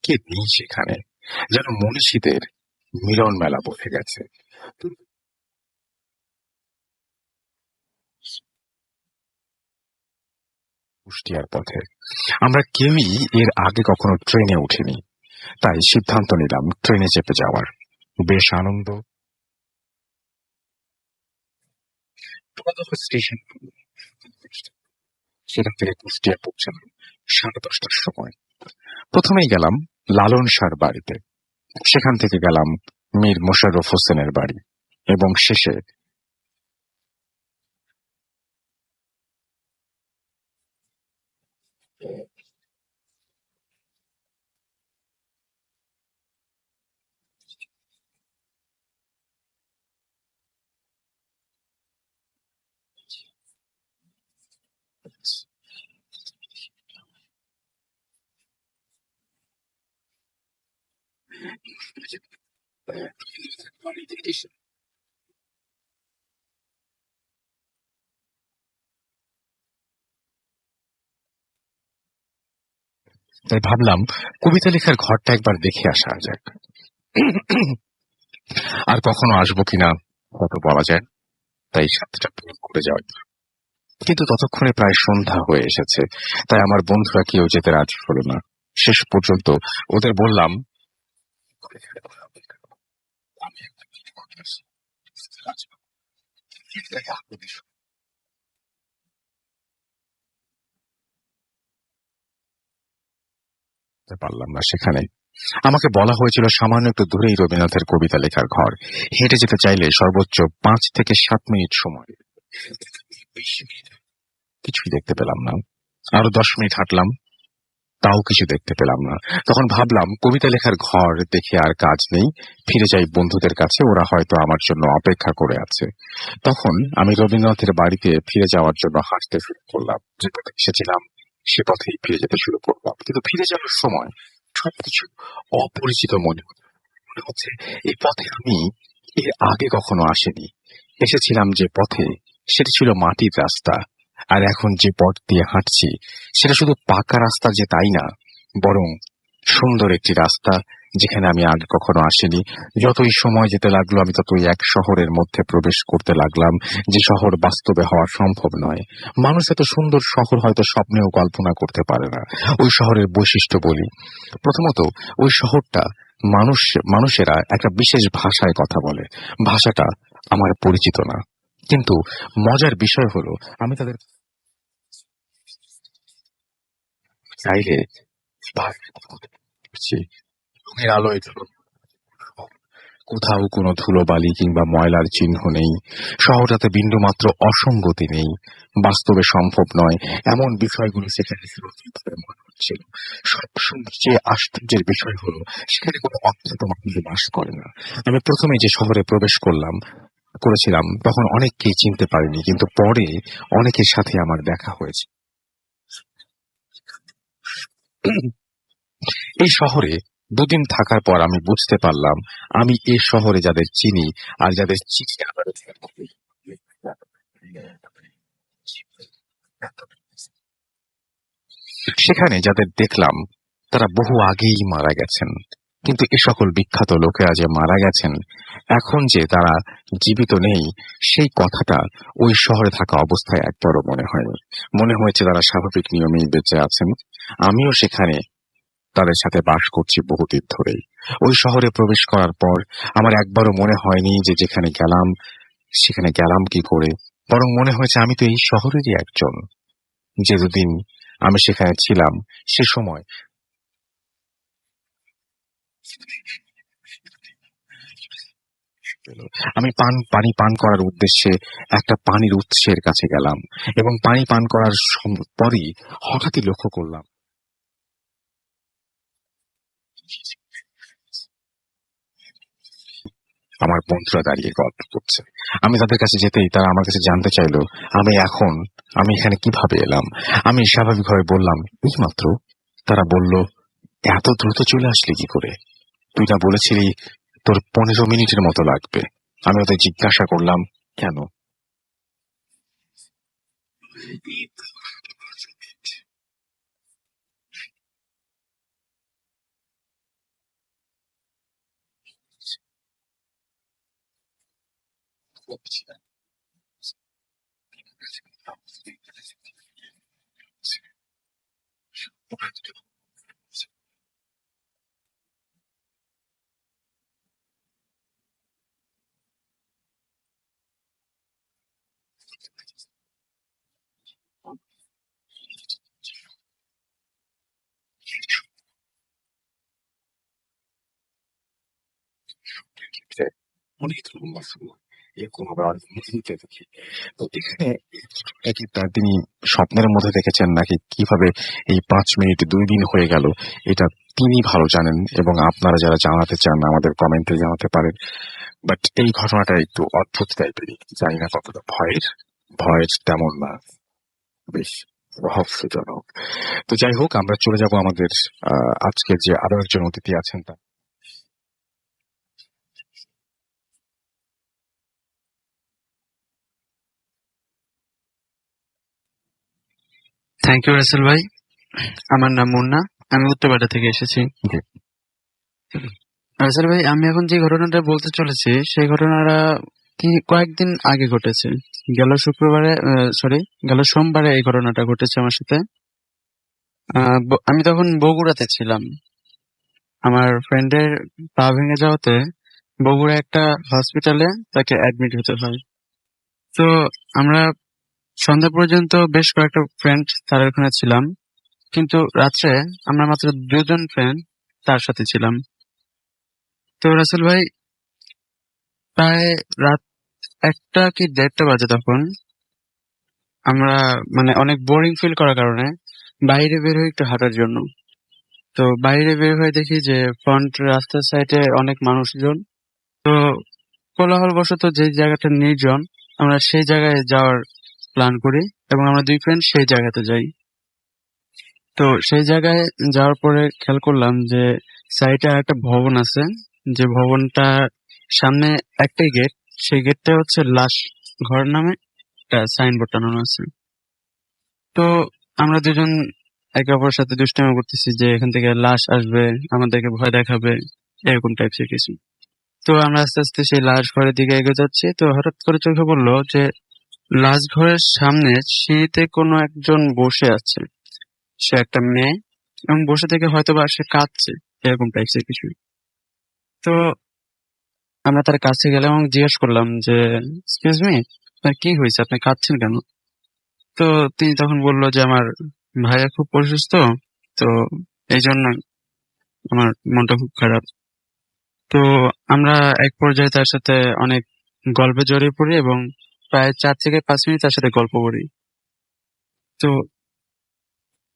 কে নেই সেখানে, যেন মনীষীদের মিলন মেলা বসে গেছে। কুষ্টিয়ার পথে আমরা কেউই এর আগে কখনো ট্রেনে উঠিনি, তাই সিদ্ধান্ত নিলাম ট্রেনে চেপে যাওয়ার। বেশ আনন্দ। স্টেশন সেখান থেকে কুষ্টিয়া পৌঁছালাম 10:30টার সময়। প্রথমেই গেলাম লালন শাহর বাড়িতে, সেখান থেকে গেলাম মীর মোশাররফ হোসেনের বাড়ি এবং শেষে তাই ভাবলাম কবিতা লেখার ঘরটা একবার দেখে আসা যাক। আর কখনো আসবো কিনা কত বলা যায়, তাই সাথটা পূরণ করে যাওয়া। কিন্তু ততক্ষণে প্রায় সন্ধ্যা হয়ে এসেছে, তাই আমার বন্ধুরা কেউ যেতে রাজি হলো না। শেষ পর্যন্ত ওদের বললাম, পারলাম না সেখানে। আমাকে বলা হয়েছিল সামান্য একটু দূরেই রবীন্দ্রনাথের কবিতা লেখার ঘর, হেঁটে যেতে চাইলে সর্বোচ্চ 5 থেকে 7 মিনিট সময়। কিছুই দেখতে পেলাম না। আরো 10 মিনিট হাঁটলাম, তাও কিছু দেখতে পেলাম না। তখন ভাবলাম কবিতা লেখার ঘর দেখে আর কাজ নেই, ফিরে যাই বন্ধুদের কাছে, ওরা হয়তো আমার জন্য অপেক্ষা করে আছে। তখন আমি রবীন্দ্রনাথের বাড়িতে ফিরে যাওয়ার জন্য হাঁটতে শুরু করলাম। যে পথে এসেছিলাম সে পথেই ফিরে যেতে শুরু করলাম, কিন্তু ফিরে যাওয়ার সময় সবকিছু অপরিচিত মনে হলো। মনে হচ্ছে এই পথে আমি এর আগে কখনো আসিনি। এসেছিলাম যে পথে সেটা ছিল মাটির রাস্তা, আর এখন যে পথ দিয়ে হাঁটছি সেটা শুধু পাকা রাস্তা যে তাই না, বরং সুন্দর একটি রাস্তা যেখানে আমি আগে কখনো আসিনি। যতই সময় যেতে লাগলো আমি ততই এক শহরের মধ্যে প্রবেশ করতে লাগলাম, যে শহর বাস্তবে হওয়া সম্ভব নয়। মানুষ এত সুন্দর শহর হয়তো স্বপ্নেও কল্পনা করতে পারে না। ওই শহরের বৈশিষ্ট্য বলি। প্রথমত, ওই শহরটা মানুষেরা একটা বিশেষ ভাষায় কথা বলে। ভাষাটা আমার পরিচিত না, কিন্তু মজার বিষয় হলো আমি তাদের চাইলে রঙের আলোয় কোথাও কোনো ধুলোবালি কিংবা ময়লার চিহ্ন নেই। শহরটাতে বিন্দুমাত্র অসঙ্গতি নেই, বাস্তবে সম্ভব নয় এমন বিষয়গুলো সেখানে মনে হচ্ছিল। সবচেয়ে আশ্চর্যের বিষয় হলো সেখানে কোনো অজ্ঞাত মানুষ বাস করে না। আমি প্রথমে যে শহরে প্রবেশ করেছিলাম তখন অনেককেই চিনতে পারিনি, কিন্তু পরে অনেকের সাথে আমার দেখা হয়েছে। এই শহরে দুদিন থাকার পর আমি বুঝতে পারলাম আমি এই শহরে যাদের চিনি আর যাদের চিনি না, সেখানে যাদের দেখলাম তারা বহু আগেই মারা গেছেন। কিন্তু এ সকল বিখ্যাত লোকেরা যে মারা গেছেন, এখন যে তারা জীবিত নেই, সেই কথাটা ওই শহরে থাকা অবস্থায় একবারও মনে হয়নি। মনে হয়েছে তারা স্বাভাবিক নিয়মেই বেঁচে আছেন। আমিও সেখানে তাদের সাথে বাস করছি বহুদিন ধরেই। ওই শহরে প্রবেশ করার পর আমার একবারও মনে হয়নি যে যেখানে গেলাম সেখানে গেলাম কি করে, বরং মনে হয়েছে আমি তো এই শহরেরই একজন। যে দুদিন আমি সেখানে ছিলাম সে সময় আমি পানি পান করার উদ্দেশ্যে একটা পানির উৎসের কাছে গেলাম এবং পানি পান করার পরই হঠাৎই লক্ষ্য করলাম আমার বন্ধুরা দাঁড়িয়ে গল্প করছে। আমি তাদের কাছে যেতেই তারা আমার কাছে জানতে চাইলো আমি এখানে কিভাবে এলাম। আমি স্বাভাবিকভাবে বললাম এইমাত্র। তারা বলল, এত দ্রুত চলে আসলি কি করে? তুই না বলেছিলি তোর 15 মিনিটের মতো লাগবে। আমি ওদের জিজ্ঞাসা করলাম কেন। এরকম আবার অনেক মুভিতে দেখি। তো এখানে তিনি স্বপ্নের মধ্যে দেখেছেন নাকি কিভাবে এই 5 মিনিট 2 দিন হয়ে গেল, এটা তিনি ভালো জানেন এবং আপনারা যারা জানাতে চান আমাদের কমেন্টে জানাতে পারেন। বাট এই ঘটনাটা একটু অদ্ভুত টাইপেরই। জানি না কতটা ভয়ের তেমন না, বেশ রহস্যজনক। তো যাই হোক, আমরা চলে যাব আমাদের আজকের যে আরো একজন অতিথি আছেন তা। থ্যাংক ইউ রাসেল ভাই। আমার নাম মুন্না, আমি উত্তরপাড়া থেকে এসেছি। জি। রাসেল ভাই, আমি এখন যে ঘটনাটা বলতে চলেছি সেই ঘটনাটা কয়েকদিন আগে ঘটেছে। গেল সোমবারে এই ঘটনাটা ঘটেছে আমার সাথে। আমি তখন বগুড়াতে ছিলাম। আমার ফ্রেন্ডের পা ভেঙে যাওয়াতে বগুড়া একটা হসপিটালে তাকে অ্যাডমিট হতে হয়। তো আমরা সন্ধ্যা পর্যন্ত বেশ কয়েকটা ফ্রেন্ড তার ওখানে ছিলাম, কিন্তু রাত্রে আমরা মাত্র 2জন ফ্রেন্ড তার সাথে ছিলাম। তো রাসেল ভাই, প্রায় রাত 1টা কি 1:30টা বাজে তখন আমরা অনেক বোরিং ফিল করার কারণে বাইরে বের হই একটু হাঁটার জন্য। তো বাইরে বের হয়ে দেখি যে ফ্রন্ট রাস্তার সাইডে অনেক মানুষজন। তো কোলাহল বশত যে জায়গাটা নির্জন, আমরা সেই জায়গায় যাওয়ার প্ল্যান করি এবং আমরা 2 ফ্রেন্ড সেই জায়গাতে যাই। তো সেই জায়গায় যাওয়ার পরে খেয়াল করলাম যে সাইডে একটা ভবন আছে, যে ভবনটা সামনে একটাই গেট, সেই গেটটা হচ্ছে লাশ ঘর নামে একটা সাইনবোর্ড টানানো আছে। তো আমরা 2জন একে অপরের সাথে দুষ্টামি করতেছি যে এখান থেকে লাশ আসবে, আমাদেরকে ভয় দেখাবে, এরকম টাইপের কিছু। তো আমরা আস্তে আস্তে সেই লাশ ঘরের দিকে এগিয়ে যাচ্ছি। তো হঠাৎ করে চোখে পড়লো যে লাশ ঘরের সামনে সিঁড়িতে কোনো একজন বসে আছে। সে একটা মেয়ে এবং বসে থেকে হয়তো বা সে কাঁদছে, এরকম টাইপের কিছু। তো আমরা তার কাছে গেলাম এবং জিজ্ঞেস করলাম যে এক্সকিউজ মি, আপনার কি হয়েছে, আপনি কাঁদছেন কেন? তো তিনি তখন বললো যে আমার ভাইয়া খুব অসুস্থ, তো এই জন্য আমার মনটা খুব খারাপ। তো আমরা এক পর্যায়ে তার সাথে অনেক গল্পে জড়িয়ে পড়ি এবং প্রায় 4 থেকে 5 মিনিট তার সাথে গল্প করি। তো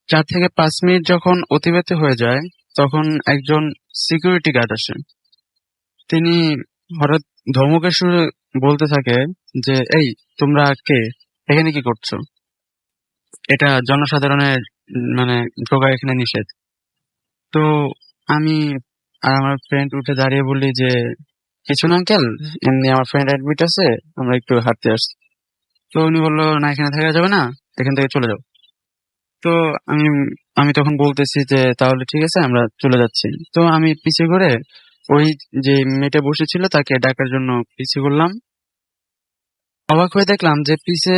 4 থেকে 5 মিনিট যখন অতিবাহিত হয়ে যায়, তখন একজন সিকিউরিটি গার্ড আসে। তিনি হঠাৎ ধমকের সুরে বলতে থাকে যে এই, তোমরা কে, এখানে কি করছো? এটা জনসাধারণের ঢোকা এখানে নিষেধ। তো আমি আর আমার ফ্রেন্ড উঠে দাঁড়িয়ে বলি যে কিছু না আঙ্কেল, এমনি আমার ফ্রেন্ড অ্যাডমিট আছে, আমরা একটু হাঁটতে আসছি। তো উনি বললো না, এখানে থাকা যাবে না, এখান থেকে চলে যাও। তো আমি আমি তখন বলতেছি যে তাহলে ঠিক আছে আমরা চলে যাচ্ছি। তো আমি পিছে ঘুরে ওই যে মেয়েটা বসেছিল তাকে ডাকার জন্য পিছে ঘুরলাম। অবাক হয়ে দেখলাম যে পিছে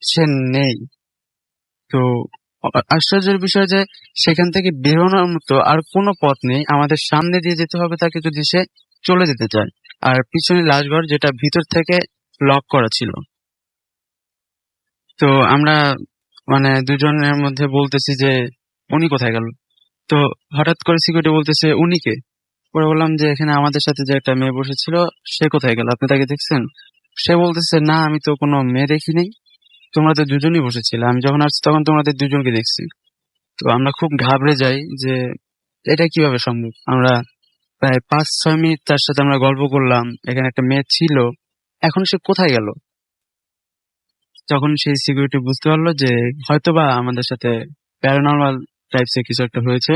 সে নেই। তো আশ্চর্যের বিষয় যে সেখান থেকে বেরোনোর মতো আর কোনো পথ নেই, আমাদের সামনে দিয়ে যেতে হবে তাকে যদি সে চলে যেতে চায়। আর পিছনে লাশঘর যেটা ভিতর থেকে লক করা ছিল। তো আমরা মানে দুজনের মধ্যে বলতেছি যে উনি কোথায় গেল। তো হঠাৎ করে সিকিউরিটি বলতেছে উনি কে? পরে বললাম যে এখানে আমাদের সাথে যে একটা মেয়ে বসেছিল সে কোথায় গেল, আপনি তাকে দেখছেন? সে বলতেছে না আমি তো কোনো মেয়ে দেখিনি, তোমরা তো দুজনই বসেছিলে, আমি যখন আসছি তখন তোমাদের দুজনকে দেখছি। তো আমরা খুব ঘাবড়ে যাই যে এটা কিভাবে সম্ভব। আমরা প্রায় 5-6 মিনিট তার সাথে আমরা গল্প করলাম, এখানে একটা মেয়ে ছিল, এখন সে কোথায় গেল। তখন সেই সিকিউরিটি বুঝতে পারলো যে হয়তোবা আমাদের সাথে প্যারানর্মাল টাইপস এর কিছু একটা হয়েছে।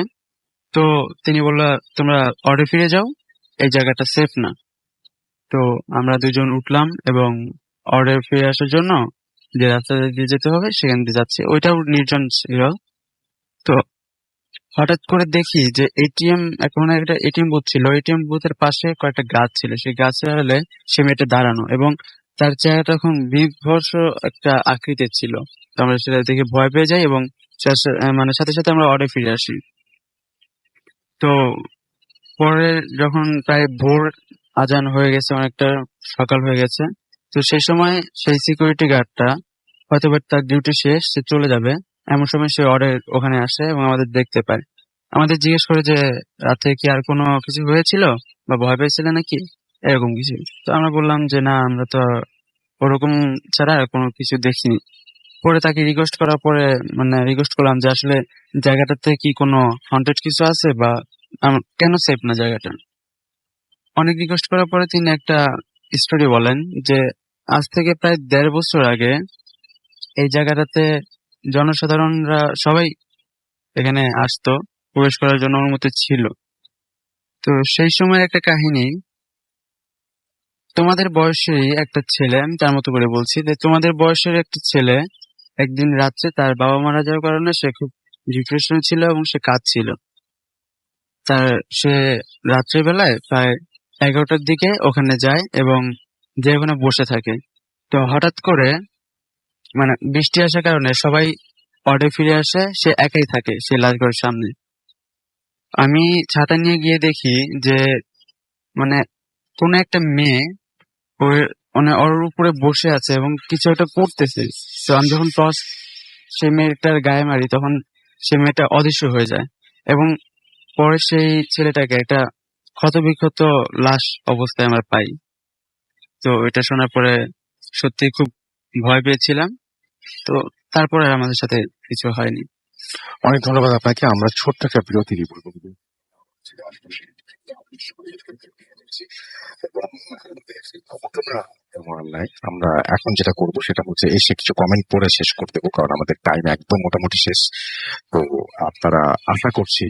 তো তিনি বলল তোমরা অর্ডার ফিরে যাও, এই জায়গাটা সেফ না। তো আমরা দুজন উঠলাম এবং অর্ডার ফিরে আসার জন্য যে রাস্তা দিয়ে যেতে হবে সেখান দিয়ে যাচ্ছি, ওইটাও নির্জন ছিল। তো হঠাৎ করে দেখি যে এটিএম, এখন একটা এটিএম বুথ ছিল, এটিএম বুথের পাশে কয়েকটা গাছ ছিল, সেই গাছের আড়ালে সে মেয়েটা দাঁড়ানো এবং তার চেহারাটা এখন বিভৎস একটা আকৃতির ছিল। তো আমরা সেটা দেখে ভয় পেয়ে যাই এবং মানে সাথে সাথে আমরা অর্ডার ফিরে আসি। তো পরে যখন প্রায় ভোর আজান হয়ে গেছে, অনেকটা সকাল হয়ে গেছে, তো সেই সময় সেই সিকিউরিটি গার্ডটা হয়তো তার ডিউটি শেষ, সে চলে যাবে, এমন সময় সে ওখানে আসে এবং আমাদের দেখতে পায়। আমাদের জিজ্ঞেস করে যে রাতে কি আর কোনো কিছু হয়েছিল বা ভয় পেয়েছিলে নাকি, এরকম কিছু। তো আমরা বললাম যে না, আমরা তো ওরকম ছাড়া আর কোনো কিছু দেখিনি। পরে তাকে রিকোয়েস্ট করার পরে মানে রিকোয়েস্ট করলাম যে আসলে জায়গাটাতে কি কোনো হন্টেড কিছু আছে বা কেন সেফ না জায়গাটা। অনেক রিকোয়েস্ট করার পরে তিনি একটা স্টোরি বলেন যে আজ থেকে প্রায় 1.5 বছর আগে এই জায়গাটাতে জনসাধারণরা সবাই এখানে আসতো, প্রবেশ করার জন্য অনুমতি ছিল। তো সেই সময় একটা কাহিনী, তোমাদের বয়সেরই একটা ছেলে, আমি তার মতো করে বলছি যে তোমাদের বয়সের একটা ছেলে একদিন রাত্রে তার বাবা মারা যাওয়ার কারণে সে খুব ডিপ্রেশনে ছিল এবং সে কাঁদছিল। সে রাত্রের বেলায় প্রায় 11টার দিকে ওখানে যায় এবং যে ওখানে বসে থাকে। তো হঠাৎ করে মানে বৃষ্টি আসার কারণে সবাই অর্ডার ফিরে আসে, সে একাই থাকে সে লাশঘরের সামনে। আমি ছাতা নিয়ে গিয়ে দেখি যে মানে কোন একটা মেয়ে ওর মানে ওর উপরে বসে আছে এবং কিছু একটা করতেছে। তো আমি যখন টর্চ সেই মেয়েটার গায়ে মারি তখন সে মেয়েটা অদৃশ্য হয়ে যায় এবং পরে সেই ছেলেটাকে একটা ক্ষতবিক্ষত লাশ অবস্থায় আমরা পাই। তো এটা শোনার পরে সত্যি খুব ভয় পেয়েছিলাম। তো তারপরে আর আমাদের সাথে কিছু হয়নি। অনেক ধন্যবাদ আপনাকে। আমরা ছোট্ট একটা বিরতি দিব। আমরা এখন যেটা করব সেটা হচ্ছে এসে কিছু কমেন্ট পড়ে শেষ করে দেবো, কারণ আমাদের টাইম একদম মোটামুটি শেষ। তো আপনারা আশা করছি